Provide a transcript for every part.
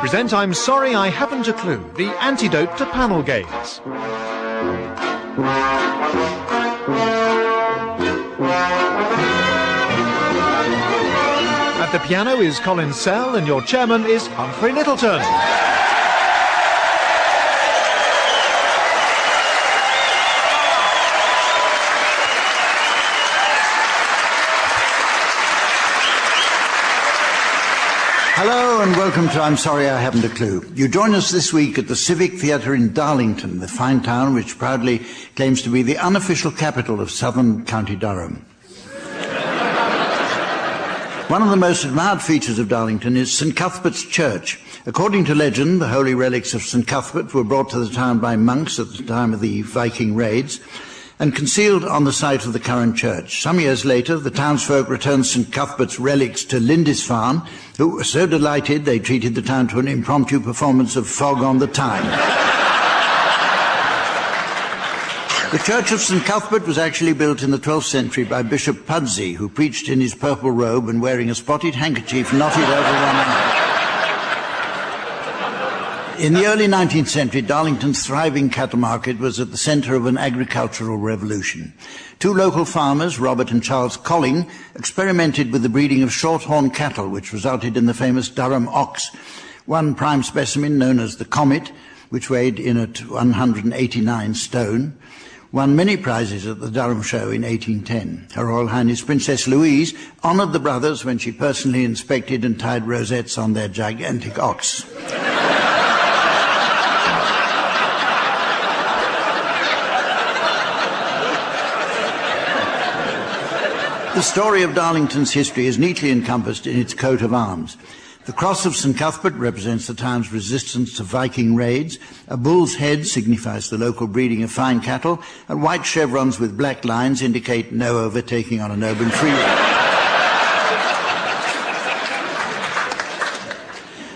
present I'm Sorry I Haven't a Clue, the antidote to panel games. At the piano is Colin and your chairman is Humphrey Lyttleton. Hello and welcome to I'm Sorry I Haven't a Clue. You join us this week at the Civic Theatre in Darlington, the fine town which proudly claims to be the unofficial capital of southern County Durham. One of the most admired features of Darlington is St Cuthbert's Church. According to legend, the holy relics of St Cuthbert were brought to the town by monks at the time of the Viking raids and concealed on the site of the current church. Some years later, the townsfolk returned St Cuthbert's relics to Lindisfarne, who were so delighted they treated the town to an impromptu performance of Fog on the Tyne. The Church of St Cuthbert was actually built in the 12th century by Bishop Pudsey, who preached in his purple robe and wearing a spotted handkerchief knotted over one eye. In the early 19th century, Darlington's thriving cattle market was at the centre of an agricultural revolution. Two local farmers, Robert and Charles Colin, experimented with the breeding of shorthorn cattle, which resulted in the famous Durham ox. One prime specimen, known as the Comet, which weighed in at 189 stone, won many prizes at the Durham Show in 1810. Her Royal Highness Princess Louise honoured the brothers when she personally inspected and tied rosettes on their gigantic ox. The story of Darlington's history is neatly encompassed in its coat of arms. The cross of St Cuthbert represents the town's resistance to Viking raids, a bull's head signifies the local breeding of fine cattle, and white chevrons with black lines indicate no overtaking on an urban freeway.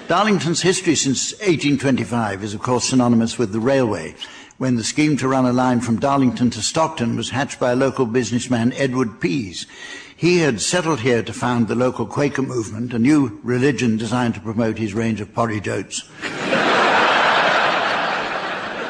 Darlington's history since 1825 is of course synonymous with the railway, when the scheme to run a line from Darlington to Stockton was hatched by a local businessman, Edward Pease. He had settled here to found the local Quaker movement, a new religion designed to promote his range of porridge oats.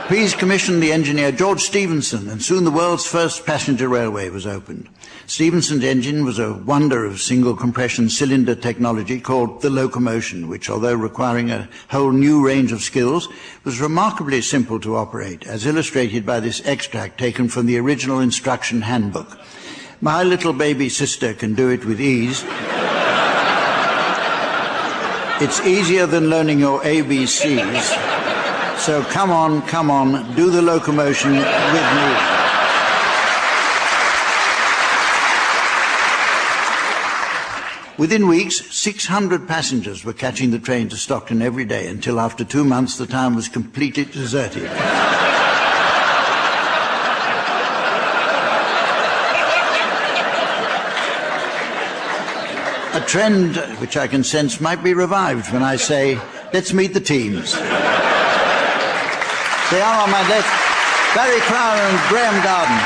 Pease commissioned the engineer George Stephenson, and soon the world's first passenger railway was opened. Stephenson's engine was a wonder of single compression cylinder technology called the locomotion, which, although requiring a whole new range of skills, was remarkably simple to operate, as illustrated by this extract taken from the original instruction handbook. My little baby sister can do it with ease. It's easier than learning your ABCs. So come on, do the locomotion with me. Within weeks, 600 passengers were catching the train to Stockton every day until after 2 months the town was completely deserted. A trend which I can sense might be revived when I say, let's meet the teams. They are on my left, Barry Crown and Graeme Garden.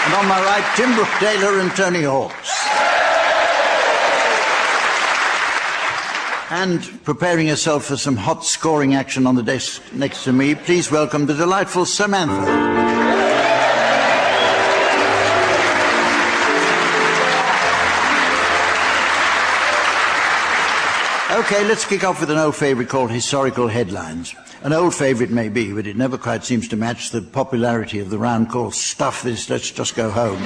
And on my right, Tim Brooke-Taylor and Tony Hawks. And preparing herself for some hot scoring action on the desk next to me, please welcome the delightful Samantha. Okay, let's kick off with an old favourite called Historical Headlines. An old favourite may be, but it never quite seems to match the popularity of the round called Stuff This, Let's Just Go Home.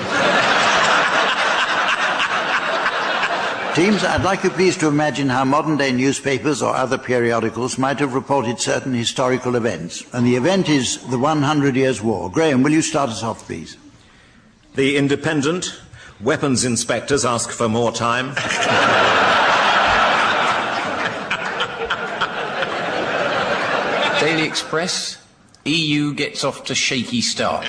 Teams, I'd like you please to imagine how modern-day newspapers or other periodicals might have reported certain historical events. And the event is the 100 Years' War. Graeme, will you start us off, please? The Independent. Weapons inspectors ask for more time. Daily Express, EU gets off to shaky start.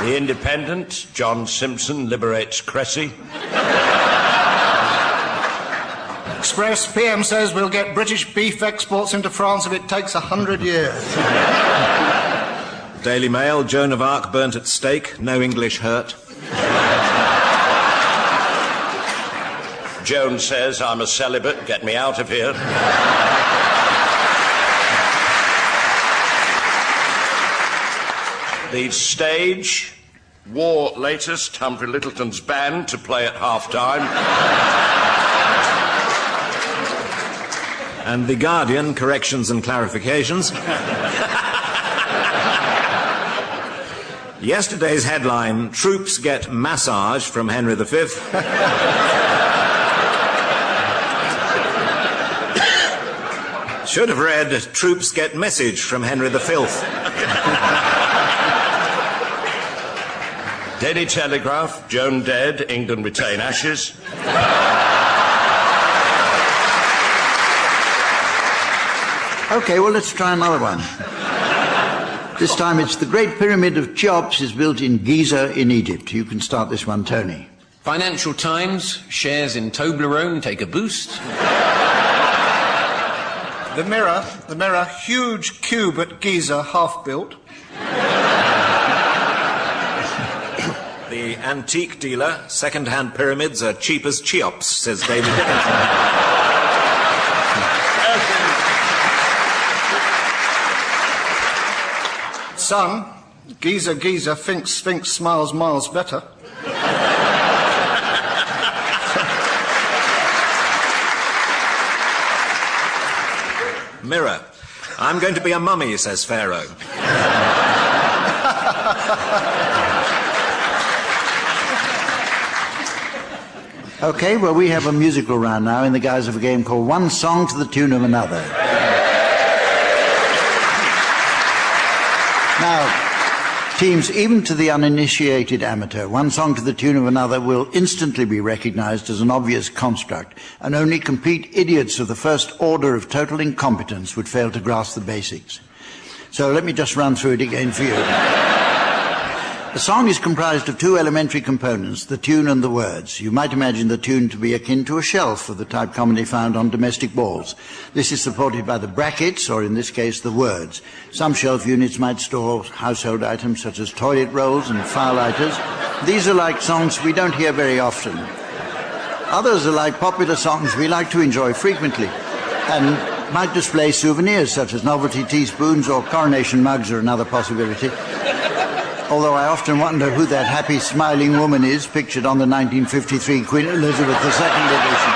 The Independent, John Simpson liberates Cressy. Express, PM says we'll get British beef exports into France if it takes 100 years. Daily Mail, Joan of Arc burnt at stake, no English hurt. Joan says I'm a celibate. Get me out of here. The stage, war latest, Humphrey Lyttleton's band to play at half-time. And The Guardian, corrections and clarifications. Yesterday's headline, troops get massage from Henry V. Should have read, troops get message from Henry the Filth. Daily Telegraph, Joan dead, England retain ashes. OK, well, let's try another one. This time it's the Great Pyramid of Cheops is built in Giza in Egypt. You can start this one, Tony. Financial Times, shares in Toblerone take a boost. The Mirror, huge cube at Giza, half-built. The Antique Dealer, second-hand pyramids are cheap as Cheops, says David Dickinson. Sun, Giza, Sphinx smiles miles better. Mirror, I'm going to be a mummy, says Pharaoh. OK, well, we have a musical round now in the guise of a game called One Song to the Tune of Another. Now, teams, even to the uninitiated amateur, one song to the tune of another will instantly be recognised as an obvious construct, and only complete idiots of the first order of total incompetence would fail to grasp the basics. So let me just run through it again for you. The song is comprised of two elementary components, the tune and the words. You might imagine the tune to be akin to a shelf of the type commonly found on domestic balls. This is supported by the brackets, or in this case, the words. Some shelf units might store household items such as toilet rolls and fire lighters. These are like songs we don't hear very often. Others are like popular songs we like to enjoy frequently, and might display souvenirs such as novelty teaspoons or coronation mugs are another possibility. Although I often wonder who that happy, smiling woman is pictured on the 1953 Queen Elizabeth II edition.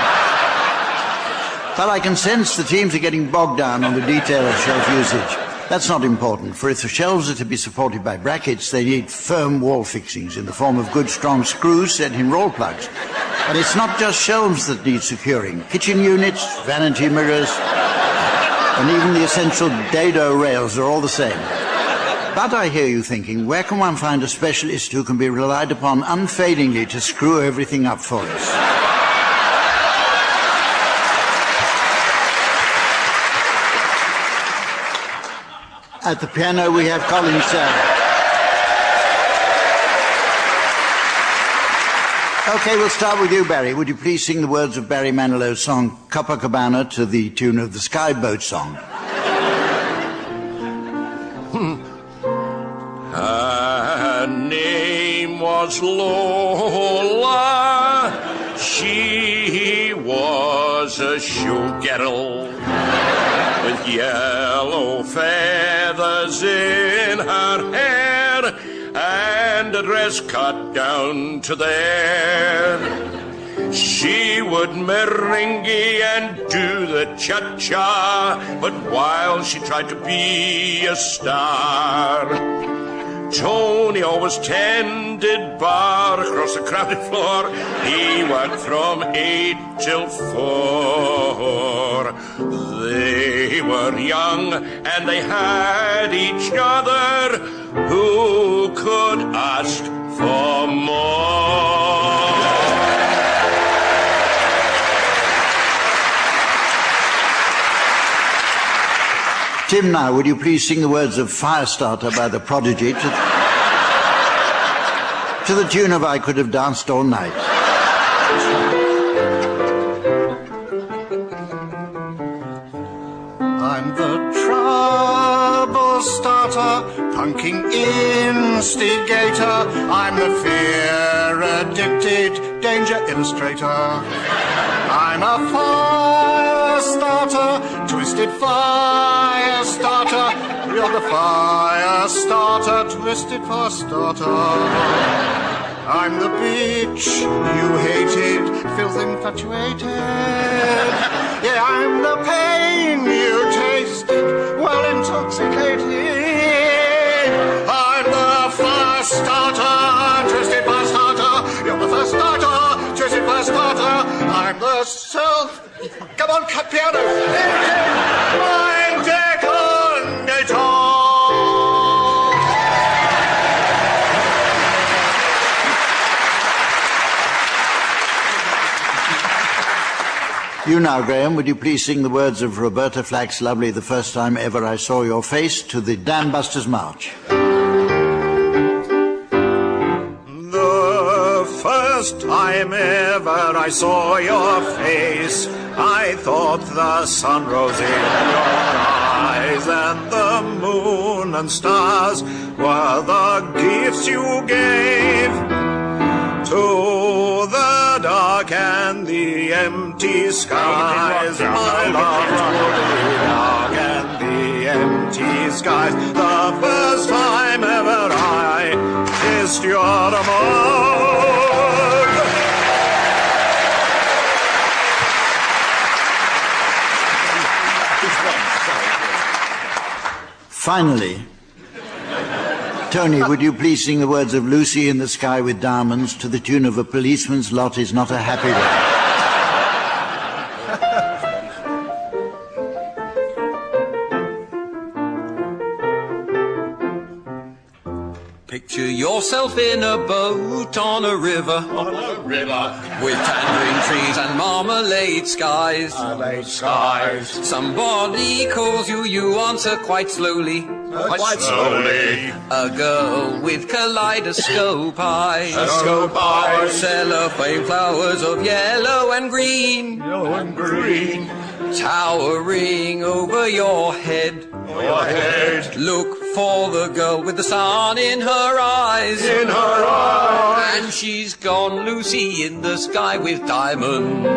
But I can sense the teams are getting bogged down on the detail of shelf usage. That's not important, for if the shelves are to be supported by brackets, they need firm wall fixings in the form of good, strong screws set in roll plugs. But it's not just shelves that need securing. Kitchen units, vanity mirrors, and even the essential dado rails are all the same. But I hear you thinking, where can one find a specialist who can be relied upon unfailingly to screw everything up for us? At the piano we have Colin. OK, we'll start with you, Barry. Would you please sing the words of Barry Manilow's song Copacabana to the tune of the Sky Boat Song? Her name was Lola. She was a showgirl with yellow feathers in her hair and a dress cut down to there. She would merengue and do the cha-cha, but while she tried to be a star, Tony always tended bar across the crowded floor. He worked from 8 till 4. They were young and they had each other. Who could ask for more? Tim, now, would you please sing the words of Firestarter by the Prodigy to the tune of I Could Have Danced All Night? I'm the trouble starter, punking instigator. I'm the fear-addicted danger illustrator. I'm a fire starter, twisted fire starter. You're the fire starter, twisted fire starter. I'm the bitch you hated, filth infatuated. Yeah, I'm the pain you tasted, well intoxicated. I'm the fire starter, twisted fire starter. You're the fire starter, twisted fire starter. I'm the self. Come on, cut piano. Mind deconator. You now, Graeme, would you please sing the words of Roberta Flack's lovely The First Time Ever I Saw Your Face to the Dam Busters March. The first time ever I saw your face, I thought the sun rose in your eyes, and the moon and stars were the gifts you gave to the dark and the empty skies. My love to the dark and the empty skies. The first time ever I kissed your mouth. Finally, Tony, would you please sing the words of Lucy in the Sky with Diamonds to the tune of A Policeman's Lot Is Not a Happy One? Picture yourself in a boat on a river, with tangerine trees and marmalade skies. Somebody calls you, you answer quite slowly. Quite slowly. A girl with kaleidoscope eyes. Cellophane flowers of yellow and green. Towering over your head. Look for the girl with the sun in her eyes. And she's gone, Lucy in the sky with diamonds.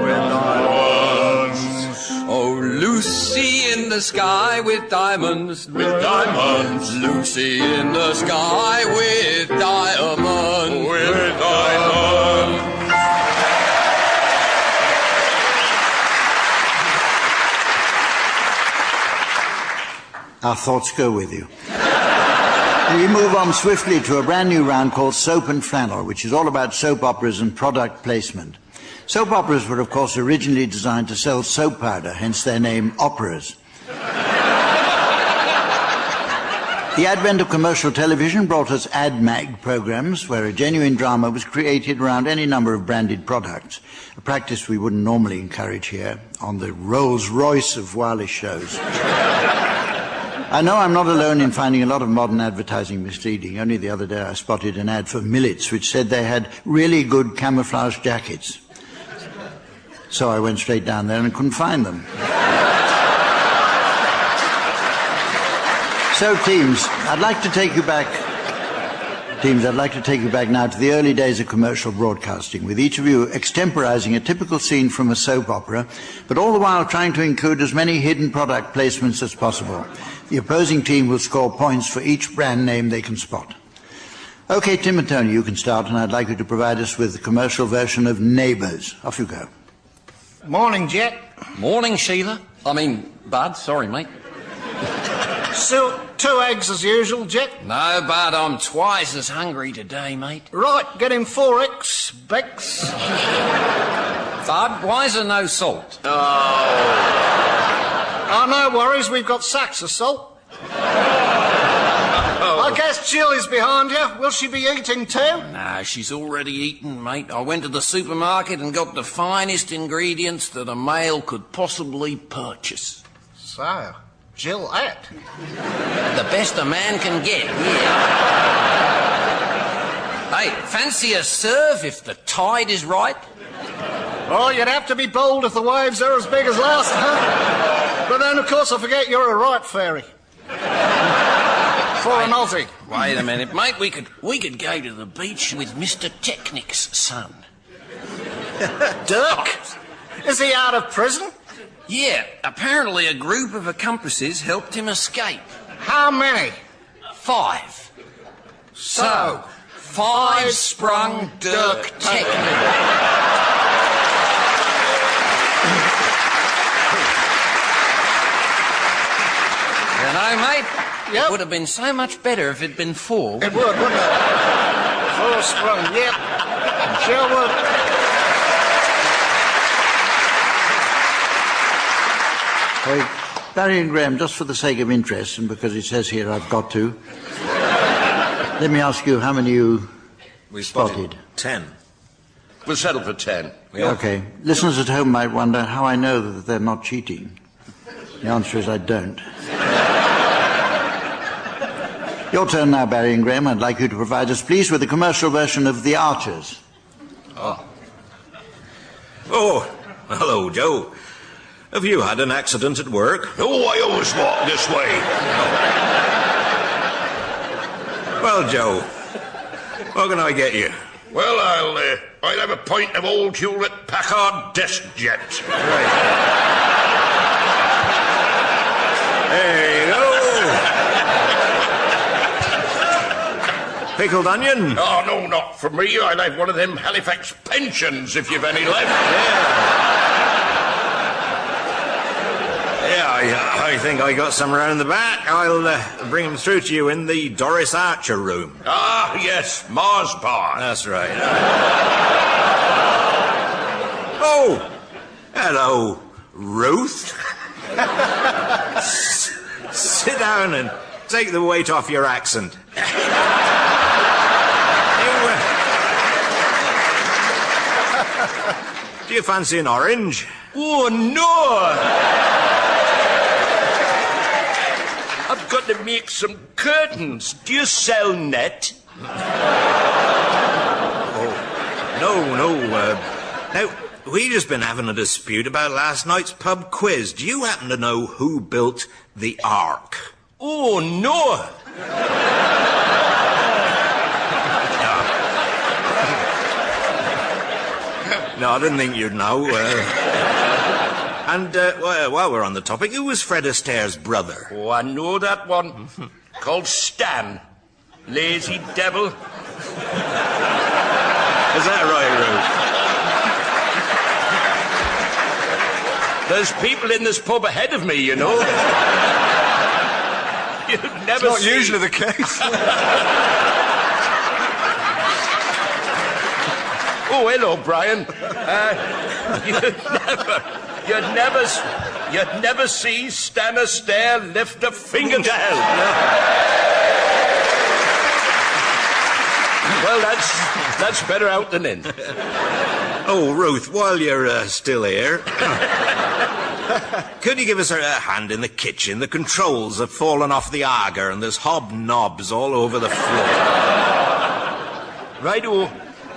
Oh, Lucy in the sky with diamonds. Lucy in the sky with diamonds. Our thoughts go with you. We move on swiftly to a brand new round called Soap and Flannel, which is all about soap operas and product placement. Soap operas were, of course, originally designed to sell soap powder, hence their name, operas. The advent of commercial television brought us ad mag programs, where a genuine drama was created around any number of branded products, a practice we wouldn't normally encourage here on the Rolls-Royce of wireless shows. I know I'm not alone in finding a lot of modern advertising misleading. Only the other day I spotted an ad for Millets which said they had really good camouflage jackets. So I went straight down there and couldn't find them. So teams, I'd like to take you back now to the early days of commercial broadcasting, with each of you extemporizing a typical scene from a soap opera, but all the while trying to include as many hidden product placements as possible. The opposing team will score points for each brand name they can spot. Okay, Tim and Tony, you can start, and I'd like you to provide us with the commercial version of Neighbours. Off you go. Morning, Jet. Morning, Sheila. Bud, sorry, mate. So, 2 eggs as usual, Jet. No, Bud, I'm twice as hungry today, mate. Right, get him 4 eggs, Bex. Bud, why is there no salt? Oh, no worries, we've got sacks of salt. I guess Jill is behind you. Will she be eating too? No, she's already eaten, mate. I went to the supermarket and got the finest ingredients that a male could possibly purchase. So, Jill ate. The best a man can get, yeah. Hey, fancy a serve if the tide is right? Oh, you'd have to be bold if the waves are as big as last time. But then, of course, I forget you're a right fairy. For an Aussie. Wait a minute, mate. We could go to the beach with Mr. Technic's son. Dirk? Is he out of prison? Yeah, apparently a group of accomplices helped him escape. How many? 5. So, 5 sprung Dirk technique. You know, mate, Yep. it would have been so much better if it'd been 4. It would, wouldn't it? 4 sprung, yep. Sure would. Hey, Barry and Graeme, just for the sake of interest, and because it says here I've got to, let me ask you how many you spotted. 10. We'll settle for 10. Okay. Listeners at home might wonder how I know that they're not cheating. The answer is I don't. Your turn now, Barry and Graeme. I'd like you to provide us, please, with a commercial version of The Archers. Oh, hello, Joe. Have you had an accident at work? Oh, I always walk this way. Well, Joe, what can I get you? Well, I'll have a pint of old Hewlett-Packard desk jet. Right. There you go. Pickled onion? Oh, no, not for me. I'll have one of them Halifax pensions, if you've any left. Yeah, I think I got some around the back. I'll bring them through to you in the Doris Archer room. Ah, yes, Mars bar. That's right. Oh, hello, Ruth. Sit down and take the weight off your accent. Do you fancy an orange? Oh, no! I've got to make some curtains. Do you sell net? No. Now, we've just been having a dispute about last night's pub quiz. Do you happen to know who built the Ark? Oh, no! No, I didn't think you'd know. While we're on the topic, who was Fred Astaire's brother? Oh, I know that one. Called Stan. Lazy devil. Is that right, There's people in this pub ahead of me, you know. You'd never Not see... usually the case. Oh, hello, Brian. You'd never see Stan Astaire lift a finger to help. Well, that's better out than in. Oh, Ruth, while you're still here, could you give us a hand in the kitchen? The controls have fallen off the auger and there's hobnobs all over the floor. Right-o.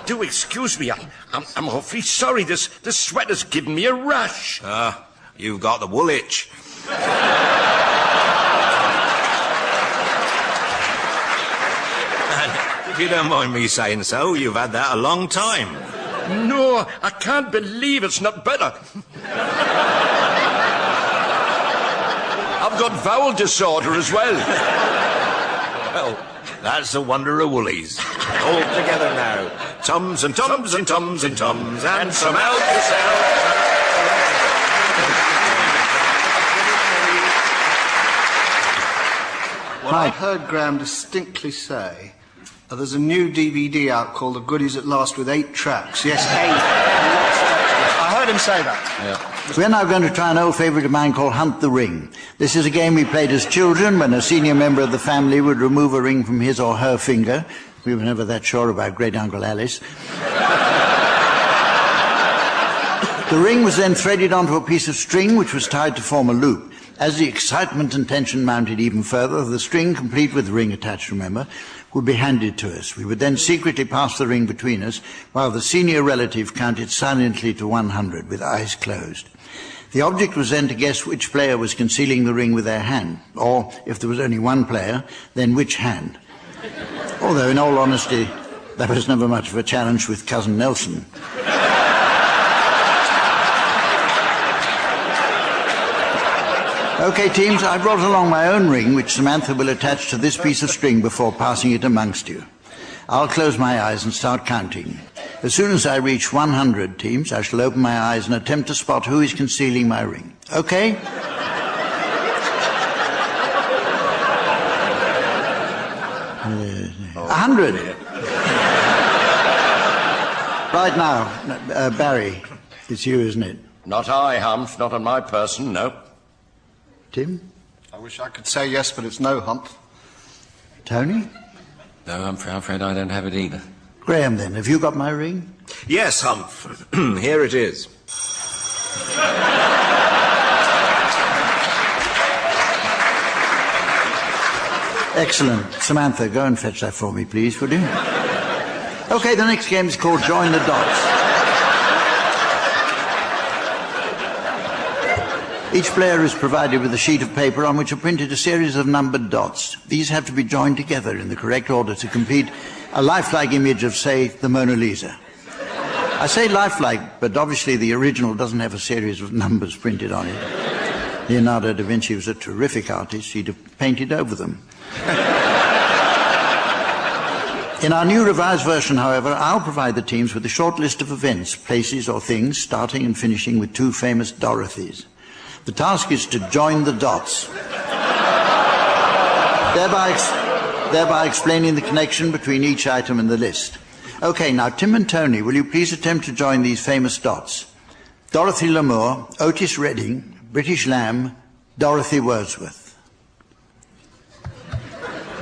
Do excuse me, I'm awfully sorry. This sweater's given me a rash. You've got the wool itch. And if you don't mind me saying so, you've had that a long time. No, I can't believe it's not better. I've got bowel disorder as well. Well, that's the wonder of woolies. All together now. Tums and tums and tums and tums and some Alka-Seltzer. Well, I heard Graeme distinctly say there's a new DVD out called The Goodies at Last with 8 tracks. Yes, 8. I heard him say that. Yeah. We're now going to try an old favourite of mine called Hunt the Ring. This is a game we played as children when a senior member of the family would remove a ring from his or her finger. We were never that sure about Great Uncle Alice. The ring was then threaded onto a piece of string which was tied to form a loop. As the excitement and tension mounted even further, the string, complete with the ring attached, remember, would be handed to us. We would then secretly pass the ring between us while the senior relative counted silently to 100 with eyes closed. The object was then to guess which player was concealing the ring with their hand, or, if there was only one player, then which hand. Although, in all honesty, that was never much of a challenge with Cousin Nelson. OK, teams, I brought along my own ring, which Samantha will attach to this piece of string before passing it amongst you. I'll close my eyes and start counting. As soon as I reach 100, teams, I shall open my eyes and attempt to spot who is concealing my ring. OK? 100. Right now, Barry, it's you, isn't it? Not I, Humph. Not on my person, no. Tim? I wish I could say yes, but it's no, Humph. Tony? No, Humphrey, I'm afraid I don't have it either. Graeme, then, have you got my ring? Yes, Humph. Here it is. Excellent. Samantha, go and fetch that for me, please, would you? OK, the next game is called Join the Dots. Each player is provided with a sheet of paper on which are printed a series of numbered dots. These have to be joined together in the correct order to complete a lifelike image of, say, the Mona Lisa. I say lifelike, but obviously the original doesn't have a series of numbers printed on it. Leonardo da Vinci was a terrific artist. He'd have painted over them. In our new revised version, however, I'll provide the teams with a short list of events, places or things, starting and finishing with two famous Dorothys. The task is to join the dots, thereby explaining the connection between each item in the list. OK, now, Tim and Tony, will you please attempt to join these famous dots? Dorothy Lamour, Otis Redding, British Lamb, Dorothy Wordsworth.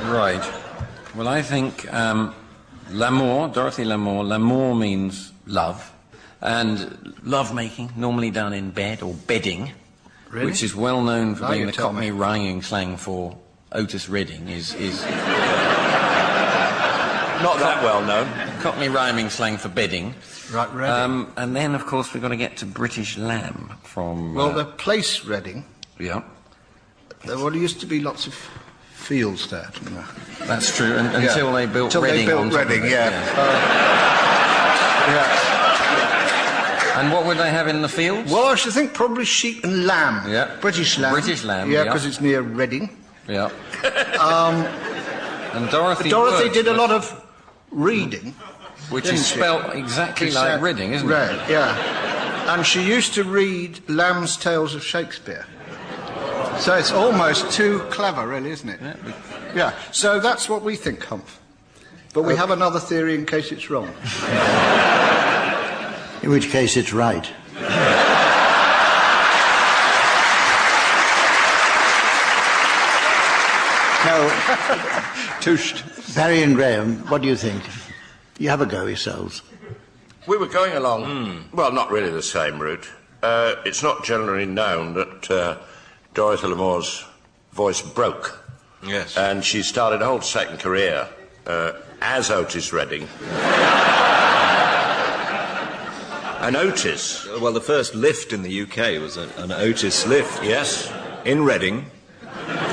Right. Well, I think Lamour, Dorothy Lamour. Lamour means love. And love-making, normally done in bed or bedding, Really? which is well known for Now being you the tell Cockney me. rhyming slang for Otis Redding is Not that well known. Cockney rhyming slang for bedding. Right, Reading. And then, of course, we've got to get to British Lamb from... Well, the place Reading, Yeah, there used to be lots of fields there. Didn't there? that's true, until they built Until Reading they built on top of Reading, it, yeah. Yeah. And what would they have in the fields? Well, I should think probably sheep and lamb. Yeah. British lamb. British lamb, Yeah, yeah. because it's near Reading. Yeah. And Dorothy Dorothy did a Wordsworth, lot of reading. which didn't is she? spelt exactly It's, like Reading, isn't Read, it? yeah. And she used to read Lamb's Tales of Shakespeare. So it's almost too clever, really, isn't it? Yeah. So that's what we think, Humph. But we have another theory in case it's wrong. In which case it's right. Now, Tooshed. Barry and Graeme, what do you think? You have a go yourselves. We were going along, well, not really the same route. It's not generally known that Dorothy Lamour's voice broke. Yes. And she started a whole second career as Otis Redding. And Otis, Well, the first lift in the UK was an Otis lift. yes, In Reading,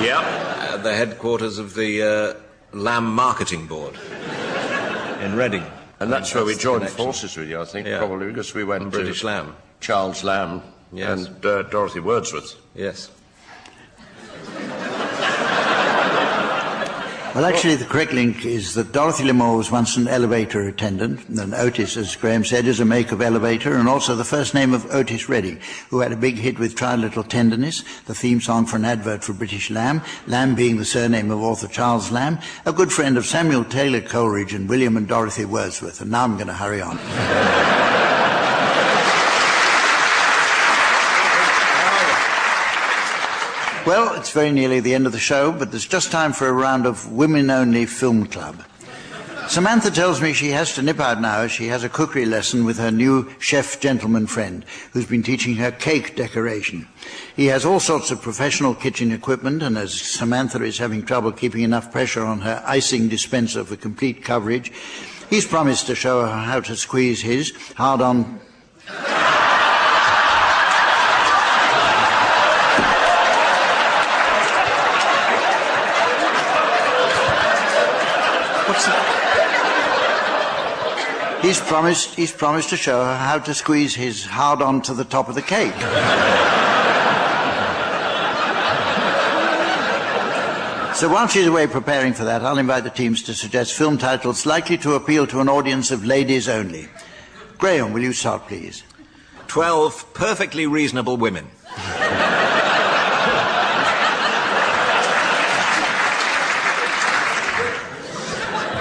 yeah, at the headquarters of the Lamb Marketing Board. In Reading. and that's where we the joined connection. forces with you, I think, Yeah. probably because we went And to British Lamb. Charles Lamb Yes. and Dorothy Wordsworth. Yes. Well, actually, the correct link is that Dorothy Lamour was once an elevator attendant, and Otis, as Graeme said, is a make of elevator, and also the first name of Otis Redding, who had a big hit with Try a Little Tenderness, the theme song for an advert for British Lamb, Lamb being the surname of author Charles Lamb, a good friend of Samuel Taylor Coleridge and William and Dorothy Wordsworth. And now I'm going to hurry on. Well, it's very nearly the end of the show, but there's just time for a round of women-only film club. Samantha tells me she has to nip out now as she has a cookery lesson with her new chef gentleman friend, who's been teaching her cake decoration. He has all sorts of professional kitchen equipment, and as Samantha is having trouble keeping enough pressure on her icing dispenser for complete coverage, he's promised to show her how to squeeze his hard-on... What's that? He's promised to show her how to squeeze his hard-on to the top of the cake. So while she's away preparing for that, I'll invite the teams to suggest film titles likely to appeal to an audience of ladies only. Graeme, will you start, please? 12 perfectly reasonable women.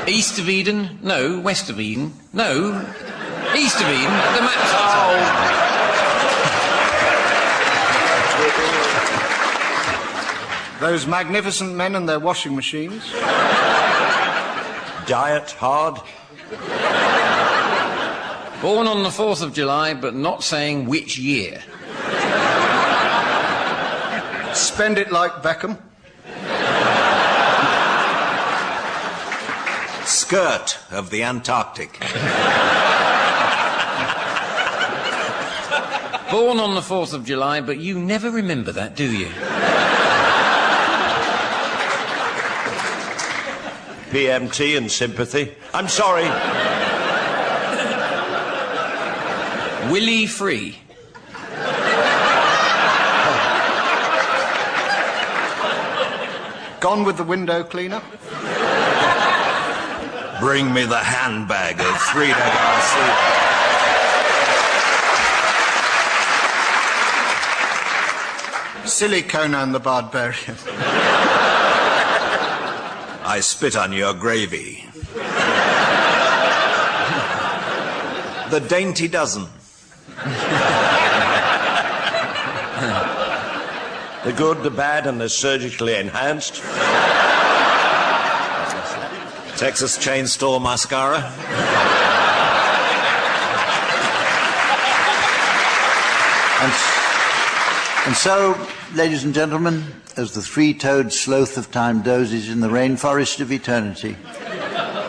East of Eden? No. West of Eden? No. East of Eden? The map's outside. Those magnificent men and their washing machines. Diet hard. Born on the 4th of July, but not saying which year. Spend it like Beckham. Skirt of the Antarctic. Born on the 4th of July, but you never remember that, do you? PMT and sympathy. I'm sorry. Willy Free. Gone with the window cleaner. Bring me the handbag of Frida Garcia. Silly Conan the Barbarian. I spit on your gravy. The Dainty Dozen. The good, the bad, and the surgically enhanced. Texas Chainsaw Mascara. And so, ladies and gentlemen, as the three-toed sloth of time dozes in the rainforest of eternity,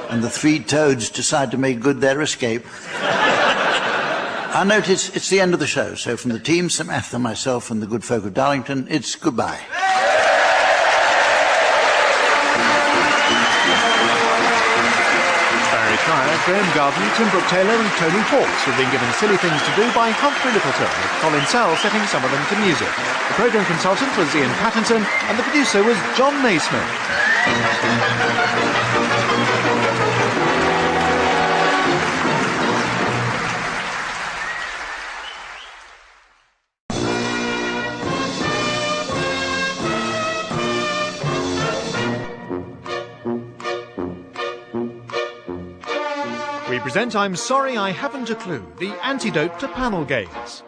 and the three toads decide to make good their escape, I notice it's the end of the show. So from the team, Samantha, myself, and the good folk of Darlington, it's goodbye. Graeme Garden, Tim Brooke-Taylor and Tony Hawkes have been given silly things to do by Humphrey Lyttleton, with Colin setting some of them to music. The programme consultant was Ian Pattinson and the producer was John Naismith. We present I'm Sorry I Haven't a Clue, the antidote to panel games.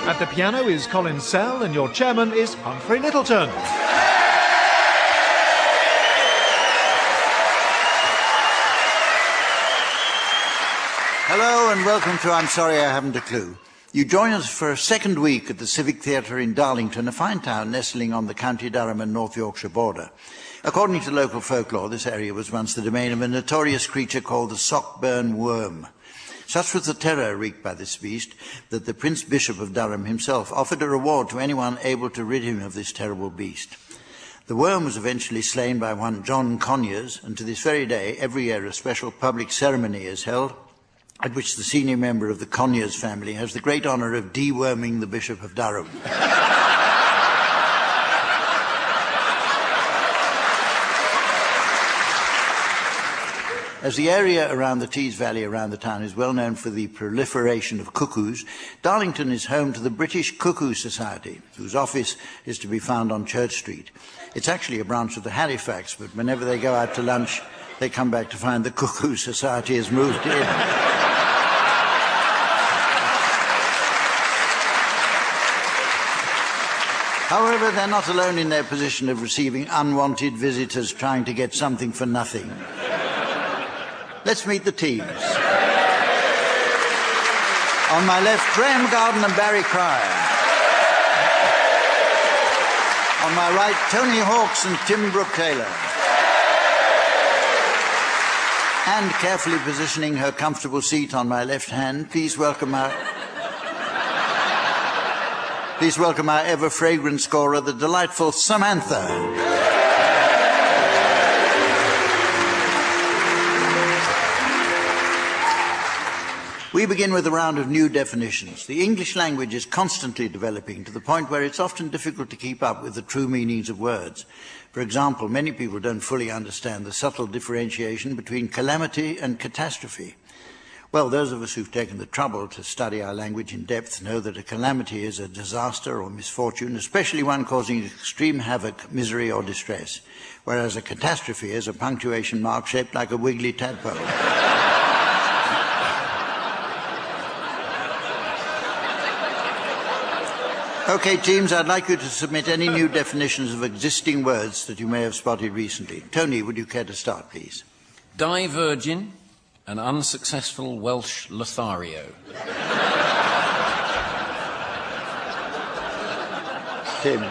At the piano is Colin and your chairman is Humphrey Lyttleton. Hello and welcome to I'm Sorry I Haven't a Clue. You join us for a second week at the Civic Theatre in Darlington, a fine town nestling on the County Durham and North Yorkshire border. According to local folklore, this area was once the domain of a notorious creature called the Sockburn Worm. Such was the terror wreaked by this beast that the Prince Bishop of Durham himself offered a reward to anyone able to rid him of this terrible beast. The worm was eventually slain by one John Conyers, and to this very day, every year a special public ceremony is held at which the senior member of the Conyers family has the great honour of deworming the Bishop of Durham. As the area around the Tees Valley around the town is well known for the proliferation of cuckoos, Darlington is home to the British Cuckoo Society, whose office is to be found on Church Street. It's actually a branch of the Halifax, but whenever they go out to lunch, they come back to find the Cuckoo Society has moved in. However, they're not alone in their position of receiving unwanted visitors trying to get something for nothing. Let's meet the teams. On my left, Graeme Garden and Barry Cryer. On my right, Tony Hawkes and Tim Brooke-Taylor. And carefully positioning her comfortable seat on my left hand, please welcome our ever-fragrant scorer, the delightful Samantha. We begin with a round of new definitions. The English language is constantly developing to the point where it's often difficult to keep up with the true meanings of words. For example, many people don't fully understand the subtle differentiation between calamity and catastrophe. Well, those of us who've taken the trouble to study our language in depth know that a calamity is a disaster or misfortune, especially one causing extreme havoc, misery or distress, whereas a catastrophe is a punctuation mark shaped like a wiggly tadpole. OK, teams, I'd like you to submit any new definitions of existing words that you may have spotted recently. Tony, would you care to start, please? Divergin, an unsuccessful Welsh Lothario. Tim.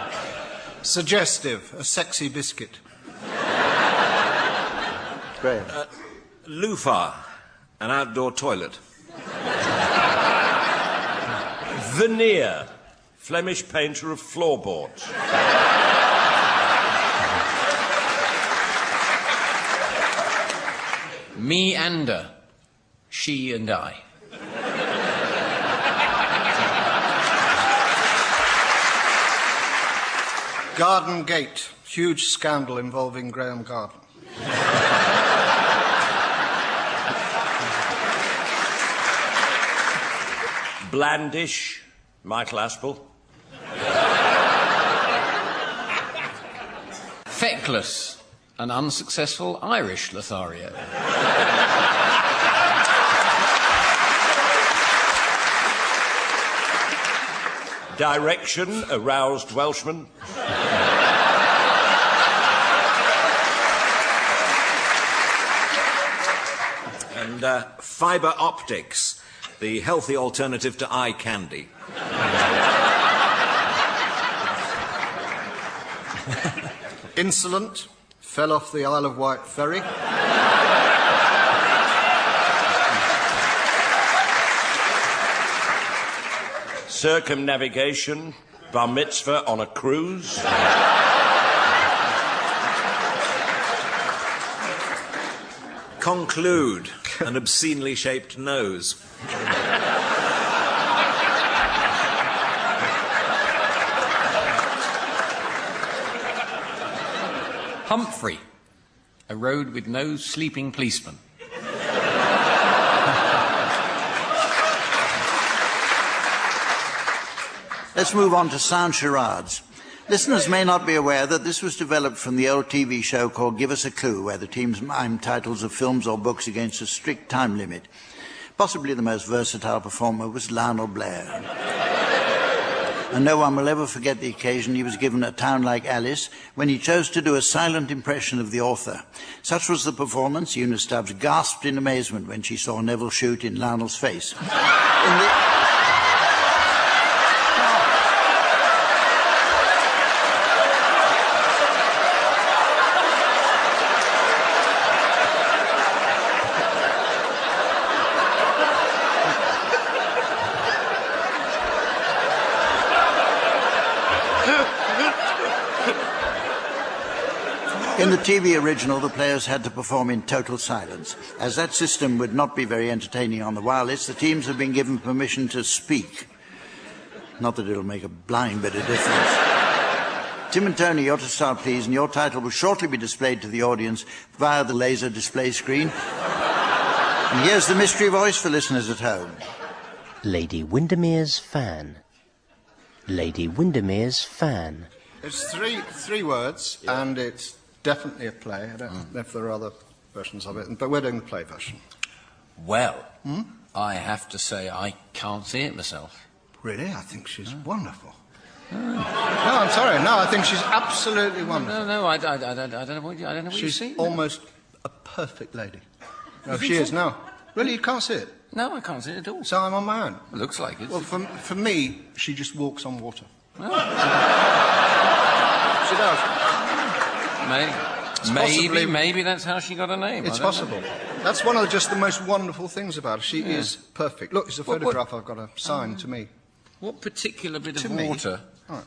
Suggestive, a sexy biscuit. Graeme. Loofah, an outdoor toilet. Veneer, Flemish painter of floorboards. Meander, she and I. Garden Gate, huge scandal involving Graham Garden. Blandish, Michael Aspel. Feckless, an unsuccessful Irish Lothario. Direction, a roused Welshman. And fibre optics, the healthy alternative to eye candy. Insolent, fell off the Isle of Wight ferry. Circumnavigation, bar mitzvah on a cruise. Conclude, an obscenely shaped nose. Humphrey, a road with no sleeping policeman. Let's move on to sound charades. Listeners may not be aware that this was developed from the old TV show called Give Us a Clue, where the teams mime titles of films or books against a strict time limit. Possibly the most versatile performer was Lionel Blair. And no one will ever forget the occasion he was given at Town Like Alice when he chose to do a silent impression of the author. Such was the performance, Una Stubbs gasped in amazement when she saw Neville shoot in Lionel's face. In the TV original, the players had to perform in total silence. As that system would not be very entertaining on the wireless, the teams have been given permission to speak. Not that it'll make a blind bit of difference. Tim and Tony, you're to start, please, and your title will shortly be displayed to the audience via the laser display screen. And here's the mystery voice for listeners at home. Lady Windermere's fan. Lady Windermere's fan. It's three words, and it's definitely a play. I don't know if there are other versions of it, but we're doing the play version. Well, I have to say I can't see it myself. Really? I think she's wonderful. No, I'm sorry. No, I think she's absolutely wonderful. No, I don't know what you She's see. almost a perfect lady. No, she is. No, really, you can't see it. No, I can't see it at all. So I'm on my own. It looks like it. Well, for me, she just walks on water. Oh. She does. Maybe that's how she got her name. It's possible. That's one of just the most wonderful things about her. She is perfect. Look, it's a photograph I've got her signed to me. What particular bit of me? water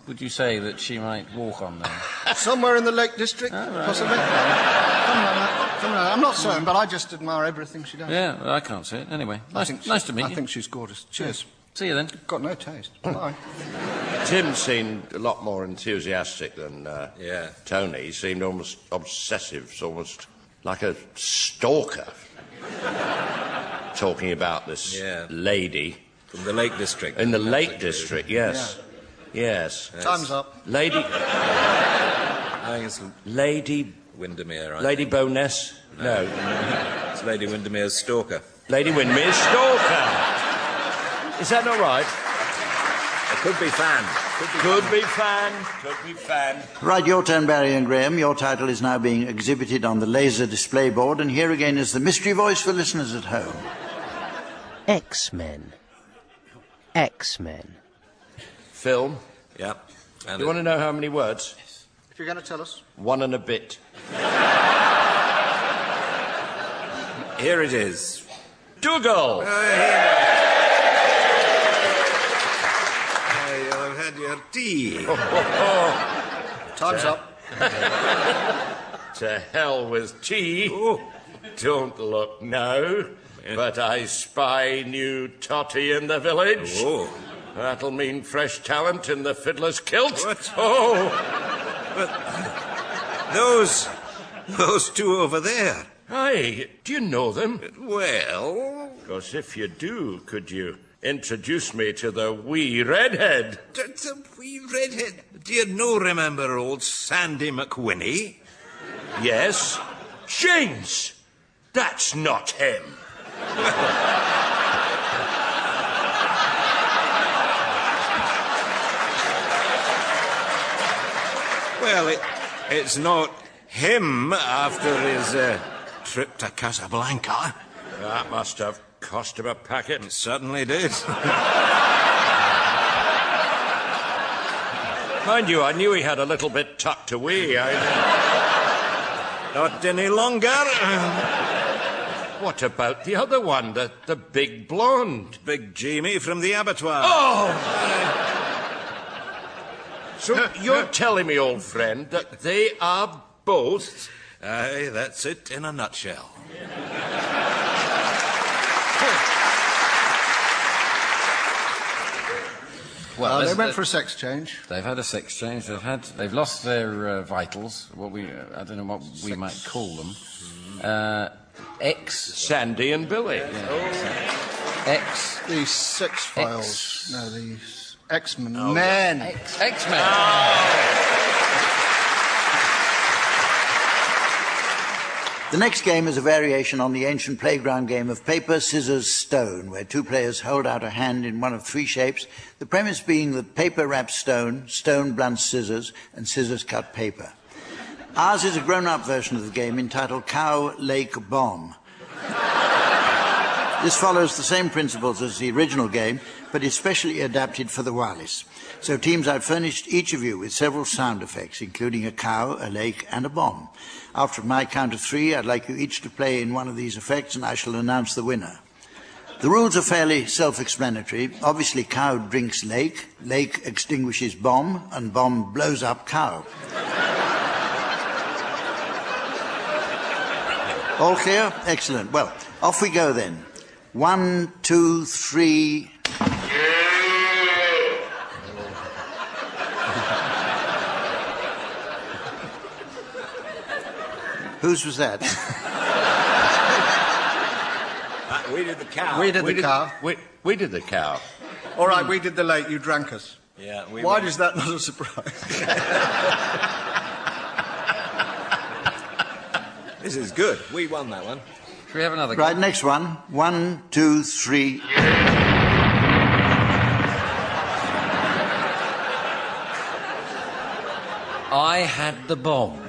would you say that she might walk on then? Somewhere in the Lake District, possibly. Come on, I'm not certain, but I just admire everything she does. Yeah, well, I can't see it. Anyway, nice to meet you. I think she's gorgeous. Cheers. See you then. Got no taste. Bye. Tim seemed a lot more enthusiastic than Tony. He seemed almost obsessive, almost like a stalker. Talking about this lady. From the Lake District. In the Lake District, yes. Yeah. Yes. Time's up. Lady... I think it's Lady... Windermere, Lady Bowness? No. It's Lady Windermere's stalker. Lady Windermere's stalker. Is that not right? It could be Fan. Could be Fan. Right, your turn, Barry and Graeme. Your title is now being exhibited on the laser display board, and here again is the mystery voice for listeners at home. X-Men. X-Men. Film. Yeah. You want to know how many words? If you're going to tell us. 1 and a bit. Here it is. Dougal! You've had your tea. Time's up. To hell with tea. Don't look now, but I spy new totty in the village. That'll mean fresh talent in the fiddler's kilt. What? But those two over there. Aye, do you know them? Well... Because if you do, could you introduce me to the wee redhead? The wee redhead. Do you remember old Sandy McWhinney? Yes. James! That's not him. Well, it's not him after his trip to Casablanca. That must have cost him a packet. It certainly did. Mind you, I knew he had a little bit tucked away. Not any longer. What about the other one, the big blonde? Big Jamie from the abattoir. Oh! So you're telling me, old friend, that they are both... Aye, that's it in a nutshell. Well, they went for a sex change. They've had a sex change. They've lost their vitals. I don't know what we might call them. Sandy and Billy. Yeah. The Sex Files. No, the X-Men. Oh, Men. X-Men. The next game is a variation on the ancient playground game of paper, scissors, stone, where two players hold out a hand in one of three shapes, the premise being that paper wraps stone, stone blunts scissors, and scissors cut paper. Ours is a grown-up version of the game entitled Cow, Lake, Bomb. This follows the same principles as the original game, but is specially adapted for the wireless. So teams, I've furnished each of you with several sound effects, including a cow, a lake, and a bomb. After my count of 3, I'd like you each to play in one of these effects, and I shall announce the winner. The rules are fairly self-explanatory. Obviously, cow drinks lake, lake extinguishes bomb, and bomb blows up cow. All clear? Excellent. Well, off we go then. 1, 2, 3... Whose was that? We did the cow. We did the cow. We did the cow. All right, we did the lake. You drank us. Yeah. Why is that not a surprise? This is good. We won that one. Should we have another Right, next one. 1, 2, 3... I had the bomb.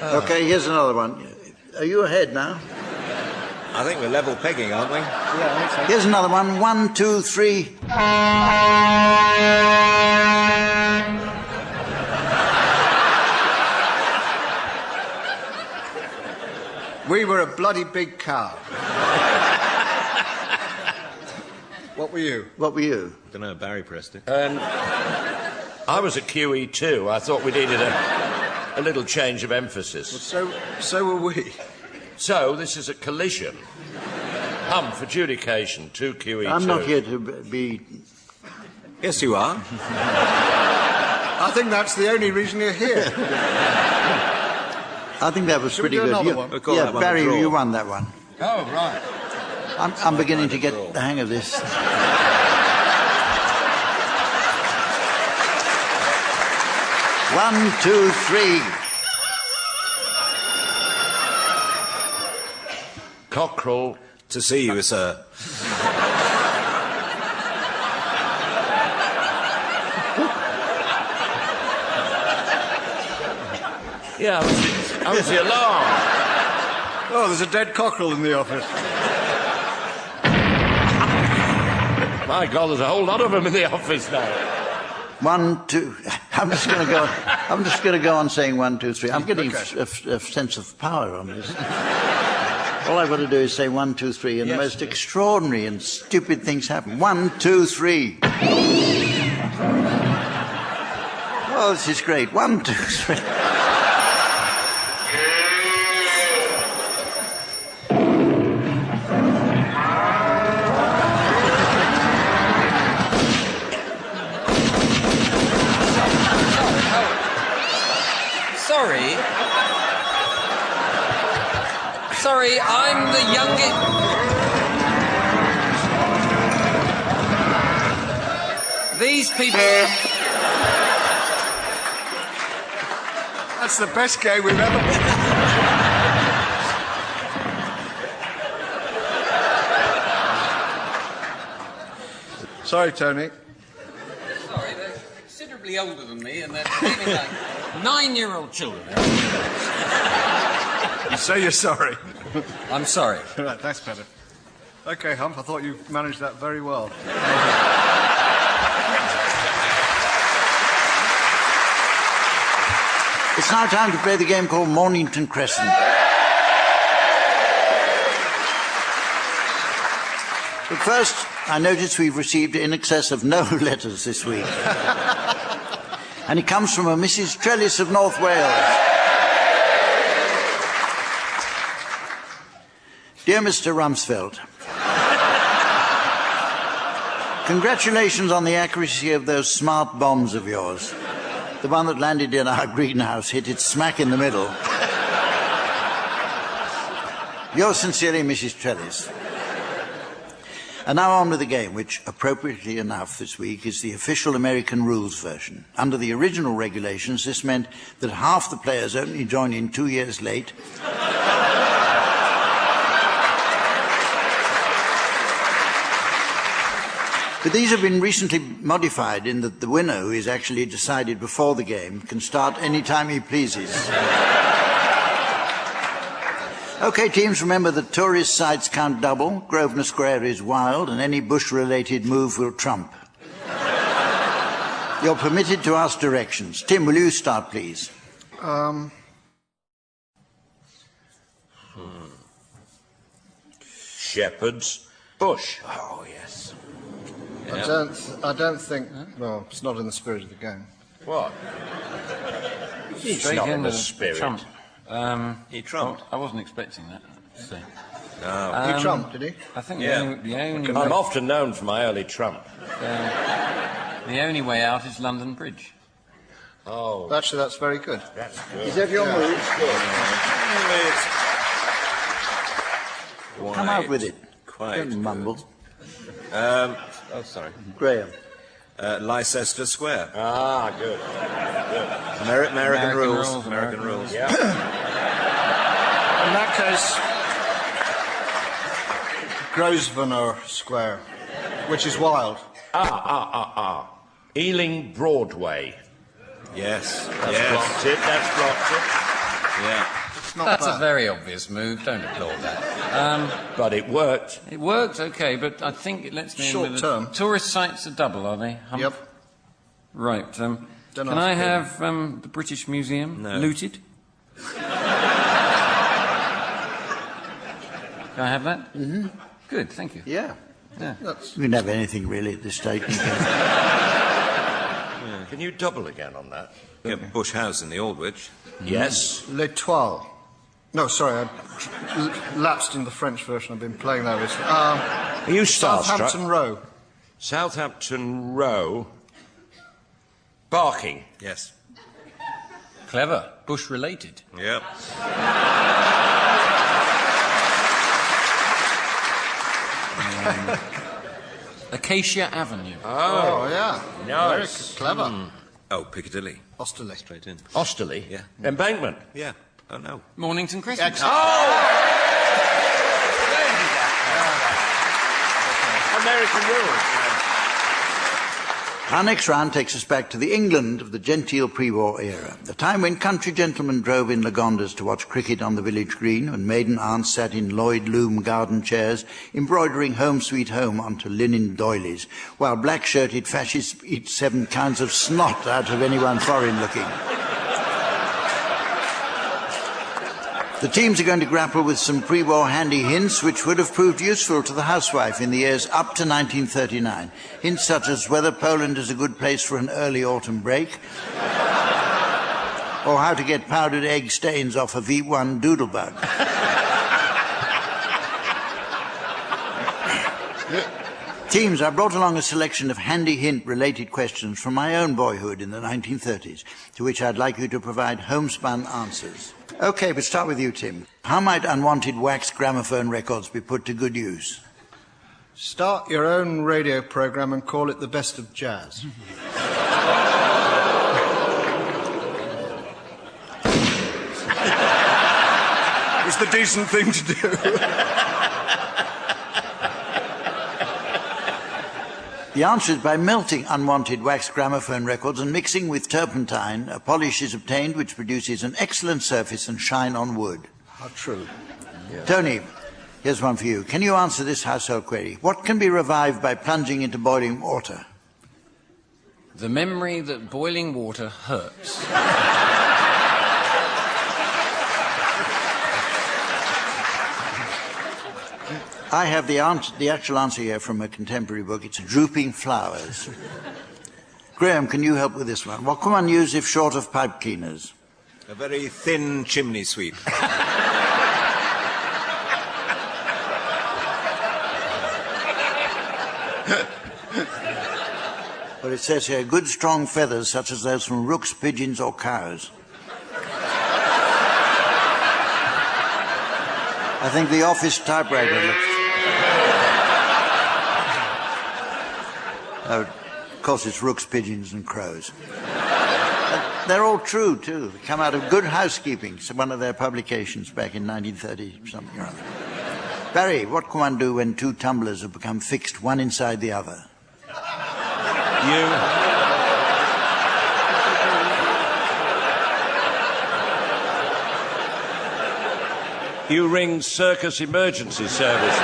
Okay, here's another one. Are you ahead now? I think we're level pegging, aren't we? Yeah, I think so. Here's another one. 1, 2, 3... We were a bloody big cow. What were you? What were you? I don't know, Barry pressed it. I was at QE too. I thought we needed a little change of emphasis. Well, so were we. So, this is a collision. Humph, adjudication, 2 QE2. I'm not here to be... Yes, you are. I think that's the only reason you're here. I think that was Should we pretty do good. another one? We'll call Yeah, that one a Barry, draw. you won that one. Oh, right. I'm beginning to get the hang of this. 1, 2, 3. Cockerel. To see you, sir. Yeah, I was the alarm. Oh, there's a dead cockerel in the office. My God, there's a whole lot of them in the office now. 1, 2. I'm just going to go on saying 1, 2, 3. I'm getting a sense of power on this. All I've got to do is say 1, 2, 3, and the most extraordinary and stupid things happen. 1, 2, 3. Oh, this is great. 1, 2, 3. Sorry, I'm the youngest... These people... That's the best game we've ever... Sorry, Tony. Sorry, they're considerably older than me, and they're behaving like 9-year-old children. You say you're sorry. I'm sorry. Right, that's better. OK, Humph, I thought you managed that very well. It's now time to play the game called Mornington Crescent. But first, I notice we've received in excess of no letters this week. And it comes from a Mrs. Trellis of North Wales. Dear Mr. Rumsfeld, congratulations on the accuracy of those smart bombs of yours. The one that landed in our greenhouse hit it smack in the middle. Yours sincerely, Mrs. Trellis. And now on with the game, which, appropriately enough this week, is the official American rules version. Under the original regulations, this meant that half the players only joined in 2 years late. But these have been recently modified in that the winner, who is actually decided before the game, can start any time he pleases. OK, teams, remember that tourist sites count double, Grosvenor Square is wild, and any Bush-related move will trump. You're permitted to ask directions. Tim, will you start, please? Shepherd's Bush. Oh, yes. I don't think... Well, it's not in the spirit of the game. What? It's not in the spirit. Trump. He trumped. I wasn't expecting that. So. He trumped, did he? I think Yeah. the only I'm often known for my early trump. the only way out is London Bridge. Oh, Actually, that's very good. that's good. Is that your move? Quite, Come out with it. Quite. Don't mumble. Oh, sorry. Graham. Leicester Square. Ah, good. American rules. American rules. Yeah. In that case, Grosvenor Square, which is wild. Ealing Broadway. Yes. That's yes. blocked it. That's blocked it. Yeah. It's not That's bad. a very obvious move. Don't applaud that. But it worked. It worked, okay, but I think it lets me Short in with term. Tourist sites are double, are they? Humph? Yep. Right. Can Don't I ask have the British Museum No. looted? Can I have that? Mm-hmm. Good, thank you. Yeah. Yeah. We can have anything really at this stage. Yeah. Can you double again on that? Yeah, Bush House in the Aldwych. Yes. L'Etoile. No, sorry, I lapsed in the French version. I've been playing that recently. Are you starstruck? Southampton Row. Southampton Row. Barking. Yes. Clever. Bush related. Yep. Acacia Avenue. Oh, yeah. Nice. Very clever. Oh, Piccadilly. Osterley. Straight in. Osterley? Yeah. Embankment? Yeah. Oh, no. Mornington Crescent. Excellent. American rules. Our next round takes us back to the England of the genteel pre-war era, the time when country gentlemen drove in Lagondas to watch cricket on the village green, and maiden aunts sat in Lloyd loom garden chairs, embroidering Home Sweet Home onto linen doilies, while black-shirted fascists eat 7 kinds of snot out of anyone foreign-looking. The teams are going to grapple with some pre-war handy hints which would have proved useful to the housewife in the years up to 1939. Hints such as whether Poland is a good place for an early autumn break, or how to get powdered egg stains off a V1 doodlebug. Teams, I brought along a selection of handy hint-related questions from my own boyhood in the 1930s, to which I'd like you to provide homespun answers. OK, but start with you, Tim. How might unwanted wax gramophone records be put to good use? Start your own radio programme and call it the best of jazz. It's the decent thing to do. The answer is by melting unwanted wax gramophone records and mixing with turpentine, a polish is obtained which produces an excellent surface and shine on wood. How true. Yeah. Tony, here's one for you. Can you answer this household query? What can be revived by plunging into boiling water? The memory that boiling water hurts. I have the actual answer here from a contemporary book. It's drooping flowers. Graeme, can you help with this one? What can one use if short of pipe cleaners? A very thin chimney sweep. Well, it says here, good strong feathers such as those from rooks, pigeons or cows. I think the office typewriter looks... Of course, it's rooks, pigeons and crows. They're all true, too. They come out of Good Housekeeping, one of their publications back in 1930-something or other. Barry, what can one do when 2 tumblers have become fixed one inside the other? You ring Circus Emergency Services.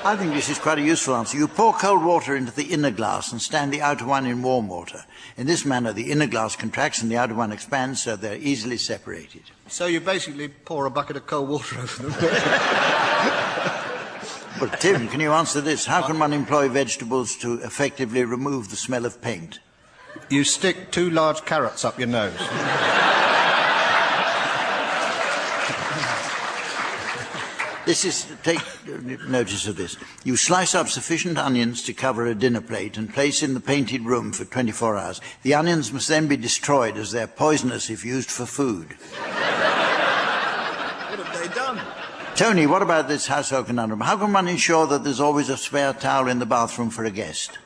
I think this is quite a useful answer. You pour cold water into the inner glass and stand the outer one in warm water. In this manner, the inner glass contracts and the outer one expands, so they're easily separated. So you basically pour a bucket of cold water over them. Well, Tim, can you answer this? How can one employ vegetables to effectively remove the smell of paint? You stick 2 large carrots up your nose. Take notice of this. You slice up sufficient onions to cover a dinner plate and place in the painted room for 24 hours. The onions must then be destroyed as they're poisonous if used for food. What have they done? Tony, what about this household conundrum? How can one ensure that there's always a spare towel in the bathroom for a guest?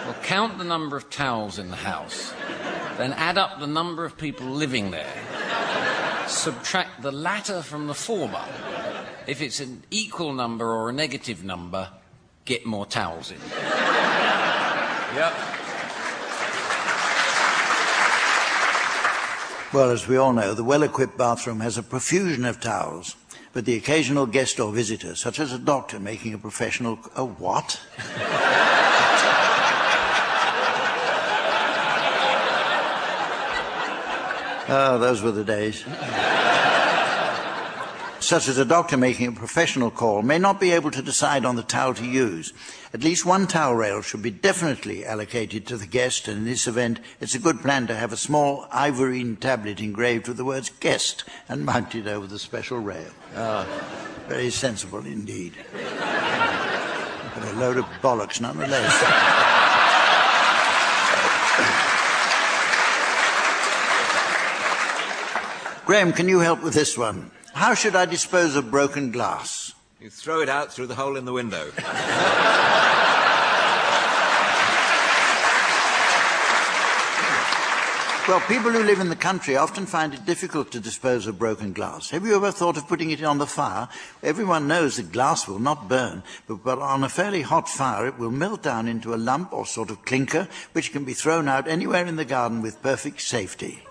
Well, count the number of towels in the house, then add up the number of people living there. Subtract the latter from the former. If it's an equal number or a negative number, get more towels in. Yep. Well, as we all know, the well-equipped bathroom has a profusion of towels, but the occasional guest or visitor, such as a doctor making a professional... A what? Oh, those were the days. such as a doctor making a professional call, may not be able to decide on the towel to use. At least one towel rail should be definitely allocated to the guest, and in this event it's a good plan to have a small ivorine tablet engraved with the words guest and mounted over the special rail. Very sensible indeed. But a load of bollocks nonetheless. Graeme, can you help with this one? How should I dispose of broken glass? You throw it out through the hole in the window. Well, people who live in the country often find it difficult to dispose of broken glass. Have you ever thought of putting it on the fire? Everyone knows that glass will not burn, but on a fairly hot fire it will melt down into a lump or sort of clinker, which can be thrown out anywhere in the garden with perfect safety.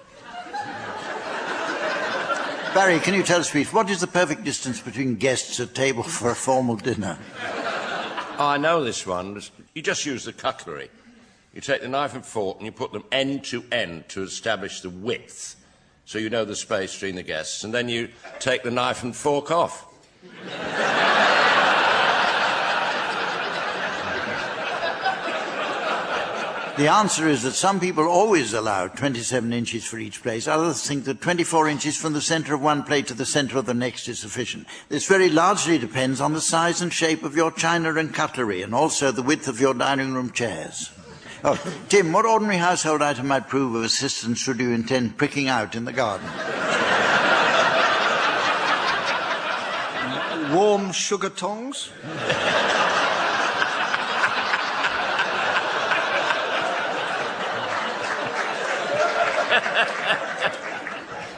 Barry, can you tell us, please, what is the perfect distance between guests at table for a formal dinner? I know this one. You just use the cutlery. You take the knife and fork and you put them end to end to establish the width, so you know the space between the guests, and then you take the knife and fork off. The answer is that some people always allow 27 inches for each place. Others think that 24 inches from the centre of one plate to the centre of the next is sufficient. This very largely depends on the size and shape of your china and cutlery, and also the width of your dining room chairs. Oh, Tim, what ordinary household item might prove of assistance should you intend pricking out in the garden? Warm sugar tongs?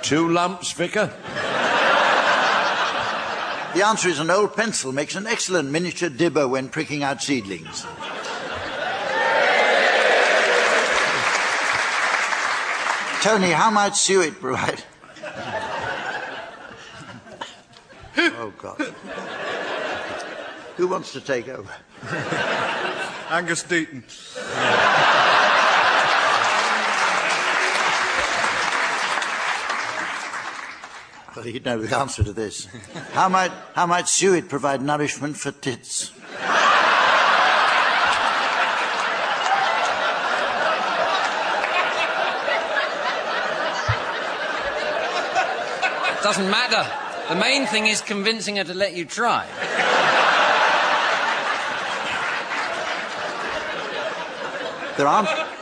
2 lumps, Vicar? The answer is an old pencil makes an excellent miniature dibber when pricking out seedlings. Tony, how might suet provide? Oh, God. Who wants to take over? Angus Deaton. Well, you'd know the answer to this. How might suet provide nourishment for tits? It doesn't matter. The main thing is convincing her to let you try.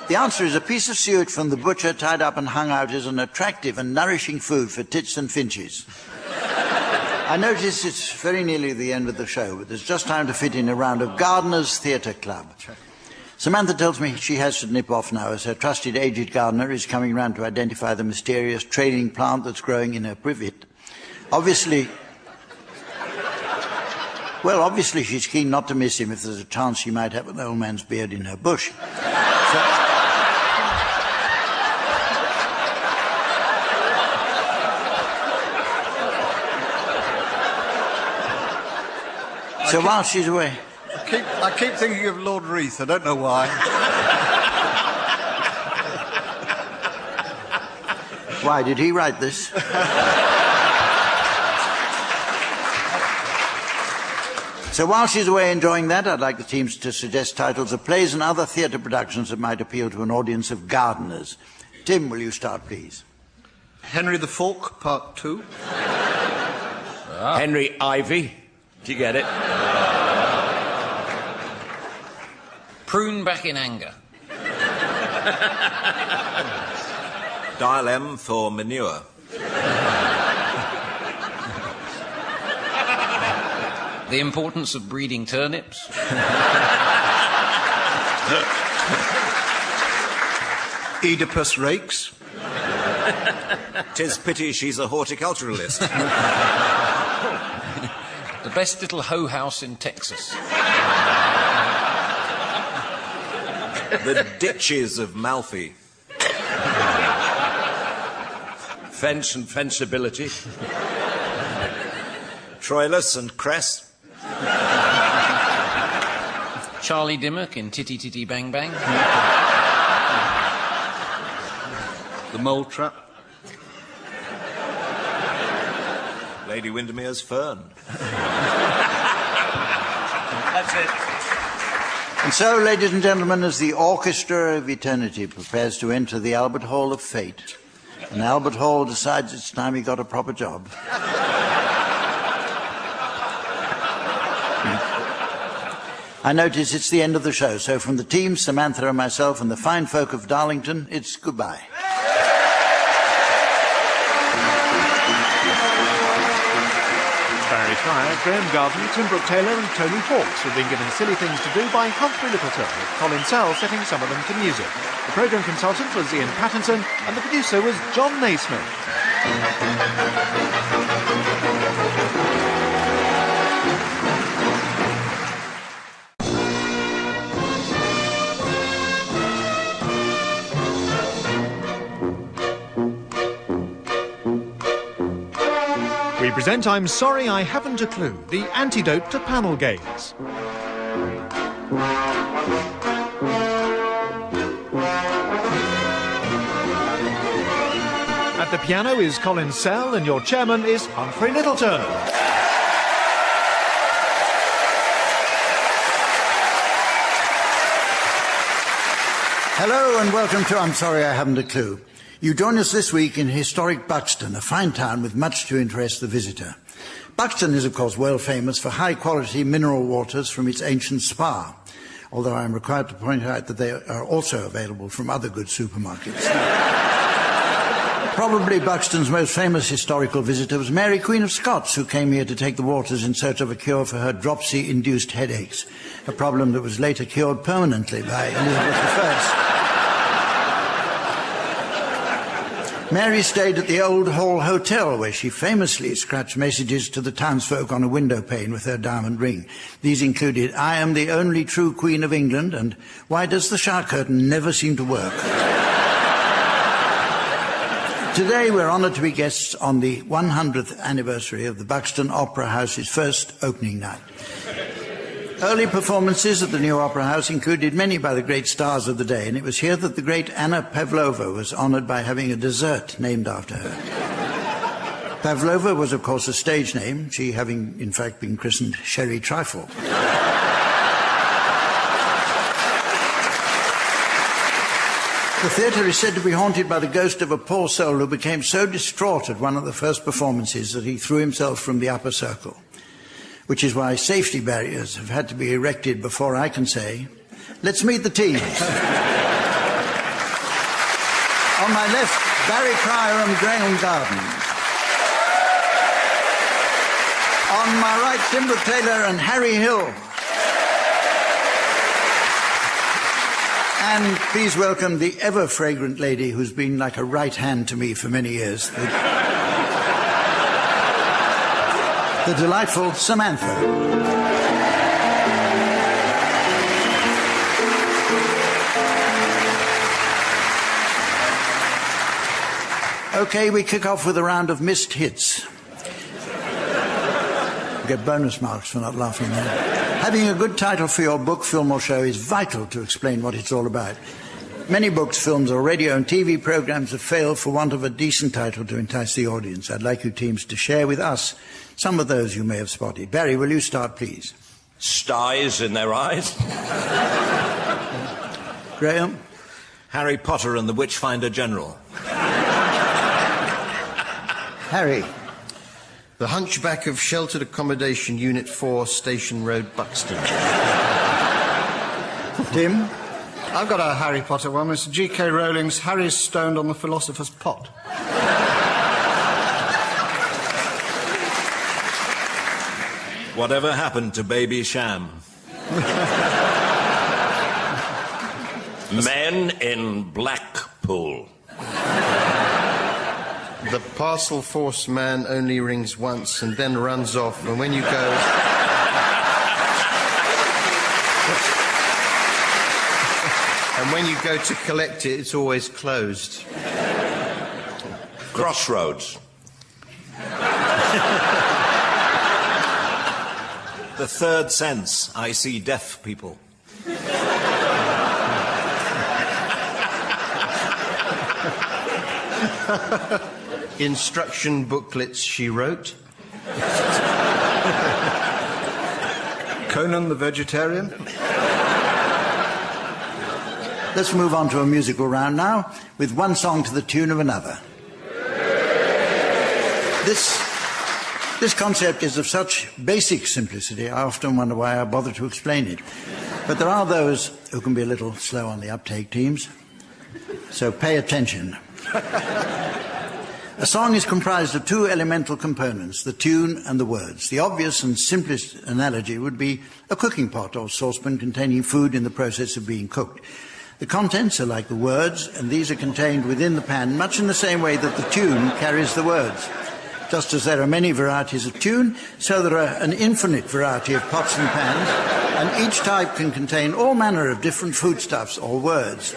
The answer is a piece of suet from the butcher tied up and hung out as an attractive and nourishing food for tits and finches. I notice it's very nearly the end of the show, but there's just time to fit in a round of Gardener's Theatre Club. Samantha tells me she has to nip off now, as her trusted aged gardener is coming round to identify the mysterious trailing plant that's growing in her privet. Obviously she's keen not to miss him if there's a chance she might have an old man's beard in her bush. So while she's away... I keep thinking of Lord Reith. I don't know why. Why, did he write this? So while she's away enjoying that, I'd like the teams to suggest titles of plays and other theatre productions that might appeal to an audience of gardeners. Tim, will you start, please? Henry the Fork, Part 2. Henry Ivy. Do you get it? Prune back in anger. Dial M for manure. The importance of breeding turnips. Oedipus Rakes. 'Tis pity she's a horticulturalist. The best little hoe house in Texas. The ditches of Malfi. Fence and fensibility. Troilus and Cress. Charlie Dimmock in Titty Titty Bang Bang. The Mole Trap. Lady Windermere's fern. That's it. And so, ladies and gentlemen, as the Orchestra of Eternity prepares to enter the Albert Hall of Fate, and Albert Hall decides it's time he got a proper job. I notice it's the end of the show, so from the team, Samantha and myself and the fine folk of Darlington, it's goodbye. Barry Cryer, Graeme Garden, Tim Brooke-Taylor and Tony Hawkes have been given silly things to do by Humphrey Lyttleton, with Colin setting some of them to music. The programme consultant was Ian Pattinson and the producer was John Naismith. We present I'm Sorry I Haven't a Clue, the antidote to panel games. At the piano is Colin and your chairman is Humphrey Lyttleton. Hello and welcome to I'm Sorry I Haven't a Clue. You join us this week in historic Buxton, a fine town with much to interest the visitor. Buxton is, of course, world famous for high-quality mineral waters from its ancient spa, although I am required to point out that they are also available from other good supermarkets. Probably Buxton's most famous historical visitor was Mary, Queen of Scots, who came here to take the waters in search of a cure for her dropsy-induced headaches, a problem that was later cured permanently by Elizabeth I. Mary stayed at the Old Hall Hotel, where she famously scratched messages to the townsfolk on a window pane with her diamond ring. These included, "I am the only true Queen of England," and "Why does the shower curtain never seem to work?" Today we're honoured to be guests on the 100th anniversary of the Buxton Opera House's first opening night. Early performances at the new Opera House included many by the great stars of the day, and it was here that the great Anna Pavlova was honoured by having a dessert named after her. Pavlova was, of course, a stage name, she having, in fact, been christened Sherry Trifle. The theatre is said to be haunted by the ghost of a poor soul who became so distraught at one of the first performances that he threw himself from the upper circle. Which is why safety barriers have had to be erected before I can say, let's meet the teams. On my left, Barry Cryer and Graeme Garden. On my right, Tim Brooke-Taylor and Harry Hill. And please welcome the ever-fragrant lady who's been like a right hand to me for many years. The delightful Samantha. Okay, we kick off with a round of missed hits. You get bonus marks for not laughing there. Having a good title for your book, film or show is vital to explain what it's all about. Many books, films or radio and TV programmes have failed for want of a decent title to entice the audience. I'd like you teams to share with us some of those you may have spotted. Barry, will you start, please? Styes in their eyes. Graeme? Harry Potter and the Witchfinder General. Harry? The Hunchback of Sheltered Accommodation, Unit 4, Station Road, Buxton. Tim? I've got a Harry Potter one. It's G.K. Rowling's Harry's Stoned on the Philosopher's Pot. Whatever happened to Baby Sham? Men in Blackpool. The parcel force man only rings once and then runs off, and when you go... and when you go to collect it, it's always closed. Crossroads. The Third Sense. I see deaf people. Instruction booklets she wrote. Conan the vegetarian? Let's move on to a musical round now, with one song to the tune of another. This concept is of such basic simplicity, I often wonder why I bother to explain it. But there are those who can be a little slow on the uptake, teams. So pay attention. A song is comprised of two elemental components, the tune and the words. The obvious and simplest analogy would be a cooking pot or saucepan containing food in the process of being cooked. The contents are like the words, and these are contained within the pan, much in the same way that the tune carries the words. Just as there are many varieties of tune, so there are an infinite variety of pots and pans, and each type can contain all manner of different foodstuffs or words.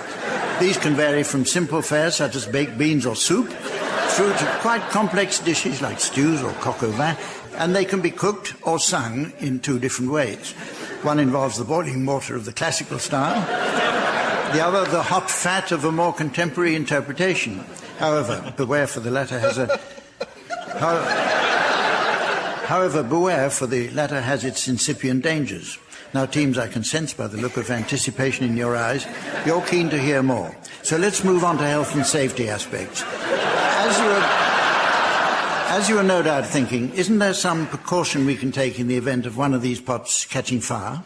These can vary from simple fare, such as baked beans or soup, through to quite complex dishes like stews or coq au vin, and they can be cooked or sung in two different ways. One involves the boiling water of the classical style, the other the hot fat of a more contemporary interpretation. However, beware, for the latter has its incipient dangers. Now, teams, I can sense by the look of anticipation in your eyes, you're keen to hear more. So let's move on to health and safety aspects. As you are no doubt thinking, isn't there some precaution we can take in the event of one of these pots catching fire?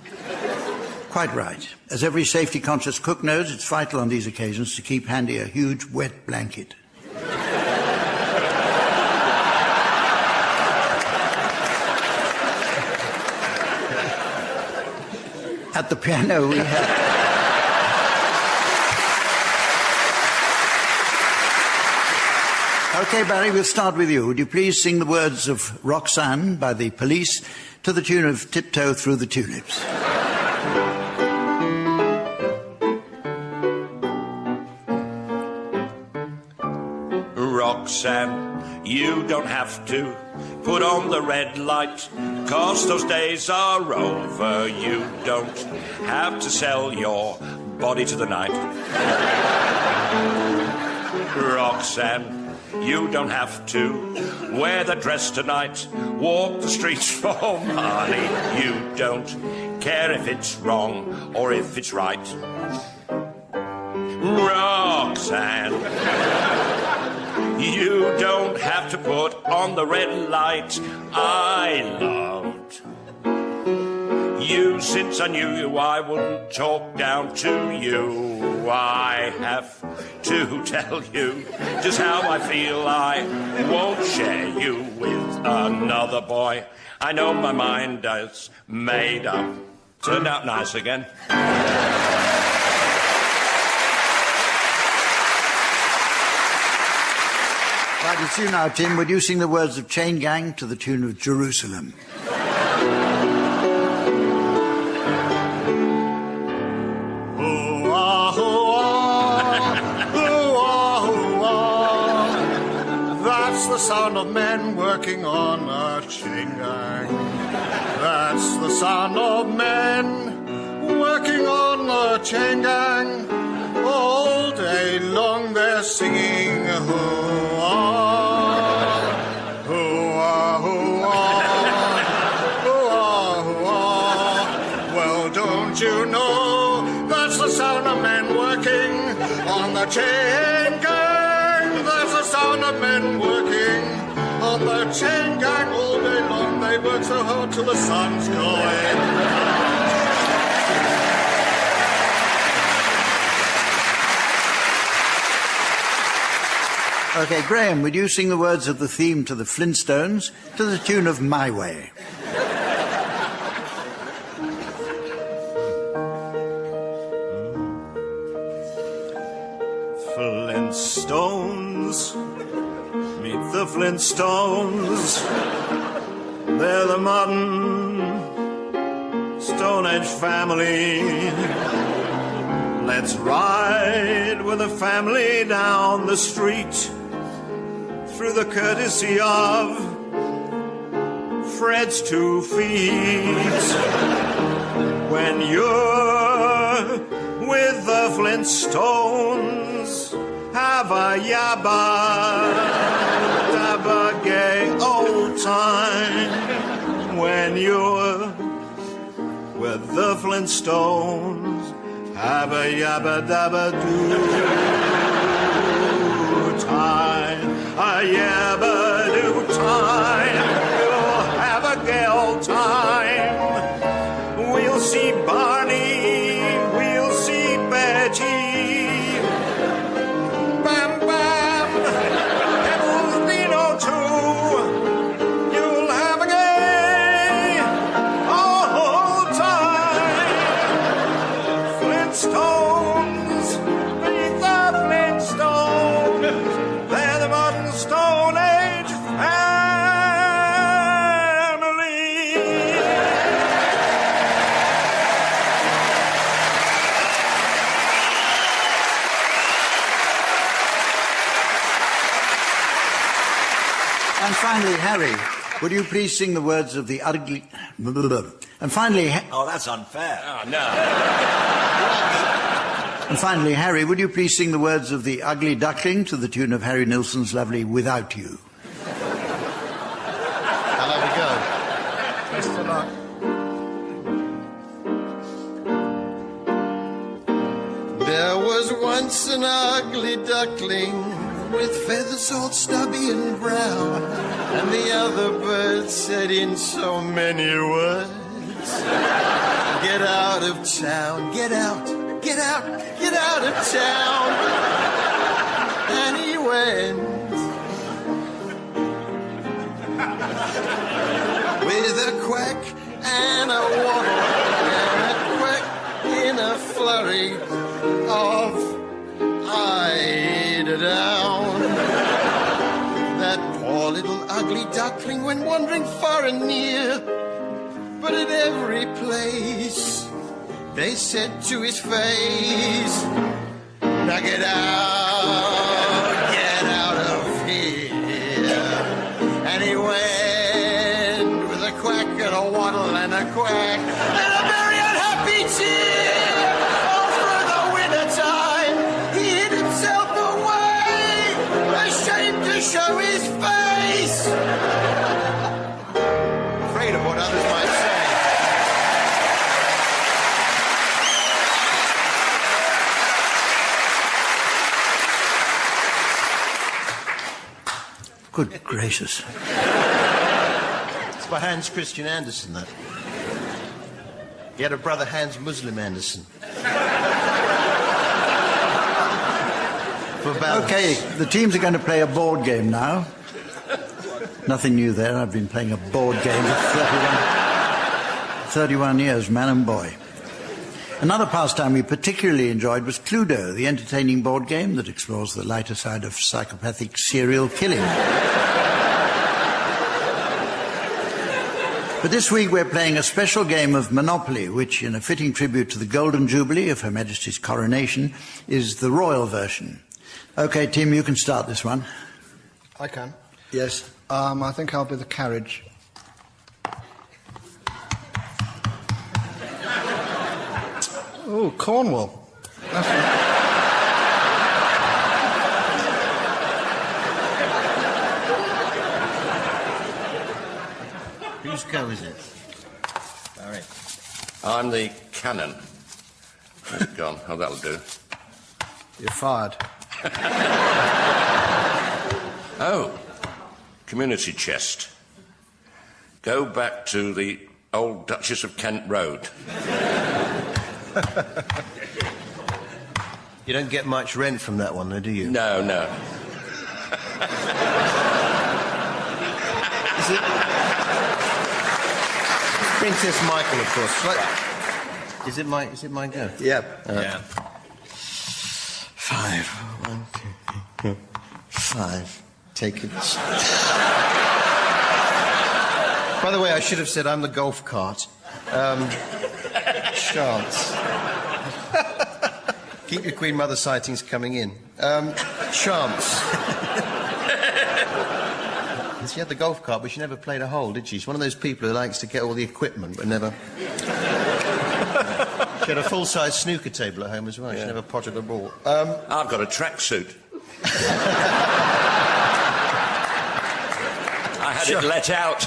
Quite right. As every safety-conscious cook knows, it's vital on these occasions to keep handy a huge wet blanket. At the piano we have... OK, Barry, we'll start with you. Would you please sing the words of Roxanne by the Police to the tune of Tiptoe Through the Tulips? Roxanne, you don't have to put on the red light, 'cause those days are over. You don't have to sell your body to the night. Roxanne, you don't have to wear the dress tonight, walk the streets for money. You don't care if it's wrong or if it's right. Roxanne, you don't have to put on the red light. I loved you since I knew you. I wouldn't talk down to you. I have to tell you just how I feel. I won't share you with another boy. I know my mind is made up. Turned out nice again. Right, it's you now, Tim. Would you sing the words of Chain Gang to the tune of Jerusalem? Hoo-ah, hoo-ah, hoo-ah, hoo-ah. That's the sound of men working on a chain gang. That's the sound of men working on a chain gang. All day long they're singing hoo-ah, hoo-ah, hoo-ah, hoo-ah, hoo-ah. Well, don't you know that's the sound of men working on the chain gang? That's the sound of men working on the chain gang. All day long they work so hard till the sun's going. OK, Graeme, would you sing the words of the theme to the Flintstones to the tune of My Way? Flintstones, meet the Flintstones. They're the modern Stone Age family. Let's ride with the family down the street, through the courtesy of Fred's 2 feet. When you're with the Flintstones, have a yabba dabba gay old time. manure with the Flintstones. Have a yabba dabba doo time, a yabba doo time. We'll have a gale time. We'll see Barney, we'll see Betty. Bam bam, Pebbles Dino too. You'll have a gay old time. Flintstones, beneath the Flintstones, they're the modern Stone Age family. And finally, Harry, would you please sing the words of the ugly... And finally... Oh, that's unfair. Oh, no. And finally, Harry, would you please sing the words of the Ugly Duckling to the tune of Harry Nilsson's lovely Without You? I'll have a go. Best of luck. There was once an ugly duckling with feathers all stubby and brown, and the other bird said in so many words, get out of town, get out, get out, get out of town. And he went with a quack and a waddle and a quack in a flurry of eider-down. That poor little ugly duckling went wandering far and near, but at every place they said to his face, now get out of here. And he went with a quack and a waddle and a quack and a very unhappy cheer. All through the winter time he hid himself away, ashamed to show his face, afraid of what others might say. Good gracious. It's by Hans Christian Andersen, that. He had a brother, Hans Muslim Andersen. For balance. OK, the teams are going to play a board game now. Nothing new there. I've been playing a board game for 31 years, man and boy. Another pastime we particularly enjoyed was Cluedo, the entertaining board game that explores the lighter side of psychopathic serial killing. But this week we're playing a special game of Monopoly, which, in a fitting tribute to the Golden Jubilee of Her Majesty's coronation, is the royal version. OK, Tim, you can start this one. I can. Yes. I think I'll be the carriage. Oh, Cornwall. Whose go is it? All right. I'm the cannon. It's gone. Oh, that'll do. You're fired. Oh, community chest. Go back to the old Duchess of Kent Road. You don't get much rent from that one, though, do you? No, no. Is it... Princess Michael, of course. Right. Is it my go? Yep. Yeah. 5. 1, 2, 3, 5. Take it. By the way, I should have said I'm the golf cart. Chance. Keep your Queen Mother sightings coming in. Chance. She had the golf cart, but she never played a hole, did she? She's one of those people who likes to get all the equipment, but never... She had a full-size snooker table at home as well. Yeah. She never potted a ball. I've got a tracksuit. I had it let out.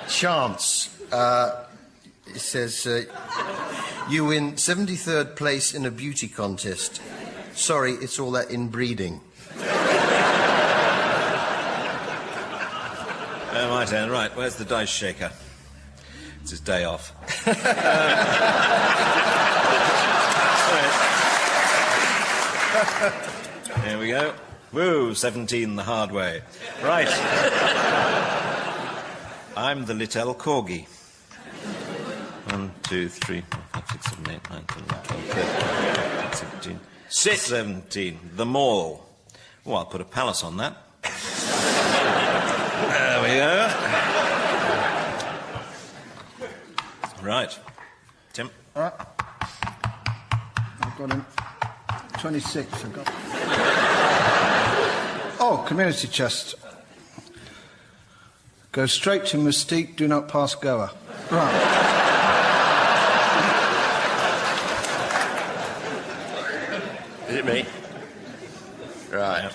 Chance. It says, you win 73rd place in a beauty contest. Sorry, it's all that inbreeding. My turn. Right, where's the dice shaker? It's his day off. Here we go. Woo, 17 the hard way. Right. I'm the Lyttleton corgi. 1, 2, 3, 4, 5, 6, 7, 8, 9, 10, 11, 12, 13, 17. Sit. 17. The mall. Oh, I'll put a palace on that. There we go. Right. Tim? All right. I've got him. 26, I've got. Oh, community chest. Go straight to Mystique, do not pass goer. Right. Is it me? Right. Yeah.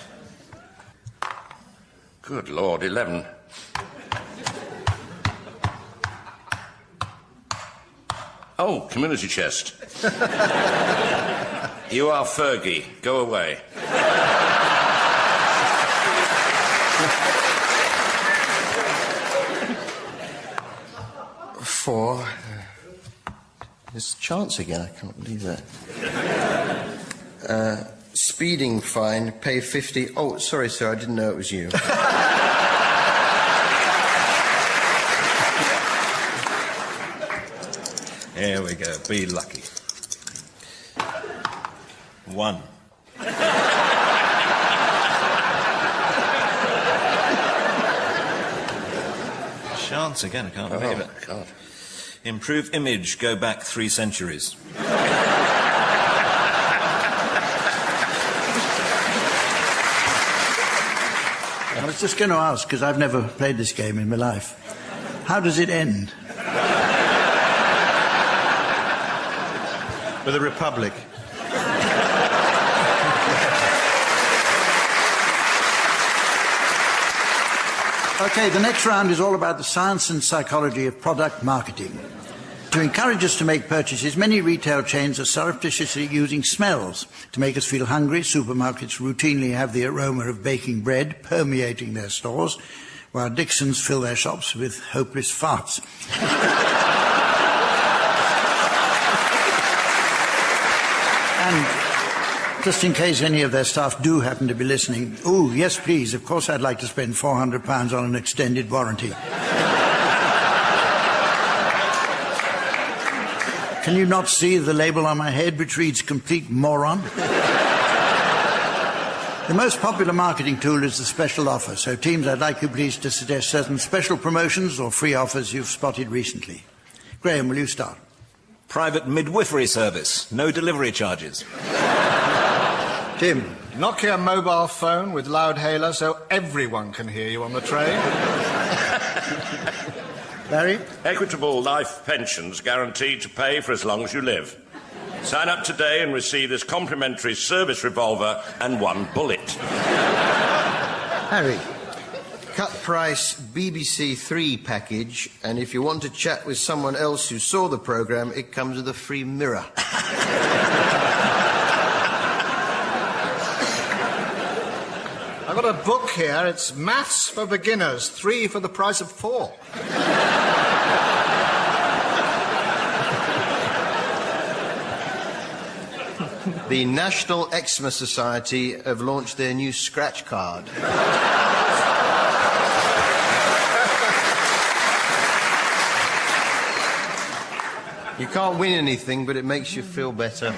Good Lord, 11. Oh, community chest. You are Fergie. Go away. Four. There's Chance again, I can't believe that. Speeding fine, pay 50. Oh, sorry, sir, I didn't know it was you. Here we go. Be lucky. 1. Chance again, I can't believe it. God. Improve image, go back 3 centuries. I was just going to ask, because I've never played this game in my life. How does it end? With a republic. Okay, the next round is all about the science and psychology of product marketing. To encourage us to make purchases, many retail chains are surreptitiously using smells to make us feel hungry. Supermarkets routinely have the aroma of baking bread permeating their stores, while Dixons fill their shops with hopeless farts. And just in case any of their staff do happen to be listening, oh, yes, please, of course I'd like to spend £400 on an extended warranty. Can you not see the label on my head which reads complete moron? The most popular marketing tool is the special offer, so teams, I'd like you please to suggest certain special promotions or free offers you've spotted recently. Graeme, will you start? Private midwifery service, no delivery charges. Tim. Nokia mobile phone with loud hailer so everyone can hear you on the train. Barry? Equitable life pensions guaranteed to pay for as long as you live. Sign up today and receive this complimentary service revolver and 1 bullet. Harry? Cut price BBC 3 package, and if you want to chat with someone else who saw the programme, it comes with a free mirror. I've got a book here. It's Maths for Beginners, 3 for the price of 4. The National Eczema Society have launched their new scratch card. You can't win anything, but it makes you feel better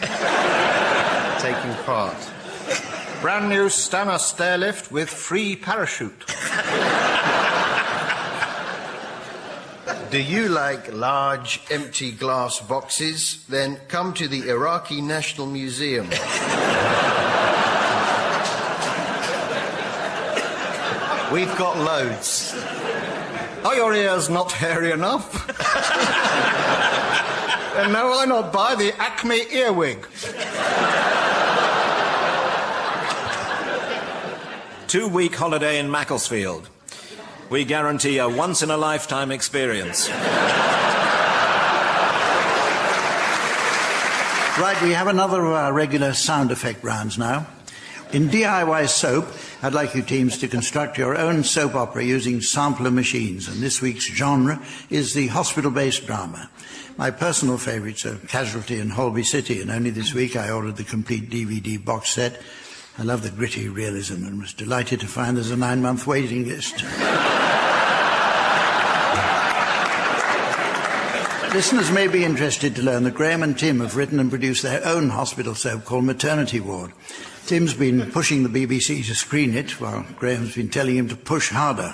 taking part. Brand new Stanner stairlift with free parachute. Do you like large, empty glass boxes? Then come to the Iraqi National Museum. We've got loads. Are your ears not hairy enough? Then no, why not buy the Acme earwig? 2-week holiday in Macclesfield. We guarantee a once-in-a-lifetime experience. Right, we have another of our regular sound effect rounds now. In DIY soap, I'd like you teams to construct your own soap opera using sampler machines, and this week's genre is the hospital-based drama. My personal favourites are Casualty and Holby City, and only this week I ordered the complete DVD box set. I love the gritty realism and was delighted to find there's a 9-month waiting list. Listeners may be interested to learn that Graeme and Tim have written and produced their own hospital soap called Maternity Ward. Tim's been pushing the BBC to screen it, while Graeme's been telling him to push harder.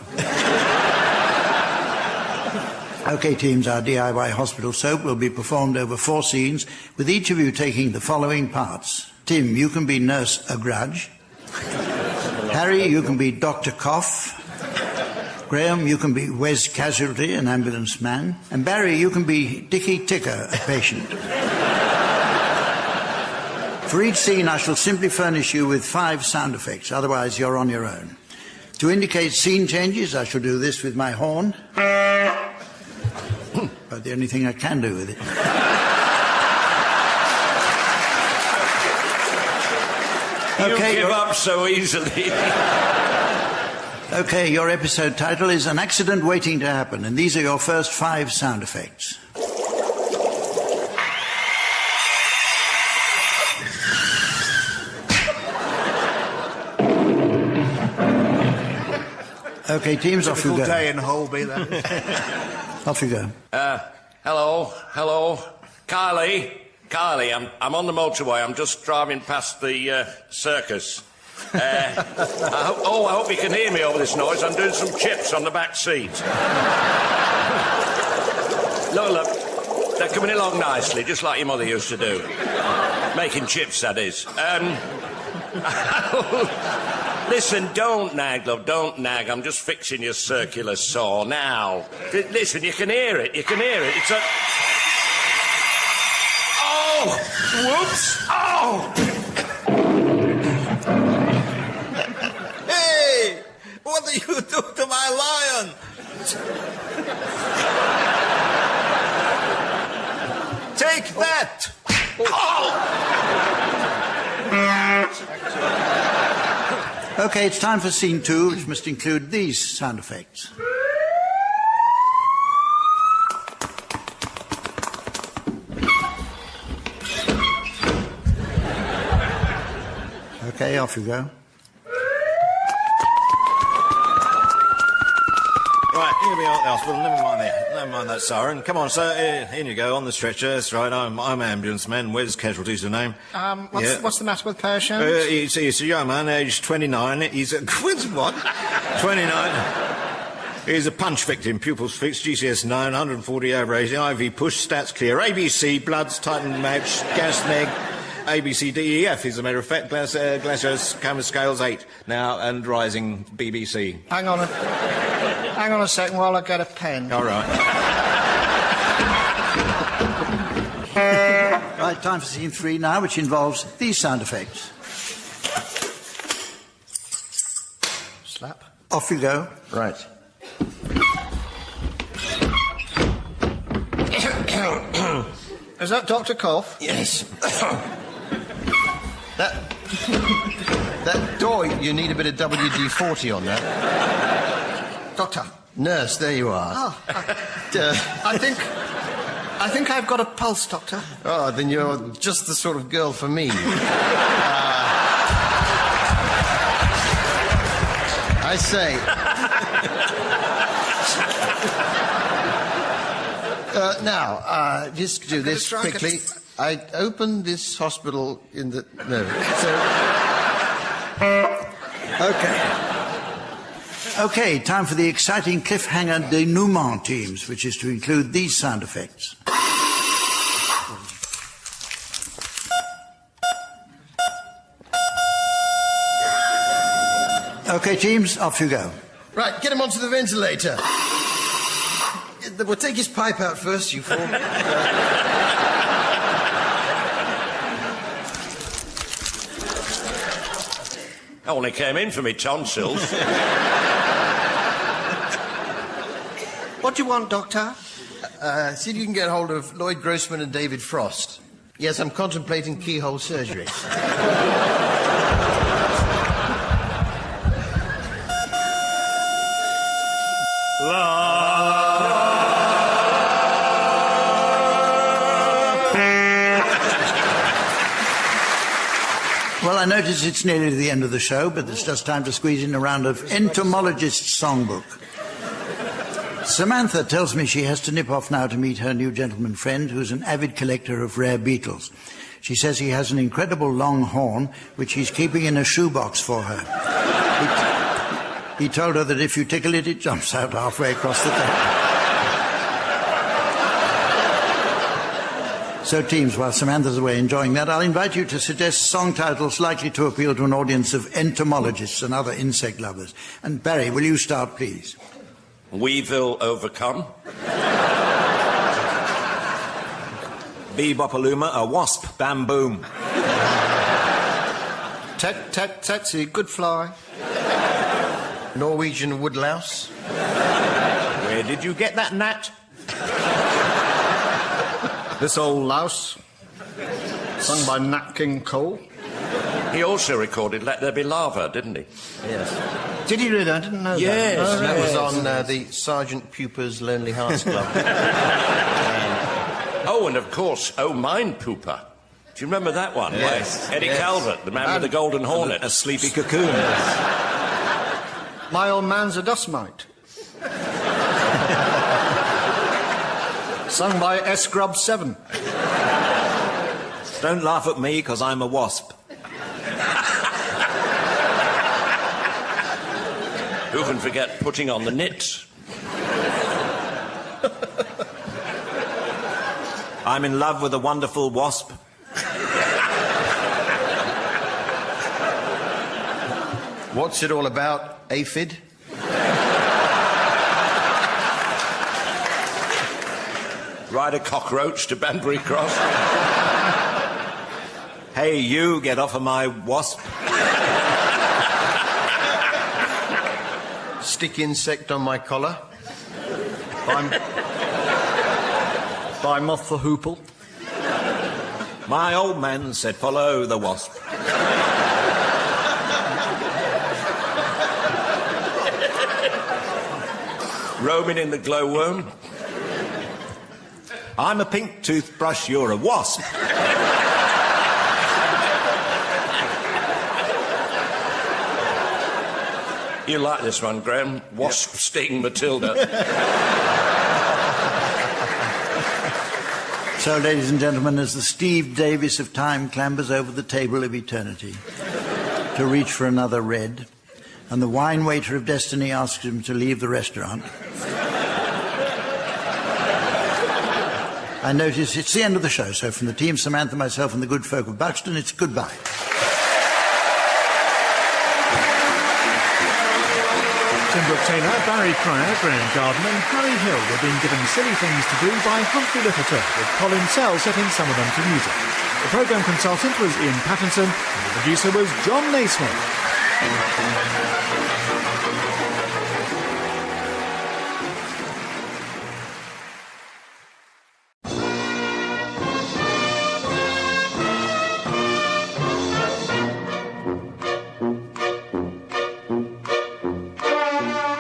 OK, teams, our DIY hospital soap will be performed over 4 scenes, with each of you taking the following parts. Tim, you can be Nurse Agrudge. Harry, you can be Dr. Cough. Graeme, you can be Wes Casualty, an ambulance man. And Barry, you can be Dickie Ticker, a patient. For each scene, I shall simply furnish you with 5 sound effects, otherwise you're on your own. To indicate scene changes, I shall do this with my horn. But the only thing I can do with it. You give up so easily. OK, your episode title is An Accident Waiting to Happen, and these are your first 5 sound effects. OK, teams, off you go. Day in Holby, that is. Off you go. Hello. Kylie, I'm on the motorway. I'm just driving past the circus. I hope you can hear me over this noise. I'm doing some chips on the back seat. Look, they're coming along nicely, just like your mother used to do. Making chips, that is. Listen, don't nag, love, don't nag. I'm just fixing your circular saw now. Listen, you can hear it. It's a... Oh! Whoops! Oh! Hey! What do you do to my lion? Take that! OK, it's time for scene 2, which must include these sound effects. OK, off you go. Right, here we are at the hospital. Never mind that siren. Come on, sir. In you go, on the stretcher. That's right. I'm ambulance man. Where's Casualty's the name? What's the matter with patient? He's a young man, aged 29. He's a... What? 29. He's a punch victim. Pupils fixed. GCS 9, 140 over 80. IV push. Stats clear. ABC, bloods, tightened match, gas neg. ABCDEF, as a matter of fact. Glasgow's camera scales 8 now, and rising BBC. Hang on a second while I get a pen. All right. Right, time for scene 3 now, which involves these sound effects. Slap. Off you go. Right. Is that Dr. Cough? Yes. That door, you need a bit of WD-40 on that. Doctor. Nurse, there you are. Oh, I think I've got a pulse, Doctor. Oh, then you're just the sort of girl for me. I say... now, just do this quickly. I opened this hospital in the... No. OK, time for the exciting cliffhanger denouement teams, which is to include these sound effects. OK, teams, off you go. Right, get him onto the ventilator. We'll take his pipe out first, you fool. I only came in for me tonsils. What do you want, Doctor? See if you can get hold of Lloyd Grossman and David Frost. Yes, I'm contemplating keyhole surgery. Well, I notice it's nearly the end of the show, but it's just time to squeeze in a round of Entomologist's Songbook. Samantha tells me she has to nip off now to meet her new gentleman friend, who's an avid collector of rare beetles. She says he has an incredible long horn, which he's keeping in a shoebox for her. He told her that if you tickle it, it jumps out halfway across the table. So, teams, while Samantha's away enjoying that, I'll invite you to suggest song titles likely to appeal to an audience of entomologists and other insect lovers. And, Barry, will you start, please? Weevil overcome. Bebopaluma, a wasp, bam boom. Tet, tet, tetsy, good fly. Norwegian woodlouse. Where did you get that, Nat? This old louse. Sung by Nat King Cole. He also recorded Let There Be Lava, didn't he? Yes. Did he really? I didn't know Yes, that. That was on the Sergeant Pupa's Lonely Hearts Club. Oh, and of course, Oh Mine Pooper. Do you remember that one? Yes. Eddie Yes. Calvert, the man with the golden hornet. A sleepy cocoon. My old man's a dust mite. Sung by S. Grub 7. Don't laugh at me, because I'm a wasp. Who can forget putting on the knits? I'm in love with a wonderful wasp. What's it all about, aphid? Ride a cockroach to Banbury Cross. Hey, you, get off of my wasp. Stick insect on my collar. By Moth the Hoople. My old man said, follow the wasp. Roaming in the glowworm. I'm a pink toothbrush, you're a wasp. You like this one, Graeme? Wasp sting Matilda. So, ladies and gentlemen, as the Steve Davis of time clambers over the table of eternity to reach for another red, and the wine waiter of destiny asks him to leave the restaurant, I notice it's the end of the show, so from the team, Samantha, myself and the good folk of Buxton, it's goodbye. Tim Brooke-Taylor, Barry Cryer, Graeme Garden and Harry Hill were being given silly things to do by Humphrey Lyttleton, with Colin setting some of them to music. The programme consultant was Ian Pattinson and the producer was John Naismith.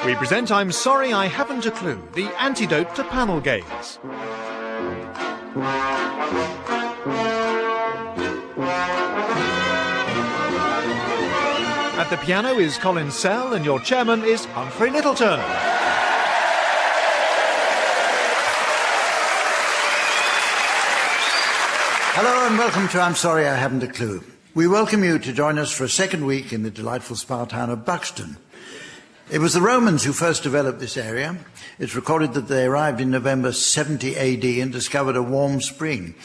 We present I'm Sorry I Haven't a Clue, the antidote to panel games. At the piano is Colin and your chairman is Humphrey Lyttleton. Hello and welcome to I'm Sorry I Haven't a Clue. We welcome you to join us for a second week in the delightful spa town of Buxton. It was the Romans who first developed this area. It's recorded that they arrived in November 70 AD and discovered a warm spring.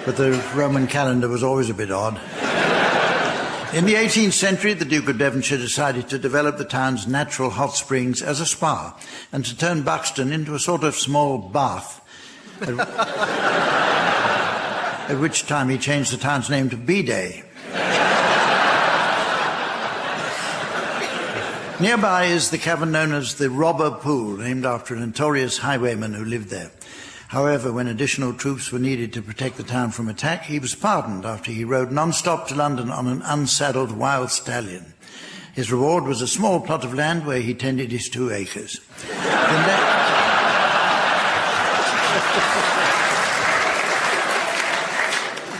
But the Roman calendar was always a bit odd. In the 18th century, the Duke of Devonshire decided to develop the town's natural hot springs as a spa and to turn Buxton into a sort of small bath. At which time he changed the town's name to B-Day. Nearby is the cavern known as the Robber Pool, named after a notorious highwayman who lived there. However, when additional troops were needed to protect the town from attack, he was pardoned after he rode non-stop to London on an unsaddled wild stallion. His reward was a small plot of land where he tended his 2 acres.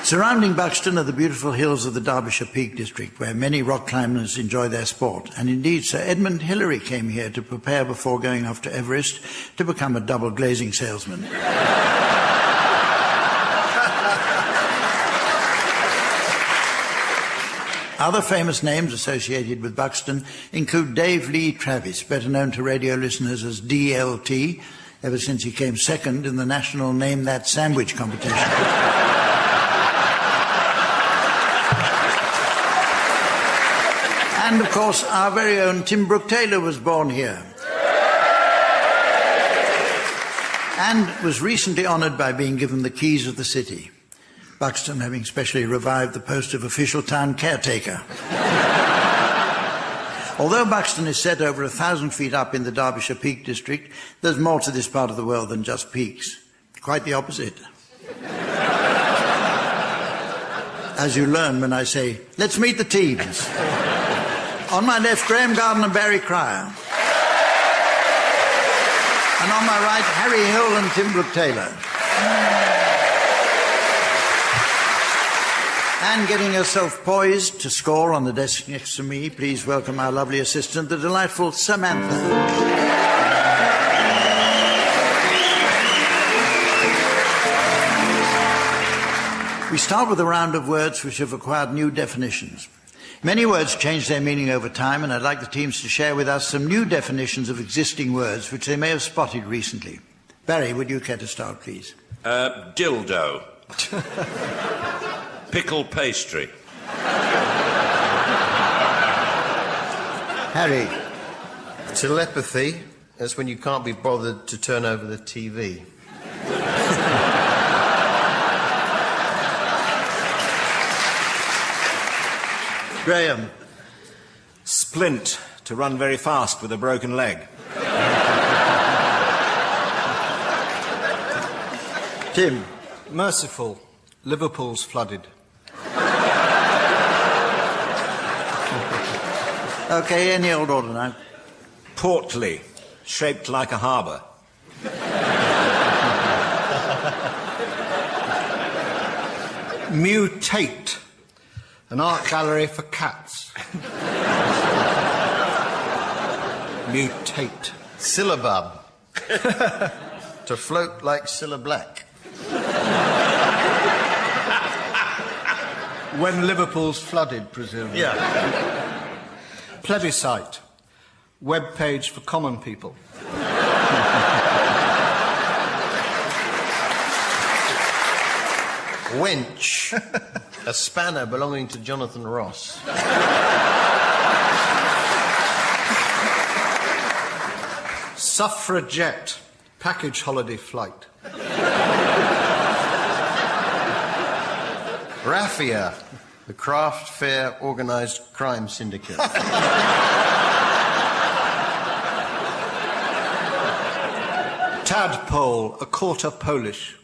Surrounding Buxton are the beautiful hills of the Derbyshire Peak District, where many rock climbers enjoy their sport. And indeed, Sir Edmund Hillary came here to prepare before going off to Everest to become a double glazing salesman. Other famous names associated with Buxton include Dave Lee Travis, better known to radio listeners as DLT, ever since he came second in the national Name That Sandwich competition. And, of course, our very own Tim Brooke-Taylor was born here. And was recently honoured by being given the keys of the city, Buxton having specially revived the post of official town caretaker. Although Buxton is set over 1,000 feet up in the Derbyshire Peak District, there's more to this part of the world than just peaks. Quite the opposite. As you learn when I say, let's meet the teams. On my left, Graeme and Barry Cryer. And on my right, Harry Hill and Tim Brooke-Taylor. And getting herself poised to score on the desk next to me, please welcome our lovely assistant, the delightful Samantha. We start with a round of words which have acquired new definitions. Many words change their meaning over time, and I'd like the teams to share with us some new definitions of existing words which they may have spotted recently. Barry, would you care to start, please? Dildo. Pickle pastry. Harry. Telepathy. That's when you can't be bothered to turn over the TV. Graeme. Splint, to run very fast with a broken leg. Tim. Merciful. Liverpool's flooded. OK, any old order now. Portly, shaped like a harbour. Mutate. An art gallery for cats. Mutate. Syllabub. To float like Cilla Black. When Liverpool's flooded, presumably. Yeah. Plebiscite. Web page for common people. Wench. A spanner belonging to Jonathan Ross. Suffragette. Package holiday flight. Raffia. The craft fair organised crime syndicate. Tadpole. A quarter Polish.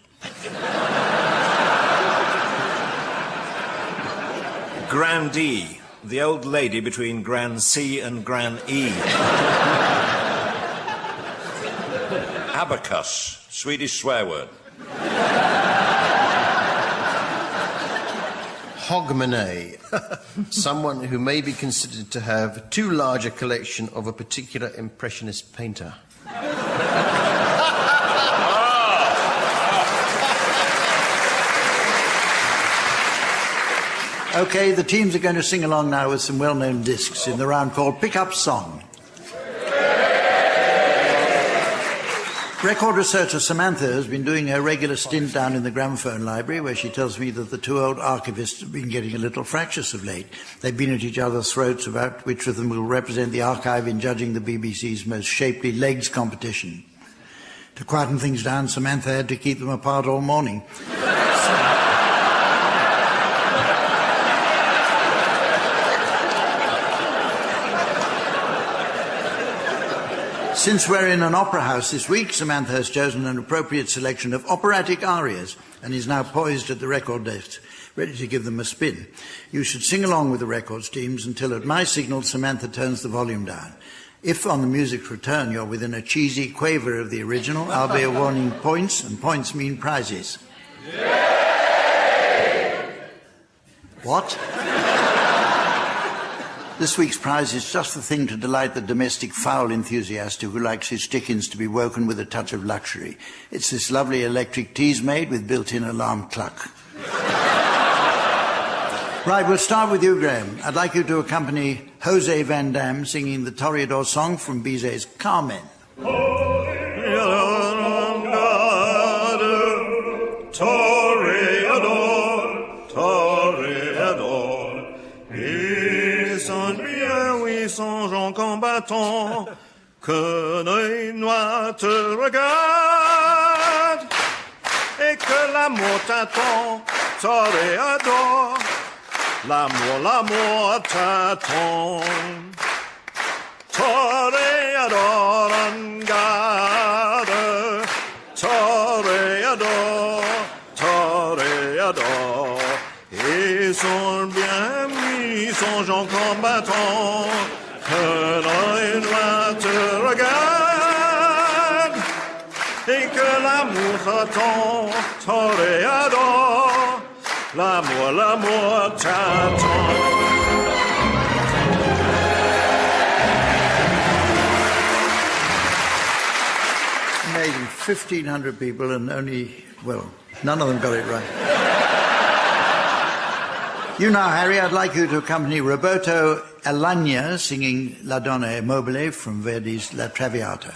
Grandee, the old lady between Grand C and Grand E. Abacus, Swedish swear word. Hogmanay. Someone who may be considered to have too large a collection of a particular impressionist painter. OK, the teams are going to sing along now with some well-known discs in the round called Pick Up Song. Record researcher Samantha has been doing her regular stint down in the gramophone library, where she tells me that the 2 old archivists have been getting a little fractious of late. They've been at each other's throats about which of them will represent the archive in judging the BBC's most shapely legs competition. To quieten things down, Samantha had to keep them apart all morning. Since we're in an opera house this week, Samantha has chosen an appropriate selection of operatic arias and is now poised at the record desk, ready to give them a spin. You should sing along with the records teams until at my signal Samantha turns the volume down. If on the music's return you're within a cheesy quaver of the original, I'll be awarding points, and points mean prizes. Yay! What? This week's prize is just the thing to delight the domestic fowl enthusiast who likes his chickens to be woken with a touch of luxury. It's this lovely electric tease maid with built-in alarm cluck. Right, we'll start with you, Graeme. I'd like you to accompany Jose Van Dam singing the Toreador song from Bizet's Carmen. Toreador, Toreador, ils sont bien, oui, sont gens combattants, que l'œil noir te regarde, et que l'amour t'attend, Toreador. L'amour t'attend. Toreador en garde. Toreador, Toreador. Ils sont bien mis, sont gens combattants. Que l'œil noir te regarde. Et que l'amour t'attend. Toreador. L'amour t'attend. Amazing, 1,500 people and only, well, none of them got it right. You now, Harry, I'd like you to accompany Roberto Alagna singing La Donna e Mobile from Verdi's La Traviata.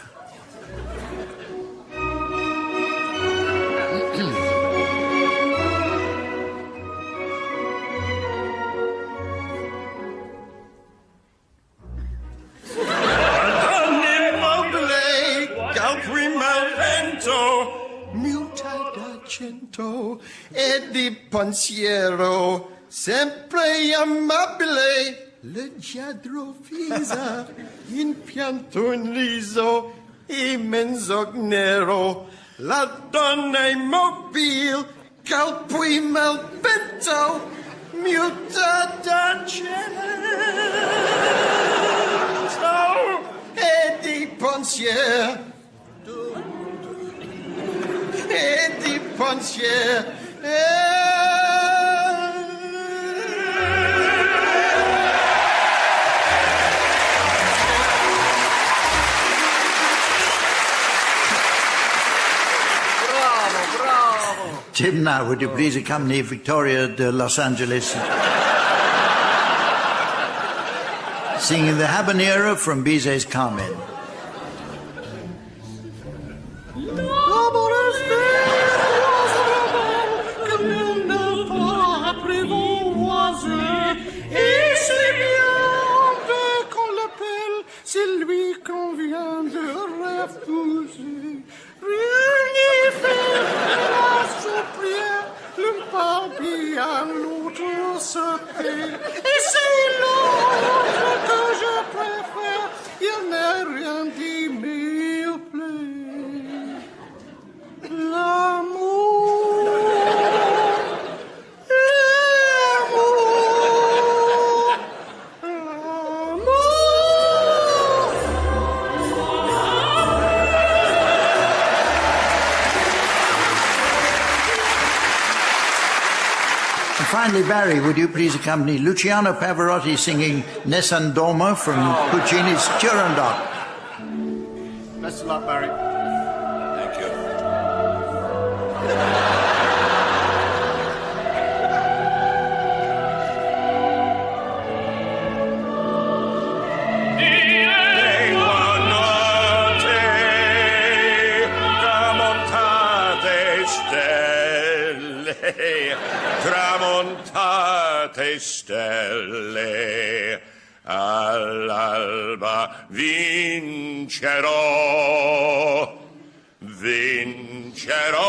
E di pensiero sempre amabile, leggiadro visa, in pianto in riso, immenso nero, la donna immobile, calpui malvento, muta d'argento, e di pensiero. E di pensiero. Bravo. Tim, now, would you please accompany Victoria de Los Angeles singing the Habanera from Bizet's Carmen. Et c'est l'autre que je préfère, il n'a rien dit, mais il plaît. L'amour, Finally, Barry, would you please accompany Luciano Pavarotti singing Nessun Dorma from Puccini's Turandot? Best of luck, Barry. Thank you. Tramontate stelle, all'alba vincerò, vincerò,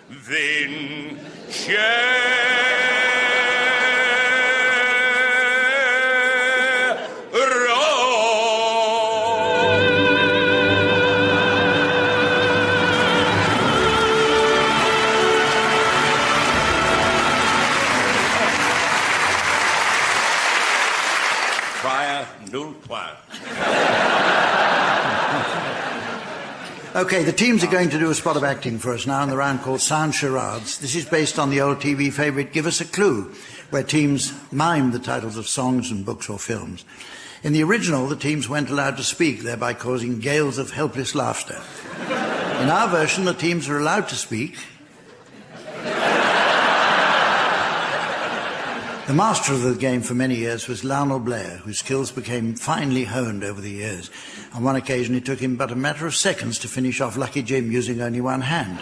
vincerò. Null point. OK, the teams are going to do a spot of acting for us now in the round called Sound Charades. This is based on the old TV favourite Give Us a Clue, where teams mime the titles of songs and books or films. In the original, the teams weren't allowed to speak, thereby causing gales of helpless laughter. In our version, the teams are allowed to speak. The master of the game for many years was Lionel Blair, whose skills became finely honed over the years. On one occasion, it took him but a matter of seconds to finish off Lucky Jim using only one hand.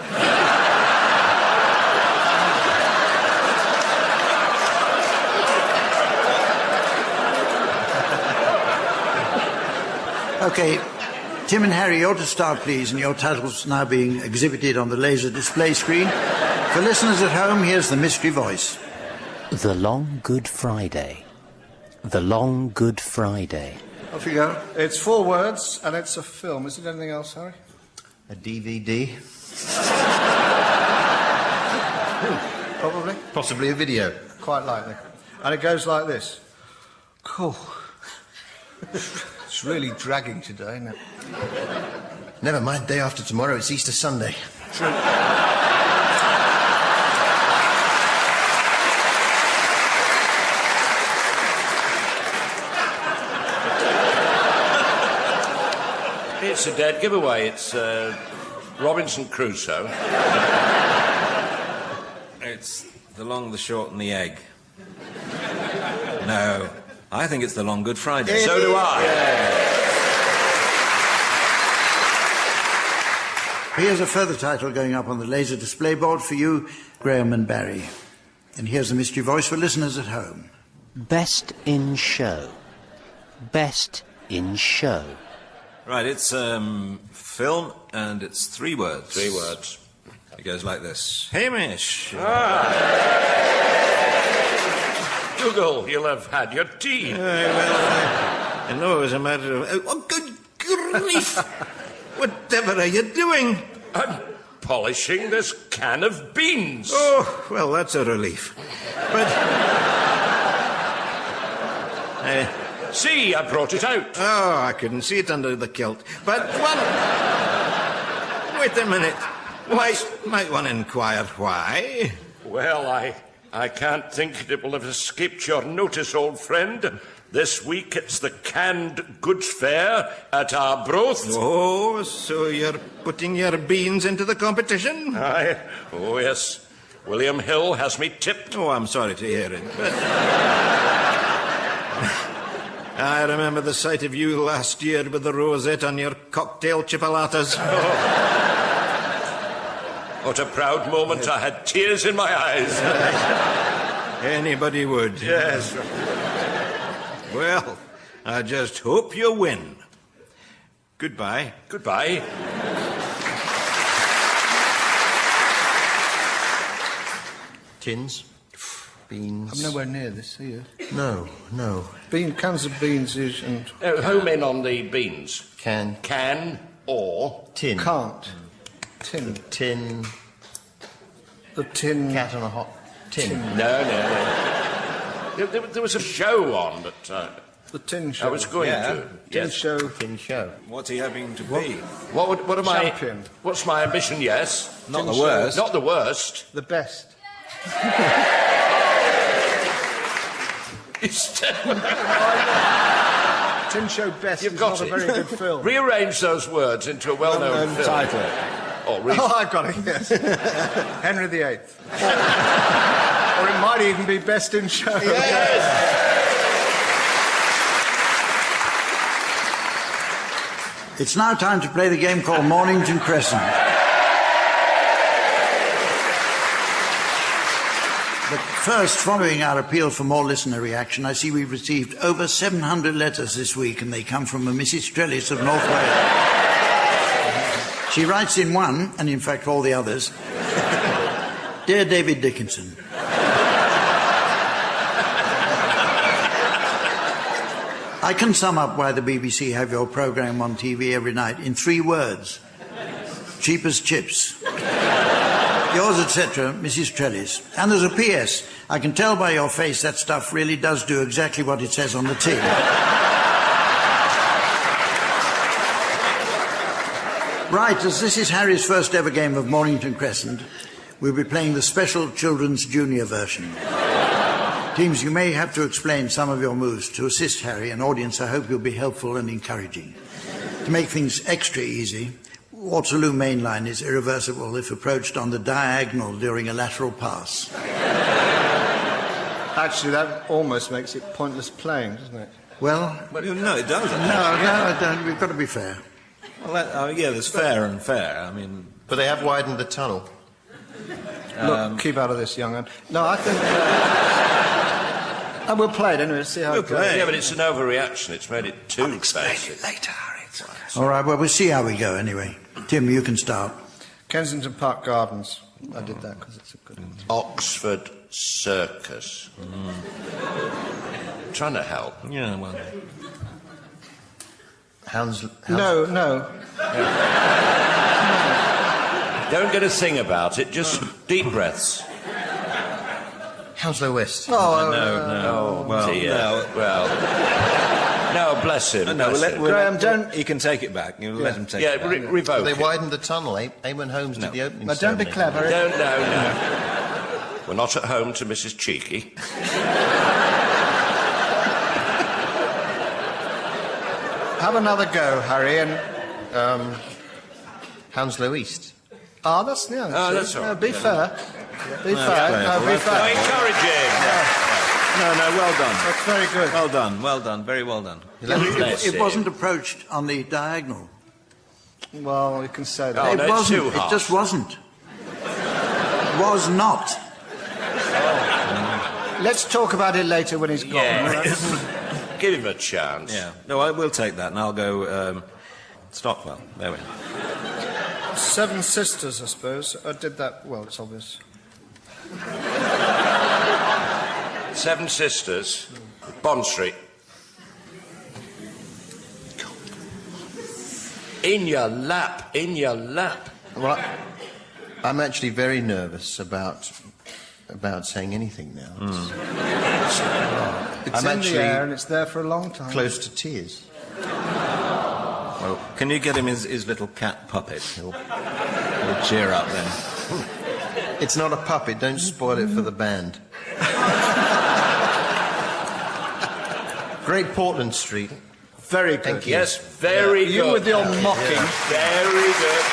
OK, Tim and Harry, you're to start, please, and your title's now being exhibited on the laser display screen. For listeners at home, here's the mystery voice. The Long Good Friday. The Long Good Friday. Off you go. It's 4 words, and it's a film. Is it anything else, Harry? A DVD? Probably. Possibly a video. Quite likely. And it goes like this. Cool. It's really dragging today, isn't it? Never mind, day after tomorrow, it's Easter Sunday. True. It's a dead giveaway. It's Robinson Crusoe. It's The Long, the Short and the Egg. No, I think it's The Long Good Friday. So do I. Here's a further title going up on the laser display board for you, Graeme and Barry. And here's the mystery voice for listeners at home. Best in show. Best in show. Right, it's film, and it's 3 words. 3 words. It goes like this. Hamish! Dougal, you'll have had your tea. I know it was a matter of... Oh, good grief! Whatever are you doing? I'm polishing this can of beans. Oh, well, that's a relief. But... See, I brought it out. Oh, I couldn't see it under the kilt. But one... Wait a minute. Why, might one inquire why? Well, I can't think it will have escaped your notice, old friend. This week it's the canned goods fair at Arbroath. Oh, so you're putting your beans into the competition? Aye. Oh, yes. William Hill has me tipped. Oh, I'm sorry to hear it, but... I remember the sight of you last year with the rosette on your cocktail chipolatas. What a proud moment. I had tears in my eyes. Anybody would. Yes. Well, I just hope you win. Goodbye. Goodbye. Tins. Beans. I'm nowhere near this, are you? No. Cans of beans is... and... Home in on the beans. Can. Can or... Tin. Can't. Tin. Tin. The tin... Cat on a hot tin. No. There was a show on, but... the tin show. I was going to. Tin Yes. show. Tin show. What's he hoping to be? What am Champion. What's my ambition, yes? Not the worst. Not the worst. The best. Tin show best You've is got not it. a very good film. Rearrange those words into a well-known film. Title. Oh, I've got it, yes. Henry VIII. Or it might even be best in show. Yes. It's now time to play the game called Mornington Crescent. But first, following our appeal for more listener reaction, I see we've received over 700 letters this week, and they come from a Mrs. Trellis of North Wales. She writes in one, and in fact all the others, Dear David Dickinson, I can sum up why the BBC have your programme on TV every night in 3 words. Cheap as chips. Yours, etc., Mrs. Trellis. And there's a P.S. I can tell by your face that stuff really does do exactly what it says on the tin. Right, as this is Harry's first ever game of Mornington Crescent, we'll be playing the special children's junior version. Teams, you may have to explain some of your moves to assist Harry, and audience, I hope you'll be helpful and encouraging. To make things extra easy, Waterloo Main Line is irreversible if approached on the diagonal during a lateral pass. Actually, that almost makes it pointless playing, doesn't it? Well... No, it doesn't. No, I don't. We've got to be fair. Well, yeah, there's fair and fair. I mean... But they have widened the tunnel. Look, keep out of this, young man. No, I think... and we'll play it anyway, see how it goes. Yeah, but it's an overreaction. It's made it too basic. Later, Harry. All right, well, we'll see how we go anyway. Tim, you can start. Kensington Park Gardens. I did that because it's a good one. Oxford Circus. Trying to help. Yeah, well... No. Don't get a thing about it, just deep breaths. Hounslow West. No. Well, dear. no. Well... No, bless him. Graeme, don't... He can take it back. You let him take it back. Revoke They it. widened the tunnel. Eamon Holmes did the opening But don't be ceremony. clever. No. We're not at home to Mrs. Cheeky. Have another go, Harry, and... Hounslow East. Ah, that's... Yeah, that's all right. Be fair. Be fair. No, be So fair. encouraging. No, well done. That's very good. Well done, very well done. It wasn't approached on the diagonal. Well, you can say that. Oh, It no, it's wasn't. too It harsh. just wasn't. Was not. Let's talk about it later when he's gone. all right? Give him a chance. Yeah. No, I will take that, and I'll go Stockwell. There we go. Seven Sisters, I suppose. I did that... Well, it's obvious. Seven Sisters, Bond Street. In your lap. Well, I'm actually very nervous about saying anything now. It's I'm in actually the air and it's there for a long time. close to tears. Well, can you get him his little cat puppet? He'll cheer up then. It's not a puppet. Don't spoil it for the band. Great Portland Street. Very good. Thank you. Yes, very good. You with your mocking. Very good.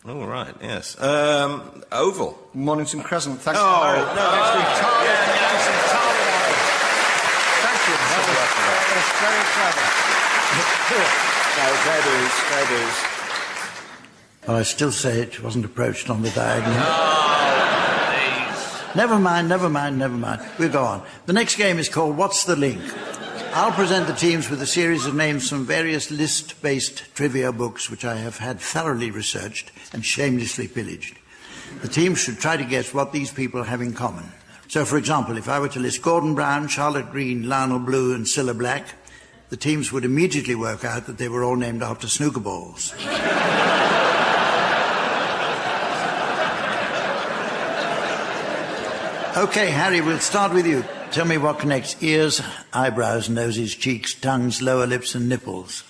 All right, yes. Oval. Mornington Crescent. Thanks, Oh, Harry. no. Thank you. That was very clever. No, fair dues. Well, I still say it wasn't approached on the diagonal. Oh, please. Never mind. We'll go on. The next game is called What's the Link? I'll present the teams with a series of names from various list-based trivia books which I have had thoroughly researched and shamelessly pillaged. The teams should try to guess what these people have in common. So, for example, if I were to list Gordon Brown, Charlotte Green, Lionel Blue and Cilla Black, the teams would immediately work out that they were all named after snooker balls. OK, Harry, we'll start with you. Tell me what connects ears, eyebrows, noses, cheeks, tongues, lower lips and nipples.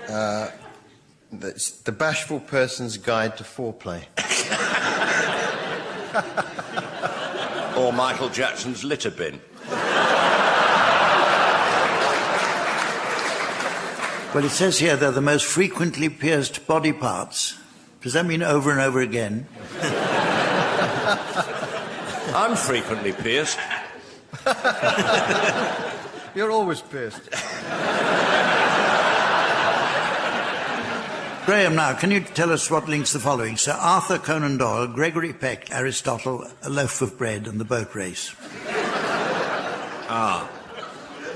That's The Bashful Person's Guide to Foreplay. Or Michael Jackson's litter bin. Well, it says here they're the most frequently pierced body parts. Does that mean over and over again? I'm frequently pierced. You're always pierced. Graeme, now, can you tell us what links the following? Sir Arthur Conan Doyle, Gregory Peck, Aristotle, a loaf of bread and the boat race.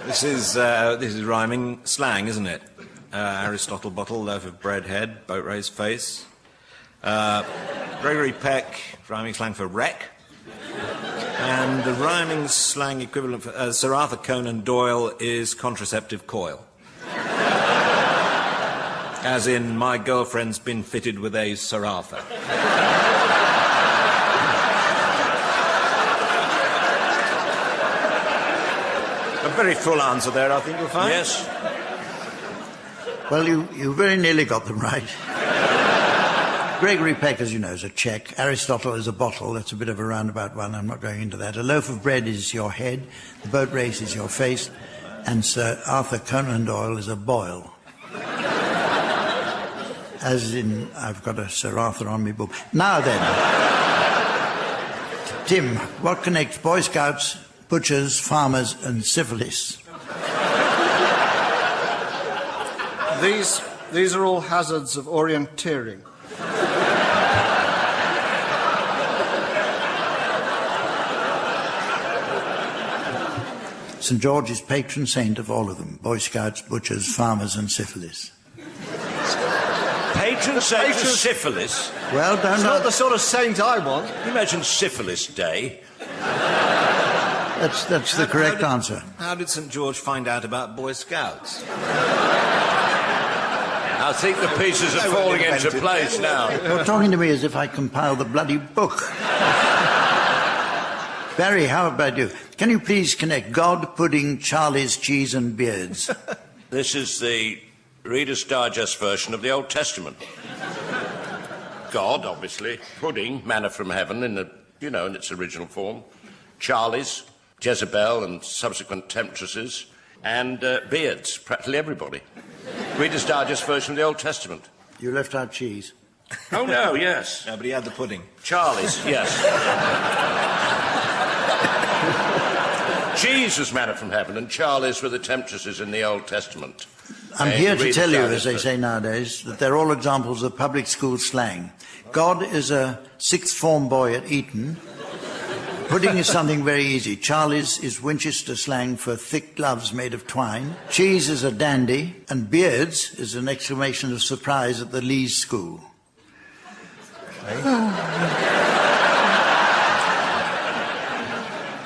This is rhyming slang, isn't it? Aristotle bottle, loaf of bread head, boat race face. Gregory Peck, rhyming slang for wreck. And the rhyming slang equivalent for Sir Arthur Conan Doyle is contraceptive coil. As in, my girlfriend's been fitted with a Sir Arthur. A very full answer there, I think you'll find. Yes. Well, you very nearly got them right. Gregory Peck, as you know, is a Czech. Aristotle is a bottle. That's a bit of a roundabout one. I'm not going into that. A loaf of bread is your head. The boat race is your face. And Sir Arthur Conan Doyle is a boil. As in, I've got a Sir Arthur on me book. Now then, Tim, what connects Boy Scouts, butchers, farmers, and syphilis? These are all hazards of orienteering. St. George is patron saint of all of them. Boy Scouts, butchers, farmers, and syphilis. Patron saint of syphilis? Well, It's not the sort of saint I want. You imagine Syphilis Day. That's the correct answer. How did St. George find out about Boy Scouts? I think the pieces are falling into place now. You're talking to me as if I compiled the bloody book. Barry, how about you? Can you please connect God, pudding, Charlie's, cheese, and beards? This is the Reader's Digest version of the Old Testament. God, obviously. Pudding, manna from heaven, in its original form. Charlie's, Jezebel and subsequent temptresses. And beards, practically everybody. Reader's Digest version of the Old Testament. You left out cheese. Oh, no, yes. No, but he had the pudding. Charlie's, yes. Cheese was manna from heaven, and Charlie's were the temptresses in the Old Testament. I'm here to tell you, as they say nowadays, that they're all examples of public school slang. God is a sixth form boy at Eton. Pudding is something very easy. Charlie's is Winchester slang for thick gloves made of twine. Cheese is a dandy. And beards is an exclamation of surprise at the Lees School.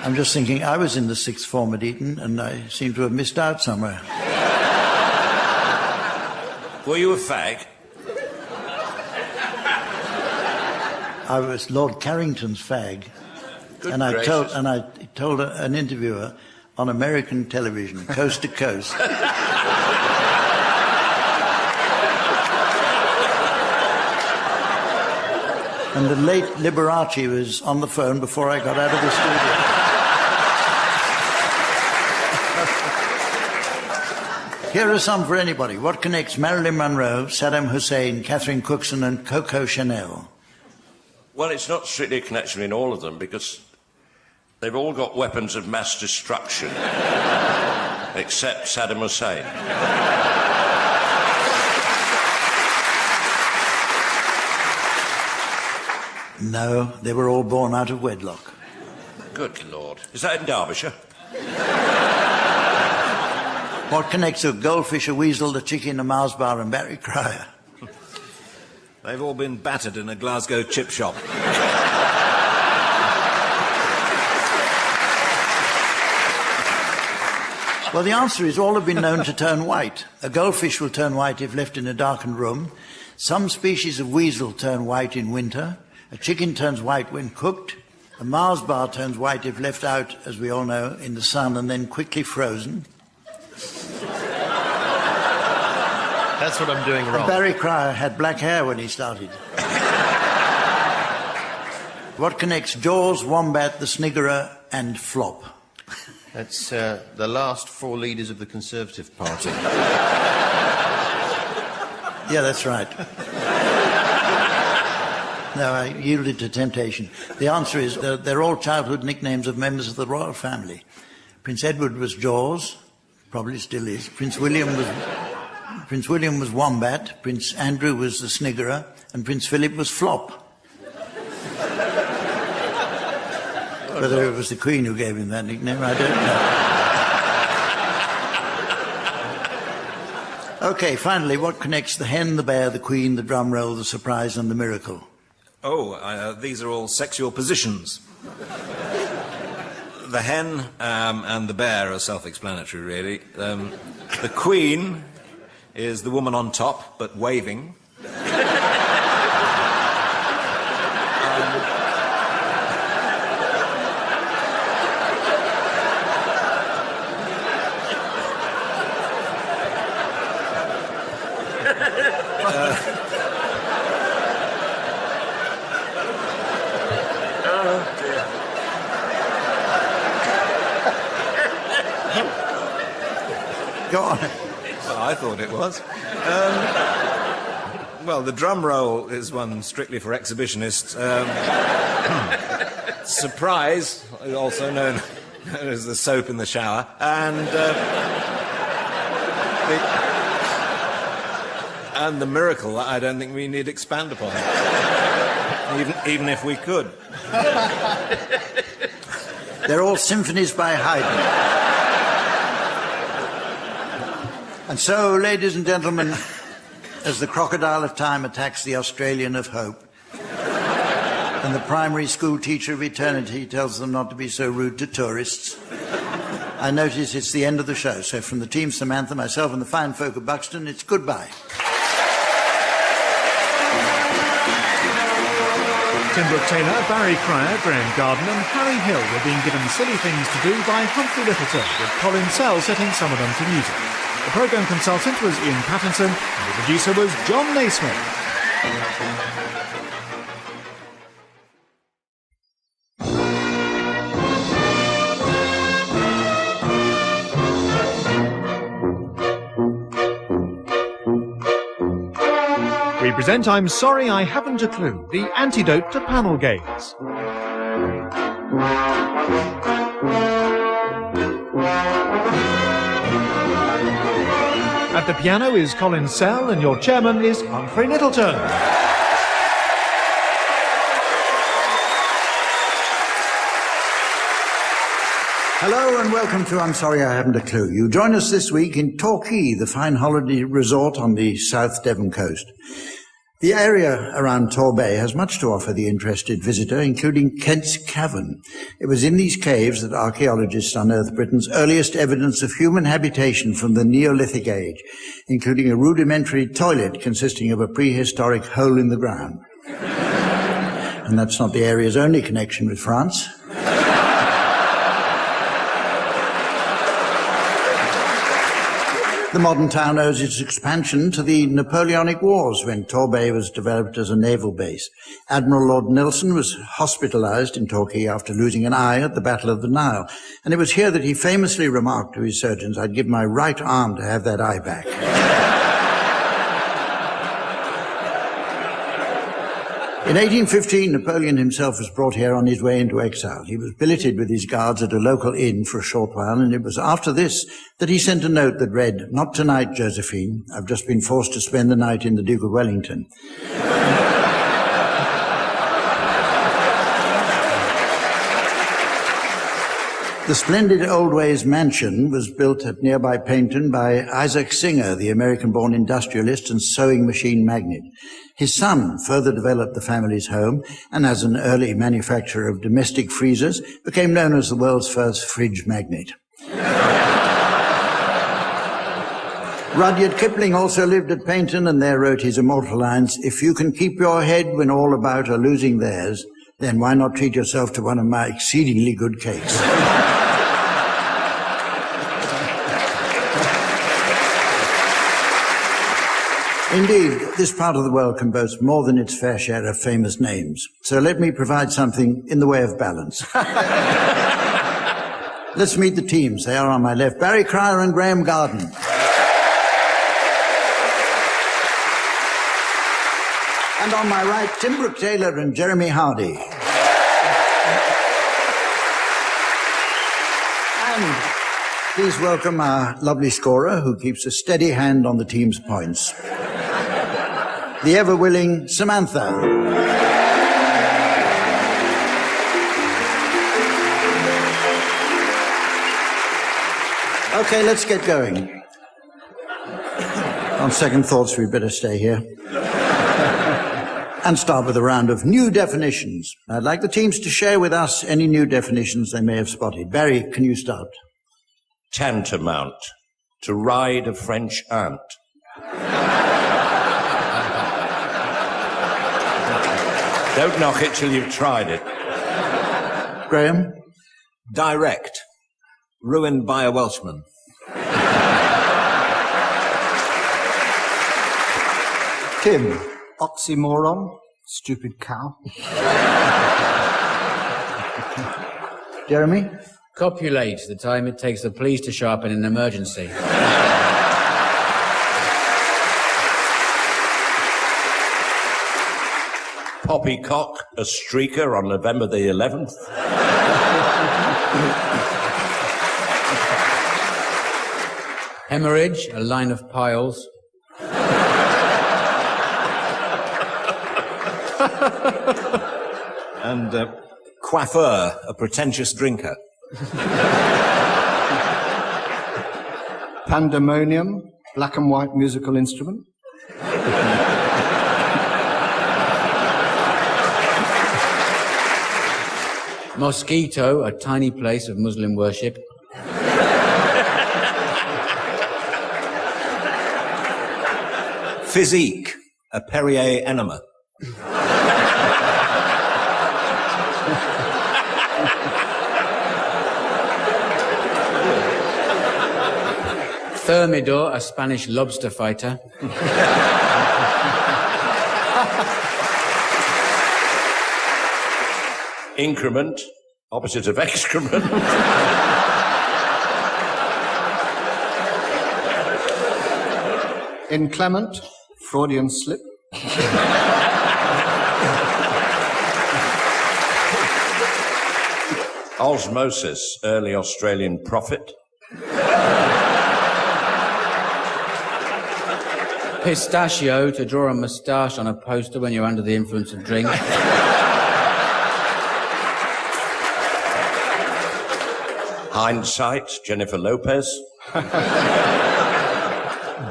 I'm just thinking, I was in the sixth form at Eton, and I seem to have missed out somewhere. Were you a fag? I was Lord Carrington's fag. Good and I gracious. told an interviewer on American television, coast to coast. And the late Liberace was on the phone before I got out of the studio. Here are some for anybody. What connects Marilyn Monroe, Saddam Hussein, Catherine Cookson, and Coco Chanel? Well, it's not strictly a connection in all of them, because they've all got weapons of mass destruction, except Saddam Hussein. No, they were all born out of wedlock. Good Lord. Is that in Derbyshire? What connects a goldfish, a weasel, a chicken, a Mars bar, and Barry Cryer? They've all been battered in a Glasgow chip shop. Well, the answer is all have been known to turn white. A goldfish will turn white if left in a darkened room. Some species of weasel turn white in winter. A chicken turns white when cooked. A Mars bar turns white if left out, as we all know, in the sun and then quickly frozen. That's what I'm doing wrong. And Barry Cryer had black hair when he started. What connects Jaws, Wombat, the Sniggerer, and Flop? That's the last four leaders of the Conservative Party. Yeah, that's right. No, I yielded to temptation. The answer is they're all childhood nicknames of members of the royal family. Prince Edward was Jaws, probably still is. Prince William was Wombat, Prince Andrew was the Sniggerer, and Prince Philip was Flop. Whether it was the Queen who gave him that nickname, I don't know. Okay, finally, what connects the hen, the bear, the queen, the drum roll, the surprise, and the miracle? These are all sexual positions. The hen and the bear are self-explanatory, really. The queen is the woman on top, but waving. Go on. Well, I thought it was. Well, the drum roll is one strictly for exhibitionists. Surprise, also known as the soap in the shower, and the miracle that I don't think we need expand upon, even if we could. They're all symphonies by Haydn. And so, ladies and gentlemen, as the crocodile of time attacks the Australian of hope, and the primary school teacher of eternity tells them not to be so rude to tourists, I notice it's the end of the show. So from the team Samantha, myself and the fine folk of Buxton, it's goodbye. Tim Brooke-Taylor, Barry Cryer, Graeme Garden and Harry Hill were being given silly things to do by Humphrey Lyttleton, with Colin setting some of them to music. The programme consultant was Ian Pattinson and the producer was John Naismith. We present I'm Sorry I Haven't a Clue, the antidote to panel games. At the piano is Colin and your chairman is Humphrey Lyttleton. Hello and welcome to I'm Sorry I Haven't a Clue. You join us this week in Torquay, the fine holiday resort on the South Devon coast. The area around Torbay has much to offer the interested visitor, including Kent's Cavern. It was in these caves that archaeologists unearthed Britain's earliest evidence of human habitation from the Neolithic age, including a rudimentary toilet consisting of a prehistoric hole in the ground. And that's not the area's only connection with France. The modern town owes its expansion to the Napoleonic Wars, when Torbay was developed as a naval base. Admiral Lord Nelson was hospitalized in Torquay after losing an eye at the Battle of the Nile, and it was here that he famously remarked to his surgeons, "I'd give my right arm to have that eye back." In 1815, Napoleon himself was brought here on his way into exile. He was billeted with his guards at a local inn for a short while, and it was after this that he sent a note that read, "Not tonight, Josephine. I've just been forced to spend the night in the Duke of Wellington." The splendid Old Ways mansion was built at nearby Paynton by Isaac Singer, the American-born industrialist and sewing machine magnate. His son further developed the family's home, and as an early manufacturer of domestic freezers, became known as the world's first fridge magnate. Rudyard Kipling also lived at Paynton, and there wrote his immortal lines, "If you can keep your head when all about are losing theirs, then why not treat yourself to one of my exceedingly good cakes?" Indeed, this part of the world can boast more than its fair share of famous names. So let me provide something in the way of balance. Let's meet the teams. They are on my left, Barry Cryer and Graeme Garden. And on my right, Tim Brooke-Taylor and Jeremy Hardy. And please welcome our lovely scorer who keeps a steady hand on the team's points. The ever-willing Samantha. Okay, let's get going. On second thoughts, we'd better stay here. And start with a round of new definitions. I'd like the teams to share with us any new definitions they may have spotted. Barry, can you start? Tantamount. To ride a French aunt. Don't knock it till you've tried it. Graeme? Direct. Ruined by a Welshman. Tim? Oxymoron. Stupid cow. Jeremy? Copulate, the time it takes the police to show up in an emergency. Poppycock, a streaker on November the 11th. Hemorrhage, a line of piles. And coiffeur, a pretentious drinker. Pandemonium, black and white musical instrument. Mosquito, a tiny place of Muslim worship. Physique, a Perrier enema. Thermidor, a Spanish lobster fighter. Increment, opposite of excrement. Inclement, Freudian slip. Osmosis, early Australian prophet. Pistachio, to draw a moustache on a poster when you're under the influence of drink. Hindsight, Jennifer Lopez.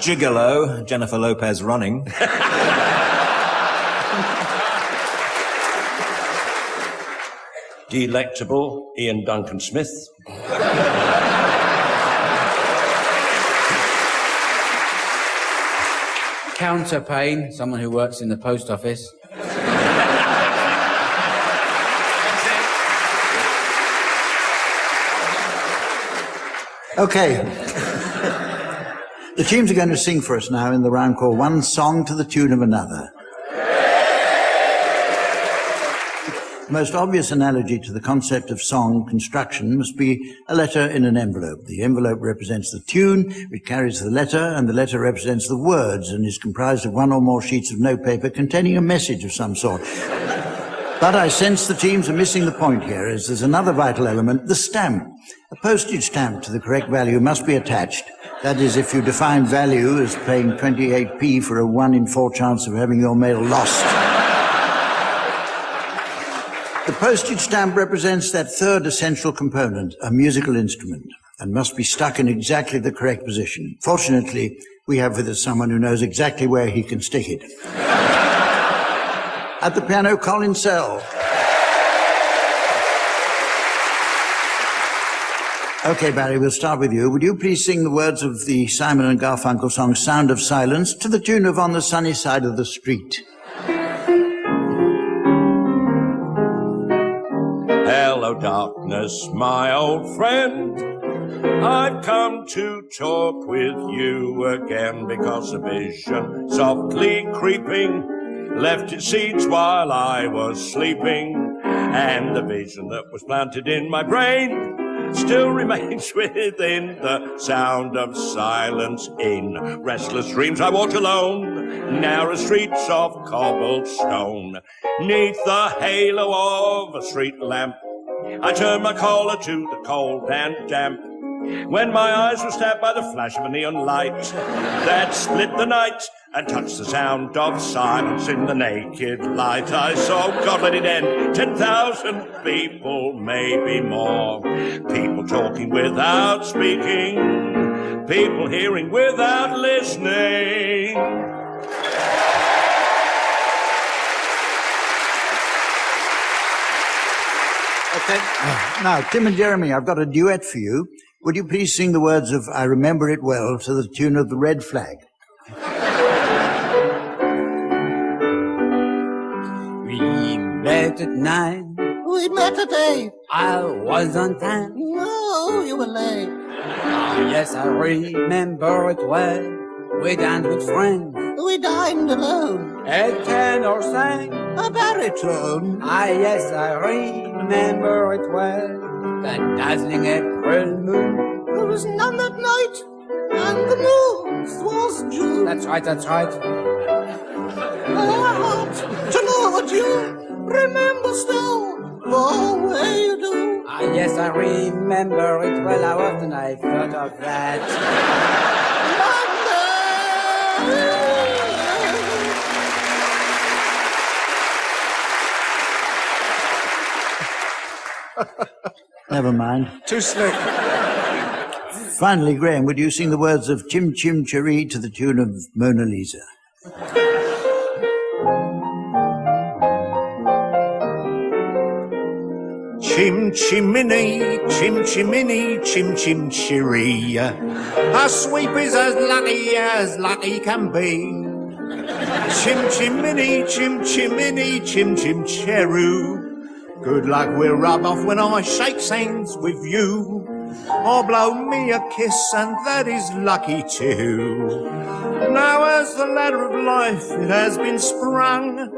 Gigolo, Jennifer Lopez running. Delectable, Ian Duncan Smith. Counterpane, someone who works in the post office. Okay. The teams are going to sing for us now in the round called One Song to the Tune of Another. The most obvious analogy to the concept of song construction must be a letter in an envelope. The envelope represents the tune, which carries the letter, and the letter represents the words and is comprised of one or more sheets of notepaper containing a message of some sort. But I sense the teams are missing the point here, as there's another vital element, the stamp. A postage stamp to the correct value must be attached. That is, if you define value as paying 28p for a 1 in 4 chance of having your mail lost. The postage stamp represents that third essential component, a musical instrument, and must be stuck in exactly the correct position. Fortunately, we have with us someone who knows exactly where he can stick it. At the piano, Colin Sell. Okay, Barry, we'll start with you. Would you please sing the words of the Simon and Garfunkel song Sound of Silence to the tune of On the Sunny Side of the Street? Hello, darkness, my old friend. I've come to talk with you again because a vision softly creeping left its seeds while I was sleeping, and the vision that was planted in my brain still remains within the sound of silence. In restless dreams I walked alone, narrow streets of cobblestone. Neath the halo of a street lamp, I turned my collar to the cold and damp, when my eyes were stabbed by the flash of a neon light that split the night and touched the sound of silence in the naked light. I saw, God let it end, 10,000 people, maybe more. People talking without speaking, people hearing without listening. Okay. Now, Tim and Jeremy, I've got a duet for you. Would you please sing the words of I Remember It Well to the tune of The Red Flag? We met at 9. We met today. I was on time. No, you were late. Yes, I remember it well. We danced with friends. We dined alone. A tenor sang. A baritone. Ah, yes, I remember it well. That dazzling April moon. There was none that night, and the moon was June. That's right, that's right. My heart to know that you remember still the way you do. Ah, yes, I remember it well. How often I thought of that. Never mind. Too slick. Finally, Graeme, would you sing the words of Chim Chim Cheree to the tune of Mona Lisa? Chim chimney, chim chimney, chim chim cheree. A sweep is as lucky can be. Chim chimney, chim chimney, chim chim cheroo. Good luck will rub off when I shake hands with you. Or blow me a kiss, and that is lucky too. Now as the ladder of life it has been sprung,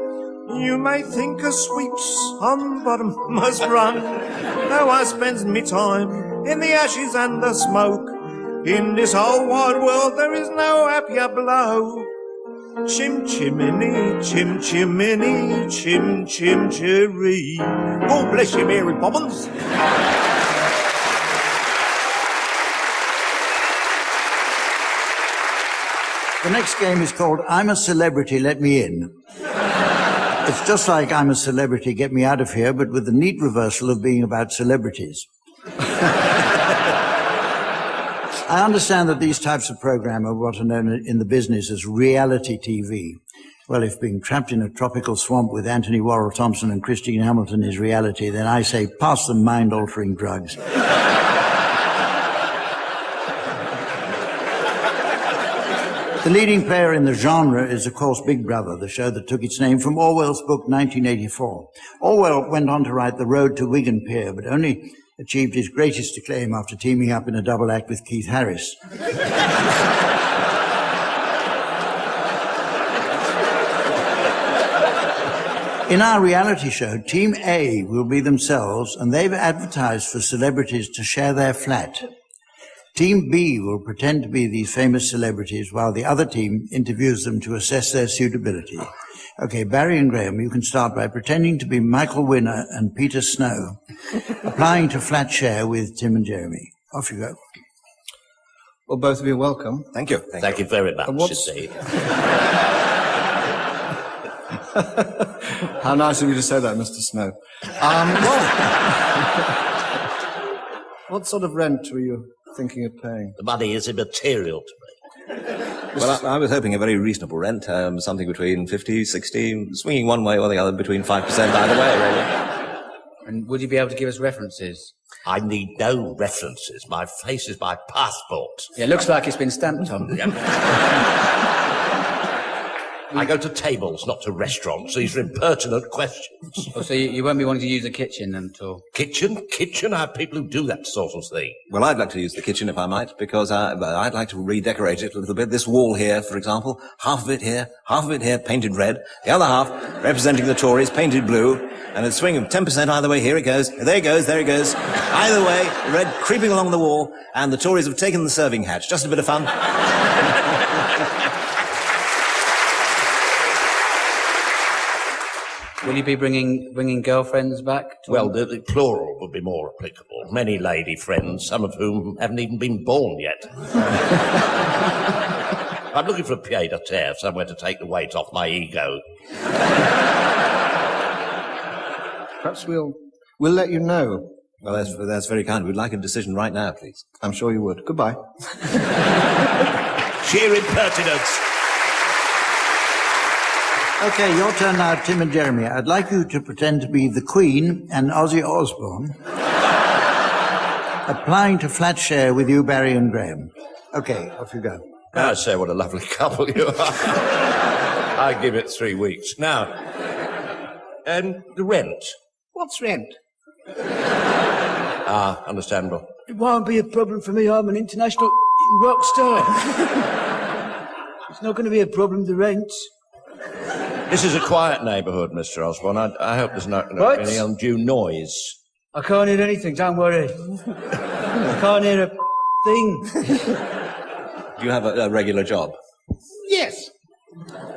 you may think a sweep's on bottom must run. Now I spends me time in the ashes and the smoke. In this whole wide world there is no happier blow. Chim chimney, chim chimney, chim chim cheree. God bless you, Mary Poppins. The next game is called I'm a Celebrity, Let Me In. It's just like I'm a Celebrity, Get Me Out of Here, but with the neat reversal of being about celebrities. I understand that these types of program are what are known in the business as reality TV. Well, if being trapped in a tropical swamp with Anthony Worrell Thompson and Christine Hamilton is reality, then I say pass them mind-altering drugs. The leading player in the genre is, of course, Big Brother, the show that took its name from Orwell's book 1984. Orwell went on to write The Road to Wigan Pier, but only achieved his greatest acclaim after teaming up in a double act with Keith Harris. In our reality show, Team A will be themselves, and they've advertised for celebrities to share their flat. Team B will pretend to be these famous celebrities while the other team interviews them to assess their suitability. Okay, Barry and Graeme, you can start by pretending to be Michael Winner and Peter Snow, applying to flat share with Tim and Jeremy. Off you go. Well, both of you, welcome. Thank you. Thank you very much, And How nice of you to say that, Mr. Snow. What sort of rent were you thinking of paying? The money is immaterial to me. Well, I was hoping a very reasonable rent, something between 50, 60, swinging one way or the other, between 5% either way, really. And would you be able to give us references? I need no references. My face is my passport. Yeah, it looks like it's been stamped on. I go to tables, not to restaurants. These are impertinent questions. Oh, so you won't be wanting to use the kitchen then at all? Kitchen? I have people who do that sort of thing. Well, I'd like to use the kitchen if I might, because I'd like to redecorate it a little bit. This wall here, for example, half of it here, painted red, the other half representing the Tories, painted blue, and a swing of 10% either way. Here it goes. There it goes. Either way, red creeping along the wall, and the Tories have taken the serving hatch. Just a bit of fun. Will you be bringing girlfriends back? Well, the plural would be more applicable. Many lady friends, some of whom haven't even been born yet. I'm looking for a pied-à-terre, somewhere to take the weight off my ego. Perhaps we'll let you know. Well, that's very kind. We'd like a decision right now, please. I'm sure you would. Goodbye. Sheer impertinence. Okay, your turn now, Tim and Jeremy. I'd like you to pretend to be the Queen and Ozzy Osbourne, applying to flat share with you, Barry and Graeme. Okay, off you go. I say, what a lovely couple you are. I give it 3 weeks. Now, and the rent. What's rent? Ah, understandable. It won't be a problem for me. I'm an international rock star. It's not going to be a problem to rent. This is a quiet neighbourhood, Mr. Osborne. I hope there's not any undue noise. I can't hear anything, don't worry. I can't hear a thing. Do you have a regular job? Yes,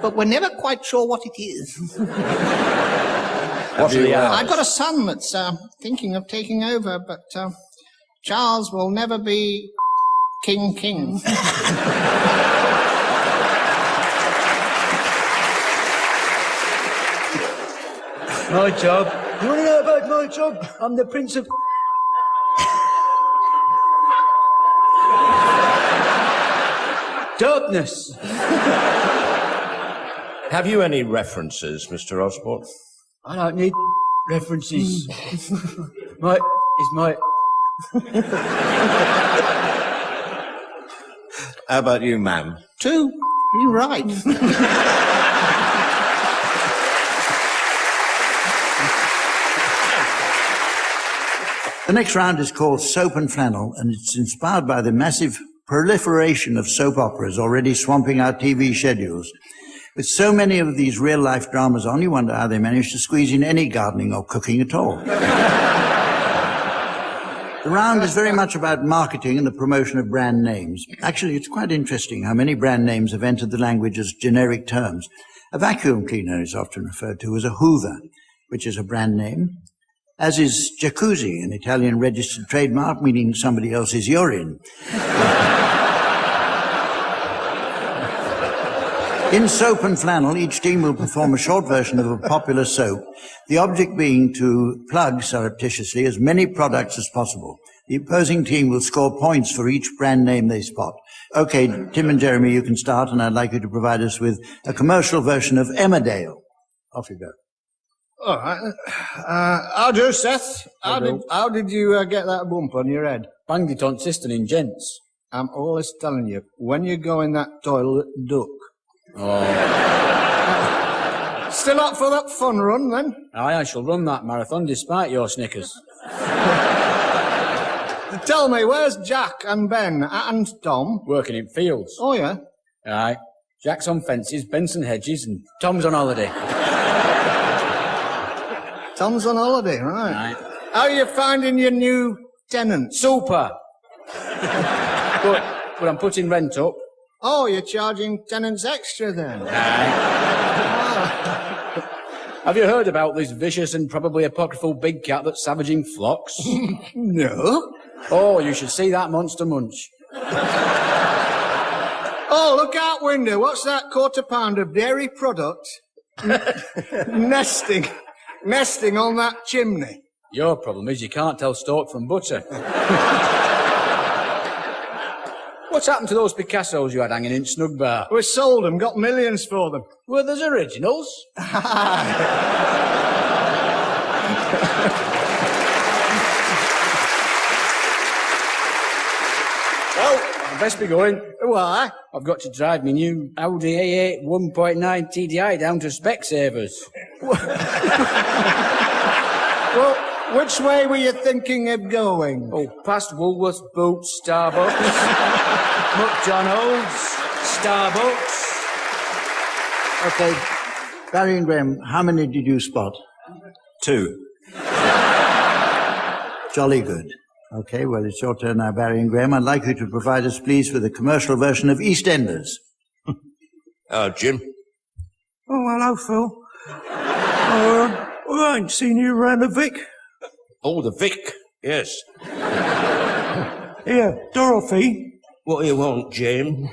but we're never quite sure what it is. What are the hours? I've got a son that's thinking of taking over, but Charles will never be king. My job. You want to know about my job? I'm the Prince of... Darkness. Have you any references, Mr. Osborne? I don't need references. My... How about you, ma'am? 2. You're right. The next round is called Soap and Flannel, and it's inspired by the massive proliferation of soap operas already swamping our TV schedules. With so many of these real-life dramas on, you wonder how they manage to squeeze in any gardening or cooking at all. The round is very much about marketing and the promotion of brand names. Actually, it's quite interesting how many brand names have entered the language as generic terms. A vacuum cleaner is often referred to as a Hoover, which is a brand name, as is jacuzzi, an Italian registered trademark meaning somebody else's urine. In Soap and Flannel, each team will perform a short version of a popular soap, the object being to plug surreptitiously as many products as possible. The opposing team will score points for each brand name they spot. Okay, Tim and Jeremy, you can start, and I'd like you to provide us with a commercial version of Emmerdale. Off you go. All right. How do, Seth? How did you get that bump on your head? Banged it on cistern in gents. I'm always telling you, when you go in that toilet, duck. Oh. Still up for that fun run, then? Aye, I shall run that marathon despite your Snickers. Tell me, where's Jack and Ben and Tom? Working in fields. Oh, yeah? Aye. Jack's on fences, Ben's on hedges, and Tom's on holiday. Tom's on holiday, right. Aye. How are you finding your new tenant? Super. but I'm putting rent up. Oh, you're charging tenants extra, then? Aye. Have you heard about this vicious and probably apocryphal big cat that's savaging flocks? No. Oh, you should see that monster munch. Oh, look out window. What's that £1/4 pound of dairy product? Nesting on that chimney. Your problem is you can't tell stork from butter. What's happened to those Picassos you had hanging in Snug Bar? We sold them, got millions for them. Were those originals? Well, I'd best be going. Why? I've got to drive my new Audi A8 1.9 TDI down to Specsavers. Well, which way were you thinking of going? Oh, past Woolworths, Boots, Starbucks, McDonald's, Starbucks. Okay, Barry and Graeme, how many did you spot? 2. Jolly good. Okay, well, it's your turn now, Barry and Graeme. I'd like you to provide us, please, with a commercial version of EastEnders. Jim. Oh, hello, Phil. I ain't seen you around the Vic. Oh, the Vic, yes. Here, Dorothy. What do you want, Jim?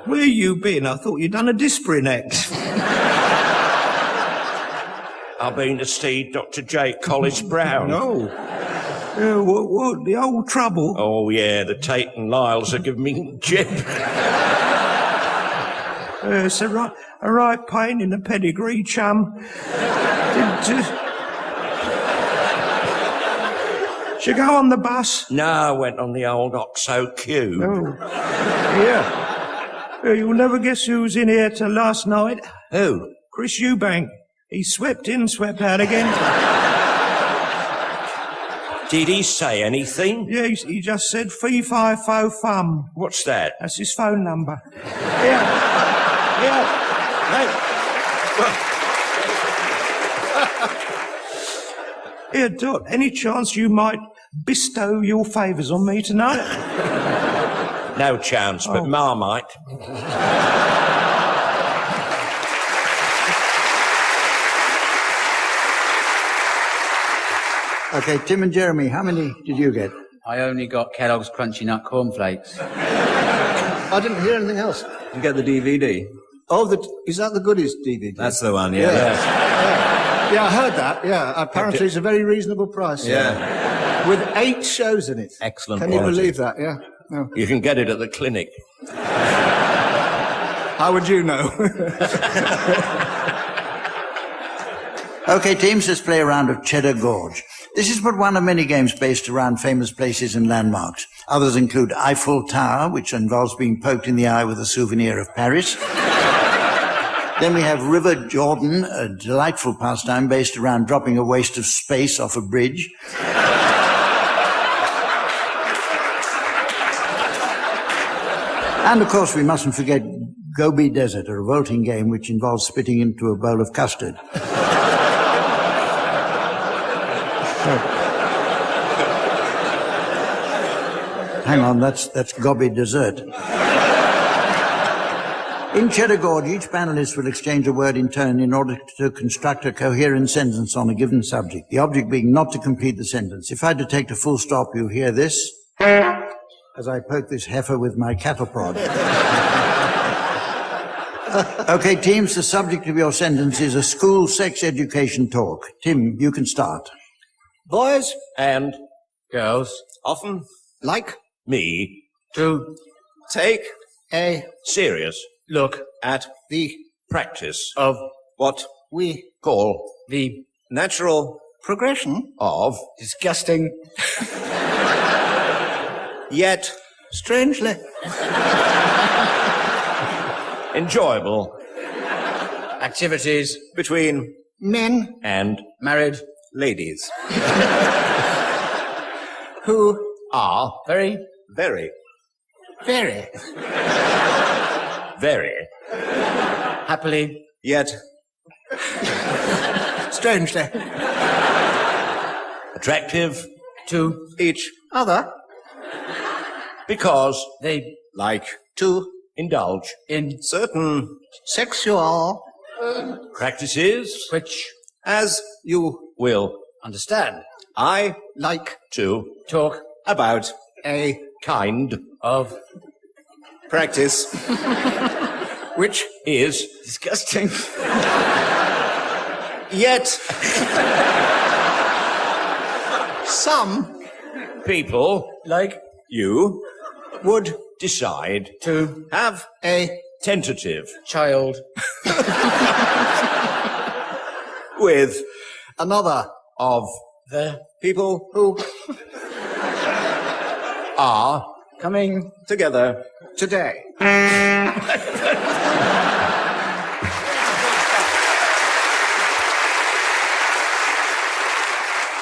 Where you been? I thought you'd done a Disprin X. I've been to see Dr. J. Collis Brown. No. What? The old trouble? Oh, yeah, the Tate and Lyles are giving me jip. It's a right pain in the pedigree, chum. Did you go on the bus? No, I went on the old Oxo Q. Oh. Yeah. You'll never guess who was in here till last night. Who? Chris Eubank. He swept in, swept out again. Did he say anything? Yeah, he just said fee-fi-fo-fum. What's that? That's his phone number. Yeah. Here, Dot, any chance you might bestow your favours on me tonight? No chance, but Marmite. OK, Tim and Jeremy, how many did you get? I only got Kellogg's Crunchy Nut Cornflakes. I didn't hear anything else. You get the DVD? Oh, is that the goodies DVD? That's the one, yeah. Yeah, I heard that, yeah. Apparently it's a very reasonable price. Yeah. With 8 shows in it. Excellent Can quality. you believe that, yeah? No. You can get it at the clinic. How would you know? OK, teams, let's play a round of Cheddar Gorge. This is but one of many games based around famous places and landmarks. Others include Eiffel Tower, which involves being poked in the eye with a souvenir of Paris. Then we have River Jordan, a delightful pastime based around dropping a waste of space off a bridge. And, of course, we mustn't forget Gobi Desert, a revolting game which involves spitting into a bowl of custard. Hang on, that's Gobi Dessert. In Cheddar Gorge, each panelist will exchange a word in turn in order to construct a coherent sentence on a given subject, the object being not to complete the sentence. If I detect a full stop, you hear this as I poke this heifer with my cattle prod. OK, teams, the subject of your sentence is a school sex education talk. Tim, you can start. Boys and girls often like me to take a serious look at the practice of what we call the natural progression of disgusting yet strangely enjoyable activities between men and married ladies who are very very happily yet strangely attractive to each other because they like to indulge in certain sexual practices which, as you will understand, I like to talk about a kind of practice which is disgusting yet some people like you would decide to have a tentative child with another of the people who are coming together today.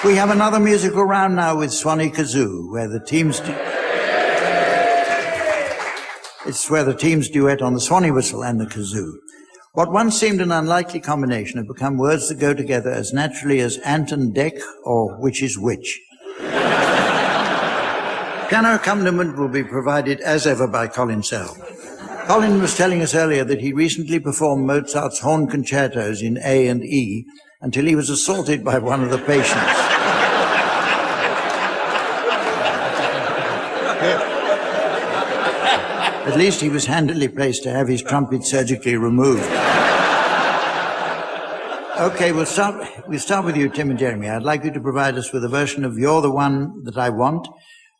We have another musical round now with Swanee Kazoo, where the teams it's where the teams duet on the Swanee whistle and the kazoo. What once seemed an unlikely combination have become words that go together as naturally as ant and deck or which is which. Piano accompaniment will be provided as ever by Colin Sell. Colin was telling us earlier that he recently performed Mozart's horn concertos in A and E until he was assaulted by one of the patients. At least he was handily placed to have his trumpet surgically removed. OK, we'll start with you, Tim and Jeremy. I'd like you to provide us with a version of You're the One That I Want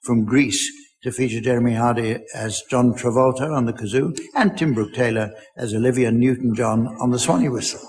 from Greece to feature Jeremy Hardy as John Travolta on the kazoo and Tim Brooke-Taylor as Olivia Newton-John on the Swanee whistle.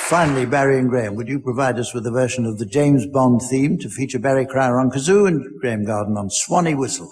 Finally, Barry and Graeme, would you provide us with a version of the James Bond theme to feature Barry Cryer on kazoo and Graeme Garden on Swanee whistle?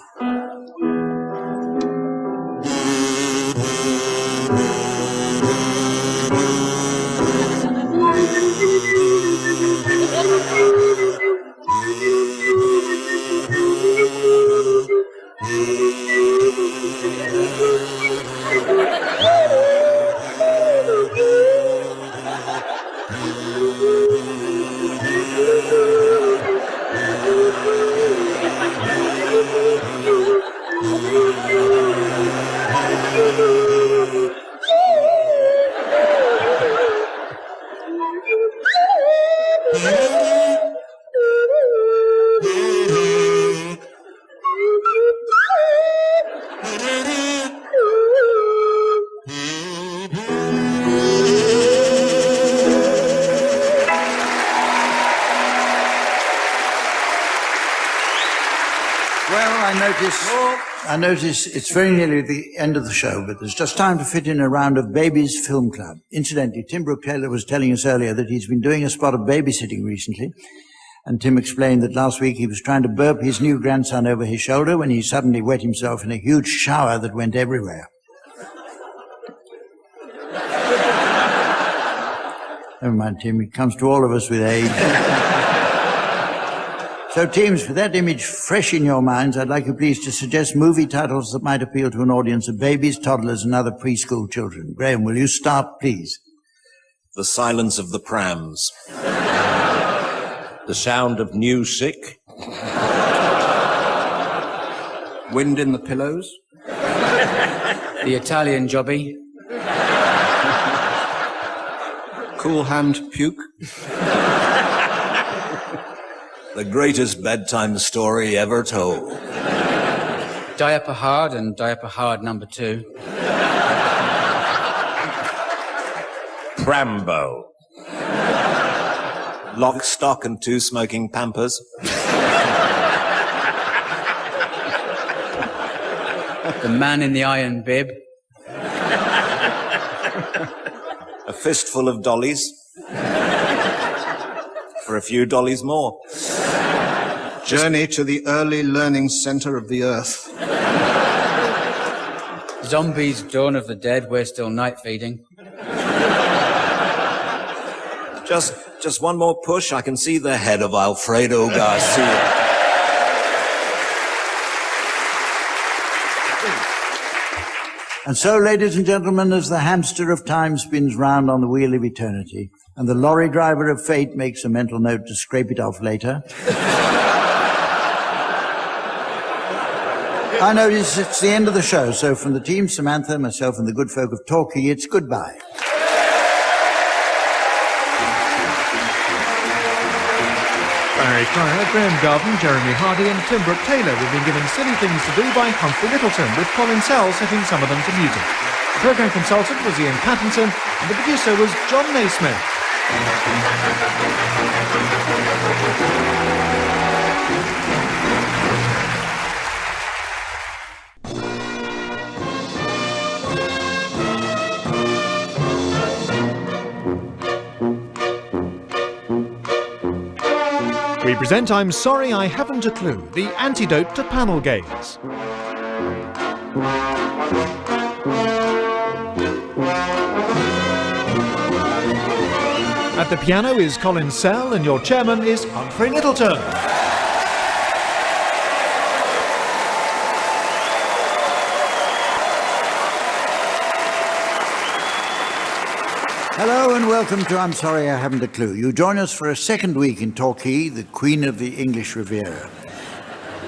I notice it's very nearly the end of the show, but there's just time to fit in a round of Babies Film Club. Incidentally, Tim Brooke-Taylor was telling us earlier that he's been doing a spot of babysitting recently, and Tim explained that last week he was trying to burp his new grandson over his shoulder when he suddenly wet himself in a huge shower that went everywhere. Never mind, Tim, it comes to all of us with age. So, teams, with that image fresh in your minds, I'd like you please to suggest movie titles that might appeal to an audience of babies, toddlers, and other preschool children. Graeme, will you start, please? The Silence of the Prams. The Sound of New Sick. Wind in the Pillows. The Italian Jobby. Cool Hand Puke. The greatest bedtime story ever told. Diaper Hard and Diaper Hard number 2. Prambo. Lock, Stock and Two Smoking Pampers. The Man in the Iron Bib. A Fistful of Dollies. For a few dollies more. Journey to the Early Learning Centre of the Earth. Zombies, Dawn of the Dead, we're still night feeding. Just one more push, I can see the head of Alfredo Garcia. And so, ladies and gentlemen, as the hamster of time spins round on the wheel of eternity, and the lorry driver of fate makes a mental note to scrape it off later, I notice it's the end of the show, so from the team, Samantha, myself, and the good folk of Torquay, it's goodbye. Barry Cryer, Graeme Garden, Jeremy Hardy and Tim Brooke-Taylor have been given Silly Things to Do by Humphrey Lyttleton, with Colin setting some of them to music. The programme consultant was Ian Pattinson, and the producer was John Naismith. We present I'm Sorry I Haven't a Clue, the antidote to panel games. At the piano is Colin and your chairman is Humphrey Lyttleton. Hello and welcome to I'm Sorry I Haven't a Clue. You join us for a second week in Torquay, the Queen of the English Riviera.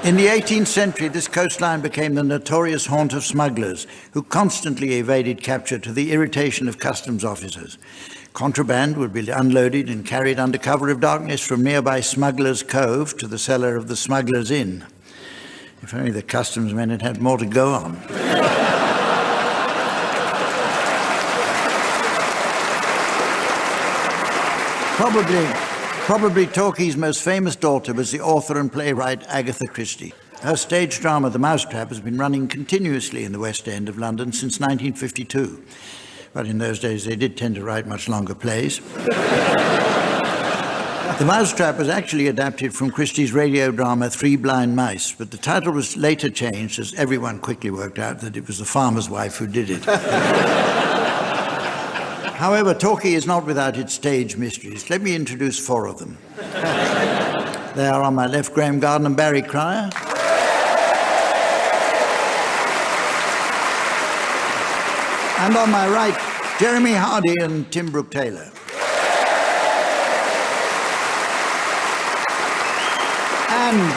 In the 18th century, this coastline became the notorious haunt of smugglers, who constantly evaded capture to the irritation of customs officers. Contraband would be unloaded and carried under cover of darkness from nearby Smugglers' Cove to the cellar of the Smugglers' Inn. If only the customs men had had more to go on. Probably Torquay's most famous daughter was the author and playwright Agatha Christie. Her stage drama, The Mousetrap, has been running continuously in the West End of London since 1952. But in those days, they did tend to write much longer plays. The Mousetrap was actually adapted from Christie's radio drama Three Blind Mice, but the title was later changed as everyone quickly worked out that it was the farmer's wife who did it. However, Torquay is not without its stage mysteries. Let me introduce 4 of them. They are on my left, Graeme Garden and Barry Cryer. And on my right, Jeremy Hardy and Tim Brooke-Taylor. And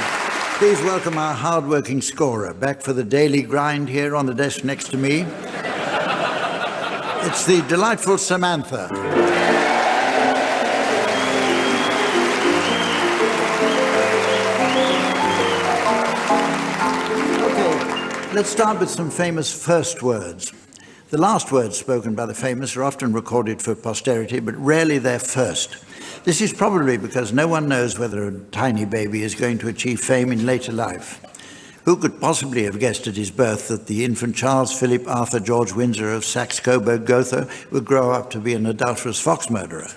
please welcome our hard-working scorer, back for the daily grind here on the desk next to me. It's the delightful Samantha. Okay, let's start with some famous first words. The last words spoken by the famous are often recorded for posterity, but rarely their first. This is probably because no one knows whether a tiny baby is going to achieve fame in later life. Who could possibly have guessed at his birth that the infant Charles Philip Arthur George Windsor of Saxe-Coburg-Gotha would grow up to be an adulterous fox murderer?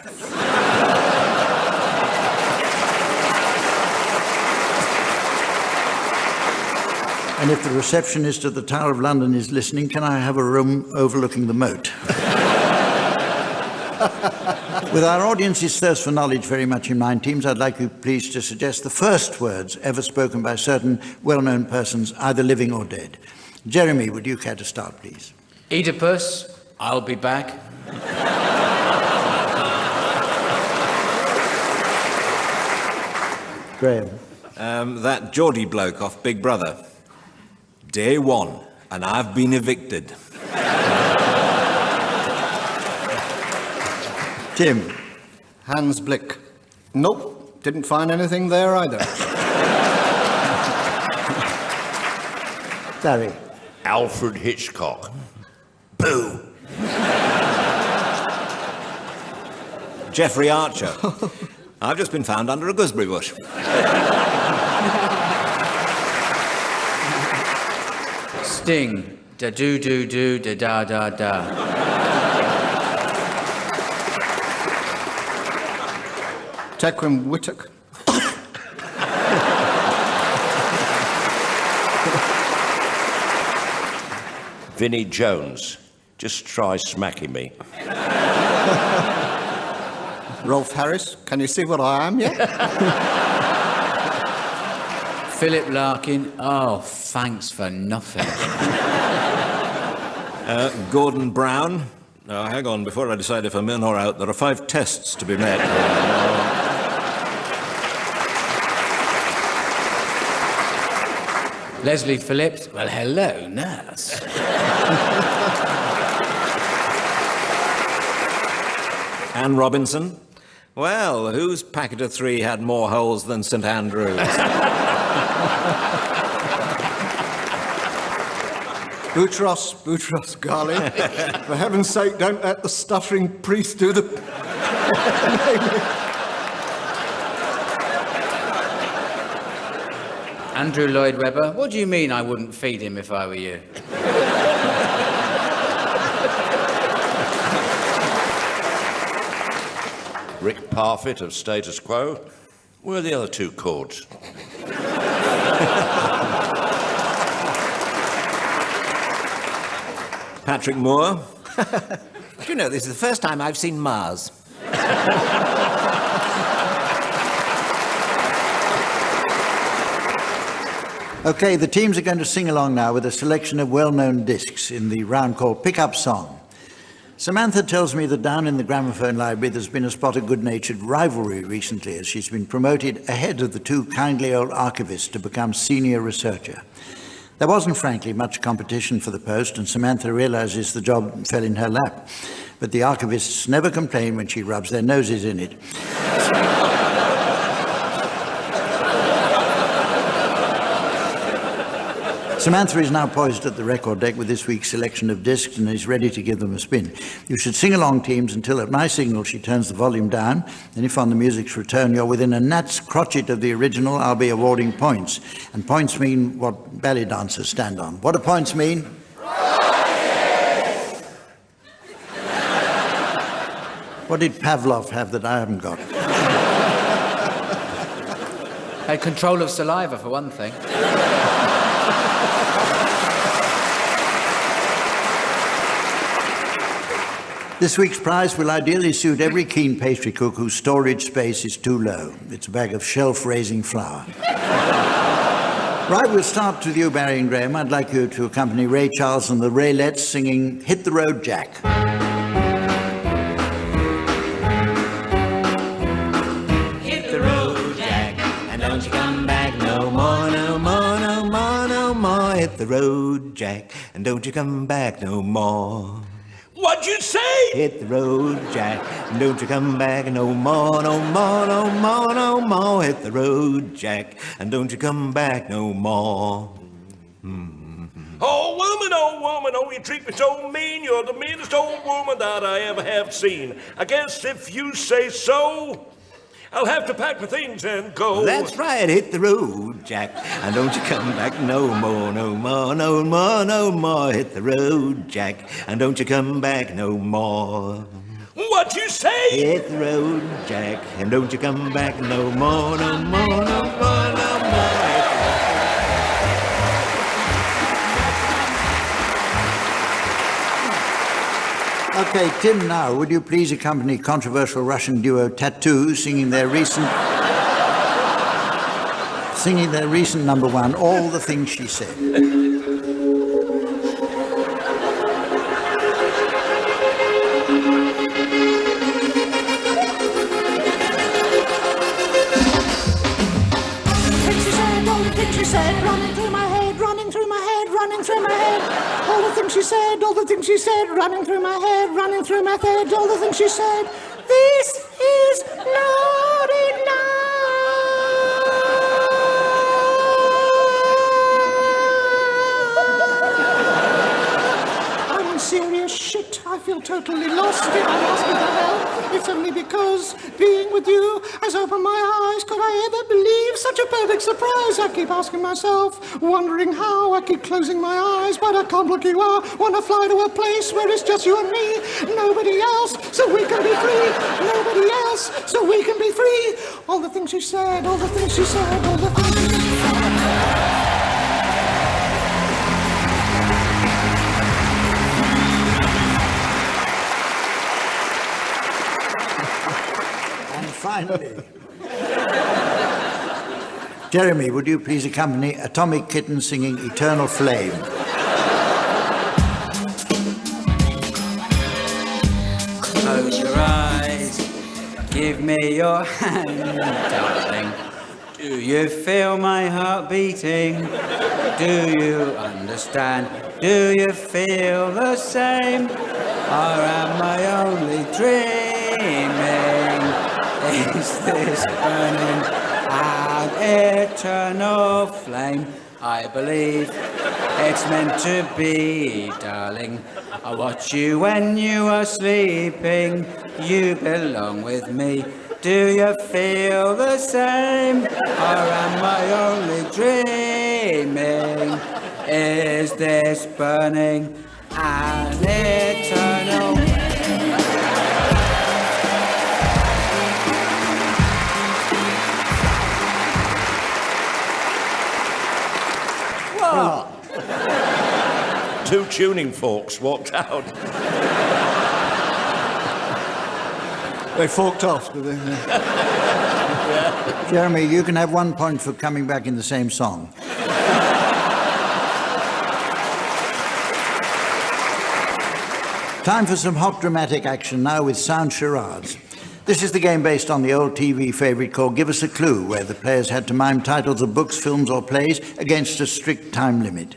And if the receptionist at the Tower of London is listening, can I have a room overlooking the moat? With our audience's thirst for knowledge very much in mind, teams, I'd like you please to suggest the first words ever spoken by certain well-known persons, either living or dead. Jeremy, would you care to start, please? Oedipus, I'll be back. Graeme. That Geordie bloke off Big Brother. Day 1, and I've been evicted. Tim. Hans Blick. Nope, didn't find anything there either. Barry. Alfred Hitchcock. Boo! Jeffrey Archer. I've just been found under a gooseberry bush. Sting. Da-do-do-do, da-da-da-da. Tequim Whittock. Vinnie Jones. Just try smacking me. Rolf Harris. Can you see what I am yet? Philip Larkin. Oh, thanks for nothing. Gordon Brown. Now, hang on, before I decide if I'm in or out, there are 5 tests to be met. Leslie Phillips. Well, hello, nurse. Anne Robinson. Well, whose packet of 3 had more holes than St Andrews? Boutros Ghali. For heaven's sake, don't let the stuttering priest do the... Andrew Lloyd Webber. What do you mean I wouldn't feed him if I were you? Rick Parfitt of Status Quo. Where are the other 2 chords? Patrick Moore. Do you know, this is the first time I've seen Mars. Okay, the teams are going to sing along now with a selection of well-known discs in the round called Pick-Up Song. Samantha tells me that down in the gramophone library there's been a spot of good-natured rivalry recently as she's been promoted ahead of the 2 kindly old archivists to become senior researcher. There wasn't, frankly, much competition for the post, and Samantha realizes the job fell in her lap. But the archivists never complain when she rubs their noses in it. Samantha is now poised at the record deck with this week's selection of discs and is ready to give them a spin. You should sing along, teams, until at my signal she turns the volume down, and if on the music's return you're within a gnat's crotchet of the original, I'll be awarding points. And points mean what ballet dancers stand on. What do points mean? What did Pavlov have that I haven't got? Had control of saliva, for one thing. This week's prize will ideally suit every keen pastry cook whose storage space is too low. It's a bag of shelf-raising flour. Right, we'll start with you, Barry and Graeme. I'd like you to accompany Ray Charles and the Raylettes singing Hit the Road, Jack. Hit the road, Jack, and don't you come back no more, no more, no more, no more. Hit the road, Jack, and don't you come back no more. What'd you say? Hit the road, Jack, and don't you come back no more, no more, no more, no more. Hit the road, Jack, and don't you come back no more. Oh, woman, oh, you treat me so mean. You're the meanest old woman that I ever have seen. I guess if you say so, I'll have to pack my things and go. That's right, hit the road, Jack, and don't you come back no more, no more, no more, no more. Hit the road, Jack, and don't you come back no more. What'd you say? Hit the road, Jack, and don't you come back no more, no more, no more, no more. Okay, Tim, now, would you please accompany controversial Russian duo Tattoo singing their recent number one, All the Things She Said. She said, running through my head, running through my head, running through my head. All the things she said, all the things she said, running through my head, running through my head, all the things she said. This is not enough. I'm in serious shit. I feel totally lost and I'm asking for help. It's only because being with you has opened my eyes. Could I ever believe such a perfect surprise? I keep asking myself, wondering how. I keep closing my eyes, but I can't look you are. Want to fly to a place where it's just you and me. Nobody else, so we can be free. Nobody else, so we can be free. All the things she said, all the things she said, all the things she said. Finally. Jeremy, would you please accompany Atomic Kitten singing Eternal Flame? Close your eyes, give me your hand, darling. Do you feel my heart beating? Do you understand? Do you feel the same? Or am I only dreaming? Is this burning an eternal flame? I believe it's meant to be, darling. I watch you when you are sleeping. You belong with me. Do you feel the same? Or am I only dreaming? Is this burning an eternal flame? What? Two tuning forks walked out. They forked off, did they? Yeah. Jeremy, you can have 1 point for coming back in the same song. Time for some hot dramatic action now with sound charades. This is the game based on the old TV favourite called Give Us a Clue, where the players had to mime titles of books, films or plays against a strict time limit.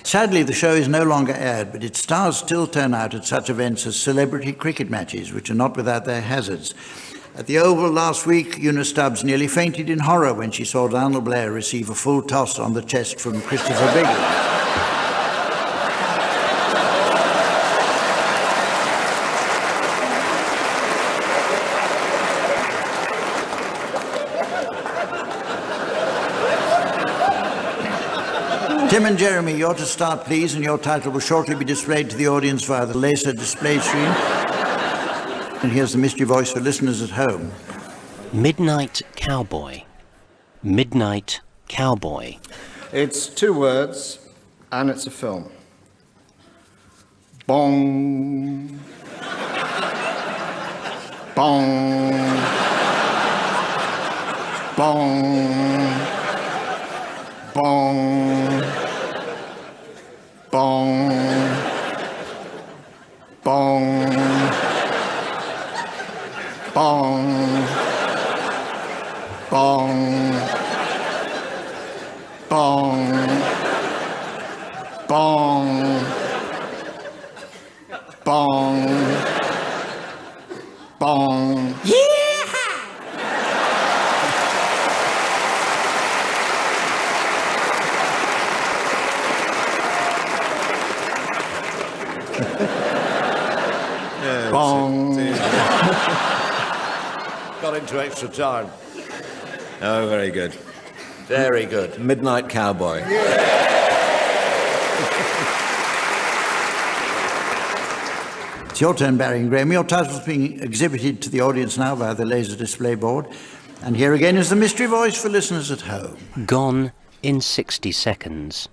Sadly, the show is no longer aired, but its stars still turn out at such events as celebrity cricket matches, which are not without their hazards. At the Oval last week, Una Stubbs nearly fainted in horror when she saw Donald Blair receive a full toss on the chest from Christopher Biggins. Tim and Jeremy, you're to start, please, and your title will shortly be displayed to the audience via the laser display screen. And here's the mystery voice for listeners at home. Midnight Cowboy. Midnight Cowboy. It's 2 words, and it's a film. Bong. Bong. Bong. Bong. Bong. Bong. Bong. Bong. Bong. Bong. Bong. Bong. Bong. Got into extra time. Oh, very good. Very good. Midnight Cowboy. It's your turn, Barry and Graeme. Your title's being exhibited to the audience now via the laser display board. And here again is the mystery voice for listeners at home. Gone in 60 seconds.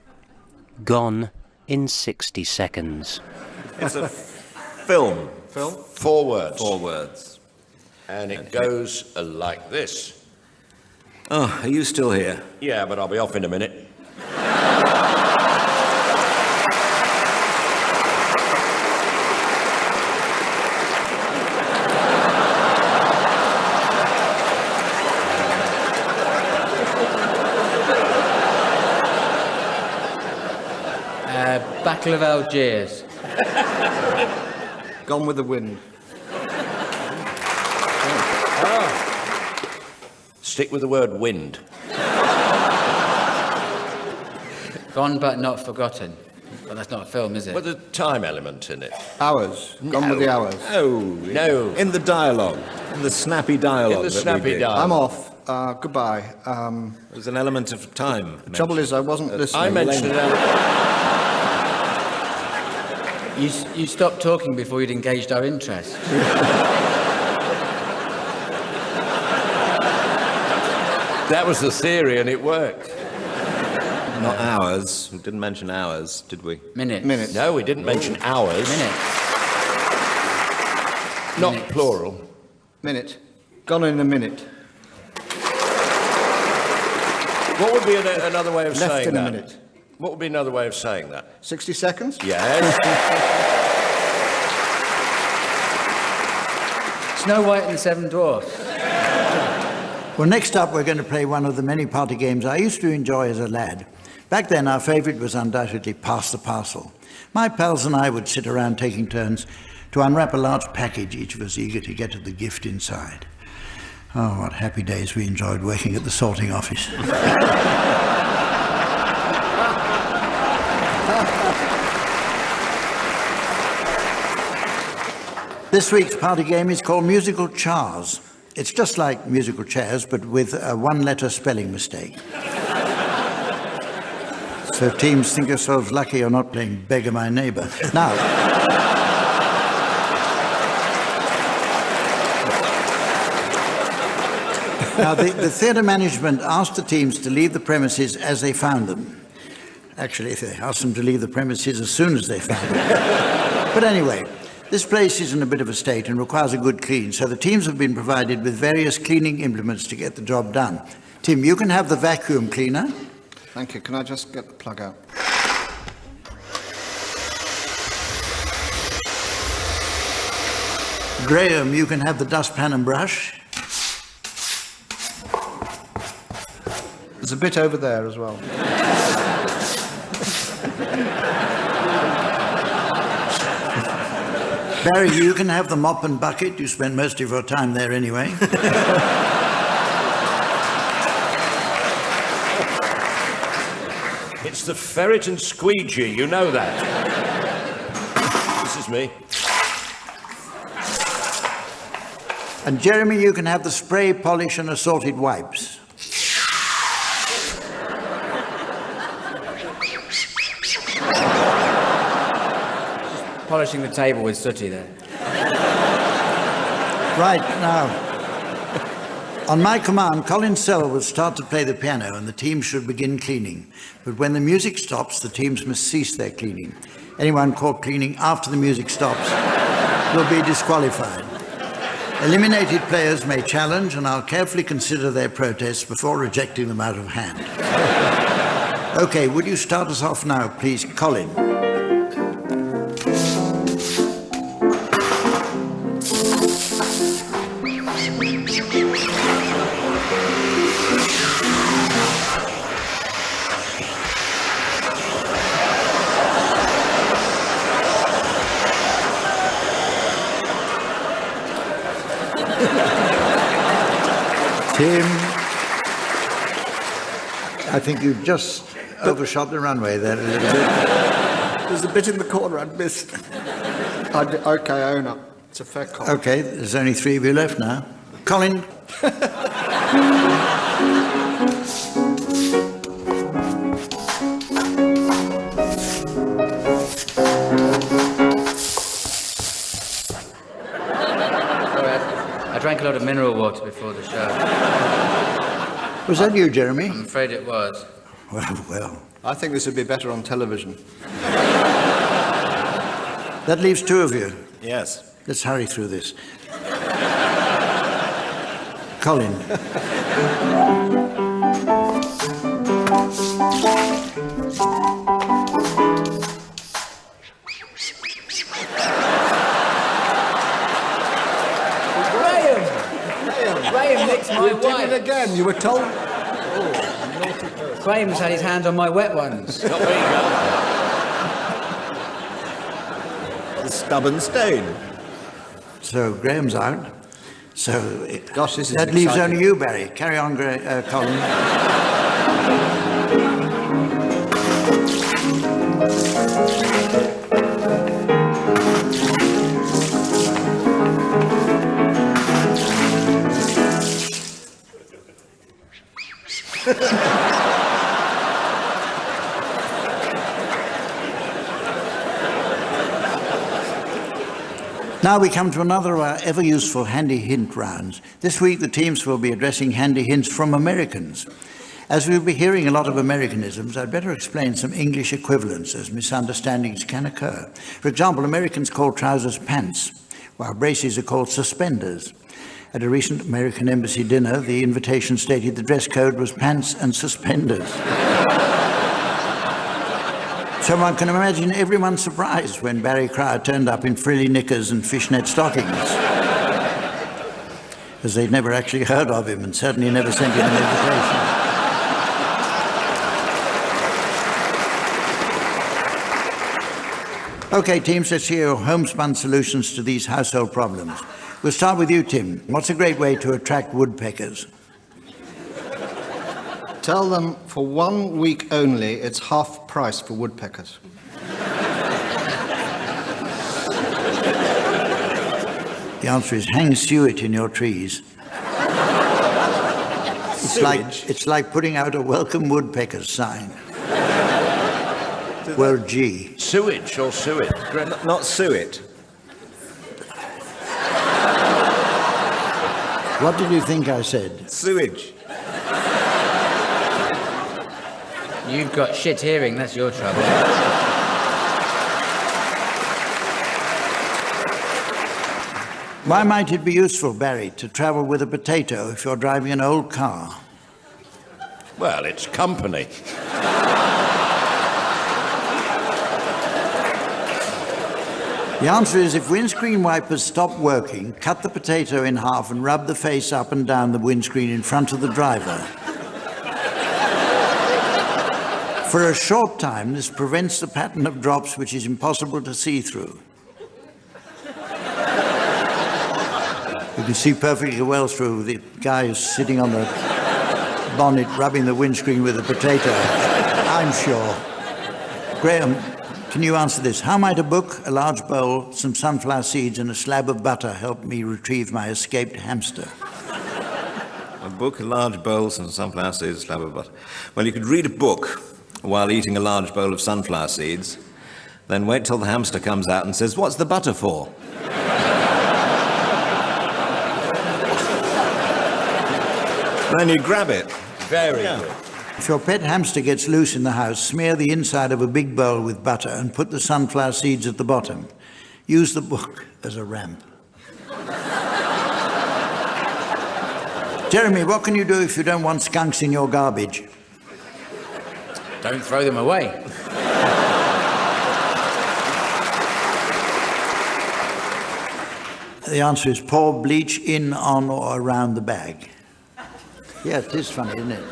Gone in 60 seconds. It's a film. Film? 4 words. 4 words. And it goes like this. Oh, are you still here? Yeah, but I'll be off in a minute. Battle of Algiers. Gone with the Wind. Stick with the word wind. Gone but not forgotten. But that's not a film, is it? With a time element in it. Hours. Gone with the hours. No. In the dialogue. In the snappy dialogue. In the snappy dialogue. I'm off. Goodbye. There's an element of time. The trouble is, I wasn't listening. I mentioned You stopped talking before you'd engaged our interest. That was the theory, and it worked. Not hours. We didn't mention hours, did we? Minutes. No, we didn't mention hours. Minutes. Not Minutes. plural. Minute. Gone in a minute. What would be another way of Left saying in that? a minute. What would be another way of saying that? 60 seconds? Yes. Snow White and the Seven Dwarfs. Well, next up, we're going to play one of the many party games I used to enjoy as a lad. Back then, our favourite was undoubtedly Pass the Parcel. My pals and I would sit around taking turns to unwrap a large package, each of us eager to get at the gift inside. Oh, what happy days we enjoyed working at the sorting office. This week's party game is called Musical Chars. It's just like musical chairs, but with a 1-letter spelling mistake. So teams, think yourselves lucky you're not playing Beggar My Neighbour. Now, the theatre management asked the teams to leave the premises as they found them. Actually, they asked them to leave the premises as soon as they found them. But anyway, this place is in a bit of a state and requires a good clean, so the teams have been provided with various cleaning implements to get the job done. Tim, you can have the vacuum cleaner. Thank you. Can I just get the plug out? Graeme, you can have the dustpan and brush. There's a bit over there as well. Barry, you can have the mop and bucket. You spent most of your time there anyway. It's the ferret and squeegee, you know that. This is me. And Jeremy, you can have the spray, polish and assorted wipes. Polishing the table with sooty there. Right, now, on my command, Colin Sell will start to play the piano and the team should begin cleaning. But when the music stops, the teams must cease their cleaning. Anyone caught cleaning after the music stops will be disqualified. Eliminated players may challenge, and I'll carefully consider their protests before rejecting them out of hand. OK, would you start us off now, please, Colin? Tim, I think you've just overshot the runway there a little bit. There's a bit in the corner I'd missed. OK, I own up. It's a fair call. OK, there's only 3 of you left now. Colin. I drank a lot of mineral water before the show. Was that you, Jeremy? I'm afraid it was. Well. I think this would be better on television. That leaves 2 of you. Yes. Let's hurry through this. Colin. Graeme licks my You did wife. it again, you were told. Graeme's had his hands on my wet ones. The stubborn stain. So Graham's out. So Gosh, this is that leaves exciting. only you, Barry. Carry on, Colin. Now we come to another of our ever-useful handy hint rounds. This week the teams will be addressing handy hints from Americans. As we'll be hearing a lot of Americanisms, I'd better explain some English equivalents, as misunderstandings can occur. For example, Americans call trousers pants, while braces are called suspenders. At a recent American embassy dinner, the invitation stated the dress code was pants and suspenders. So one can imagine everyone's surprise when Barry Cryer turned up in frilly knickers and fishnet stockings, as they'd never actually heard of him and certainly never sent him an invitation. OK, teams, let's hear your homespun solutions to these household problems. We'll start with you, Tim. What's a great way to attract woodpeckers? Tell them for 1 week only it's half price for woodpeckers. The answer is hang suet in your trees. It's like putting out a welcome woodpeckers sign. Well, gee. Sewage or suet? Not suet. What did you think I said? Sewage. You've got shit hearing, that's your trouble. Why might it be useful, Barry, to travel with a potato if you're driving an old car? Well, it's company. The answer is if windscreen wipers stop working, cut the potato in half and rub the face up and down the windscreen in front of the driver. For a short time, this prevents the pattern of drops which is impossible to see through. You can see perfectly well through the guy who's sitting on the bonnet rubbing the windscreen with a potato, I'm sure. Graeme, can you answer this? How might a book, a large bowl, some sunflower seeds and a slab of butter help me retrieve my escaped hamster? A book, a large bowl, some sunflower seeds, a slab of butter. Well, you could read a book while eating a large bowl of sunflower seeds, then wait till the hamster comes out and says, "What's the butter for?" Then you grab it. Very good. If your pet hamster gets loose in the house, smear the inside of a big bowl with butter and put the sunflower seeds at the bottom. Use the book as a ramp. Jeremy, what can you do if you don't want skunks in your garbage? Don't throw them away. The answer is pour bleach in, on or around the bag. Yeah, it is funny, isn't it?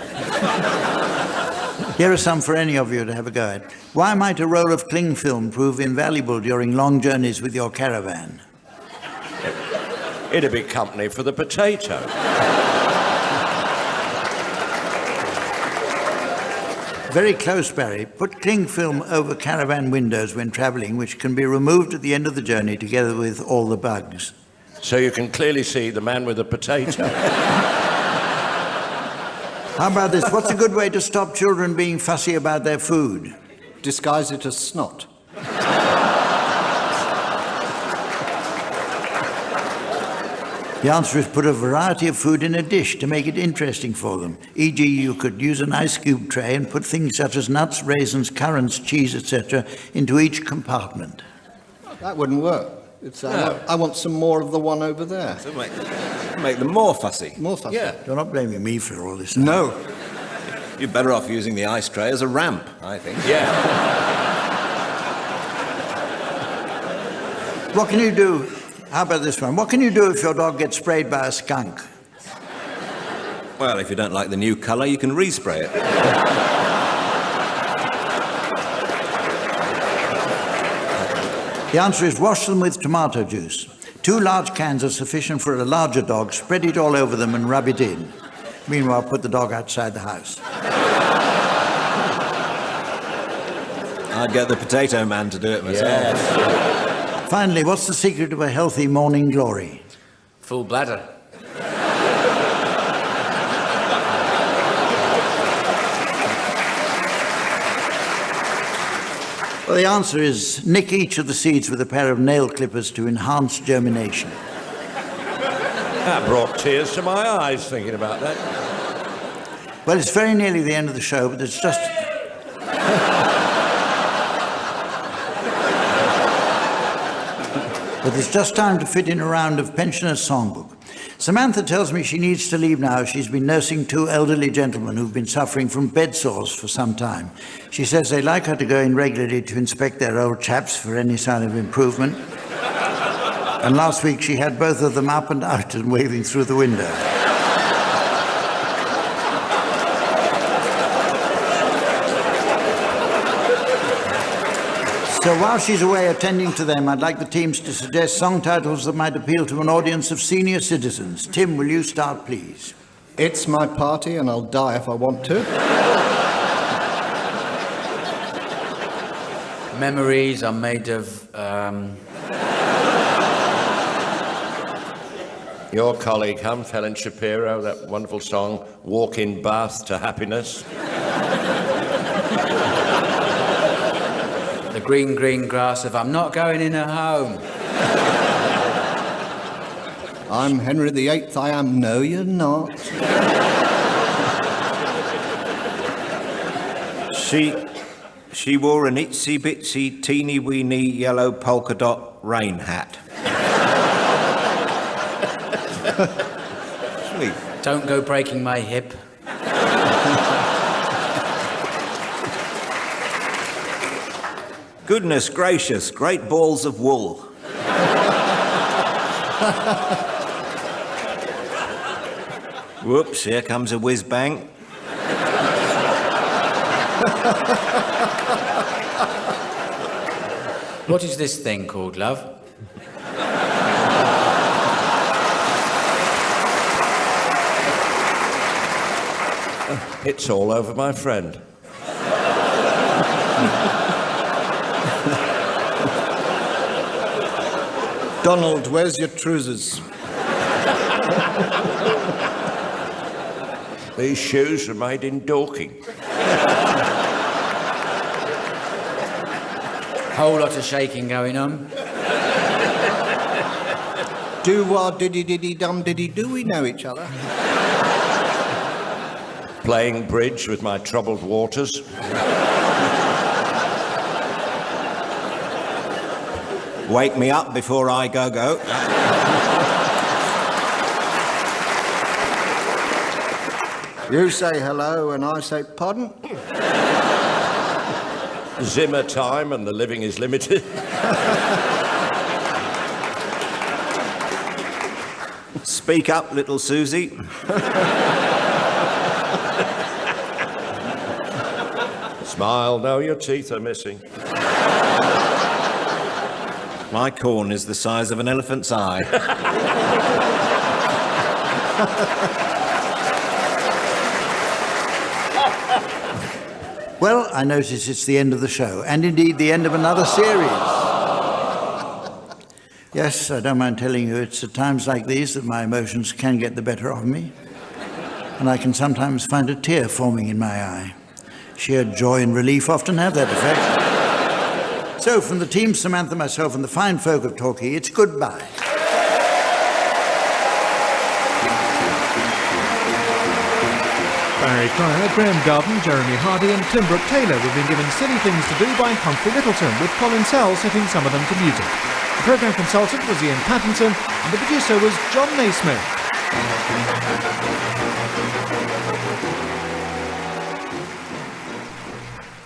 Here are some for any of you to have a go at. Why might a roll of cling film prove invaluable during long journeys with your caravan? It'd be company for the potato. Very close, Barry. Put cling film over caravan windows when travelling, which can be removed at the end of the journey together with all the bugs. So you can clearly see the man with the potato. How about this? What's a good way to stop children being fussy about their food? Disguise it as snot. The answer is put a variety of food in a dish to make it interesting for them. E.g., you could use an ice cube tray and put things such as nuts, raisins, currants, cheese, etc. into each compartment. That wouldn't work. I want some more of the one over there. So make them more fussy. More fussy. Yeah. You're not blaming me for all this. No. You're better off using the ice tray as a ramp, I think. Yeah. What can you do? How about this one? What can you do if your dog gets sprayed by a skunk? Well, if you don't like the new colour, you can respray it. The answer is wash them with tomato juice. 2 large cans are sufficient for a larger dog. Spread it all over them and rub it in. Meanwhile, put the dog outside the house. I'd get the potato man to do it myself. Yes. Finally, what's the secret of a healthy morning glory? Full bladder. Well, the answer is nick each of the seeds with a pair of nail clippers to enhance germination. That brought tears to my eyes thinking about that. Well, it's very nearly the end of the show, but it's just... But it's just time to fit in a round of Pensioners' Songbook. Samantha tells me she needs to leave now. She's been nursing 2 elderly gentlemen who've been suffering from bed sores for some time. She says they'd like her to go in regularly to inspect their old chaps for any sign of improvement. And last week she had both of them up and out and waving through the window. So while she's away attending to them, I'd like the teams to suggest song titles that might appeal to an audience of senior citizens. Tim, will you start, please? It's my party and I'll die if I want to. Memories are made of, Your colleague Helen Shapiro, that wonderful song, Walk in Bath to Happiness. the green, green grass of I'm not going in a home. I'm Henry VIII, I am. No, you're not. She wore an itsy-bitsy, teeny-weeny yellow polka dot rain hat. Sweet. Don't go breaking my hip. Goodness gracious, great balls of wool. Whoops, here comes a whiz-bang. What is this thing called, love? It's all over my friend. Donald, where's your trousers? These shoes are made in Dorking. Whole lot of shaking going on. Do-wah, diddy-diddy-dum-diddy-do, we know each other. playing bridge with my troubled waters. Wake me up before I go. You say hello and I say pardon? Zimmer time and the living is limited. Speak up, little Susie. Smile, no, your teeth are missing. My corn is the size of an elephant's eye. Well, I notice it's the end of the show, and indeed the end of another series. Yes, I don't mind telling you, it's at times like these that my emotions can get the better of me, and I can sometimes find a tear forming in my eye. Sheer joy and relief often have that effect. So, from the team, Samantha, myself, and the fine folk of Torquay, it's goodbye. Barry Cryer, Graeme Garden, Jeremy Hardy and Tim Brooke-Taylor have been given Silly Things to Do by Humphrey Lyttleton, with Colin setting some of them to music. The programme consultant was Ian Pattinson and the producer was John Naismith.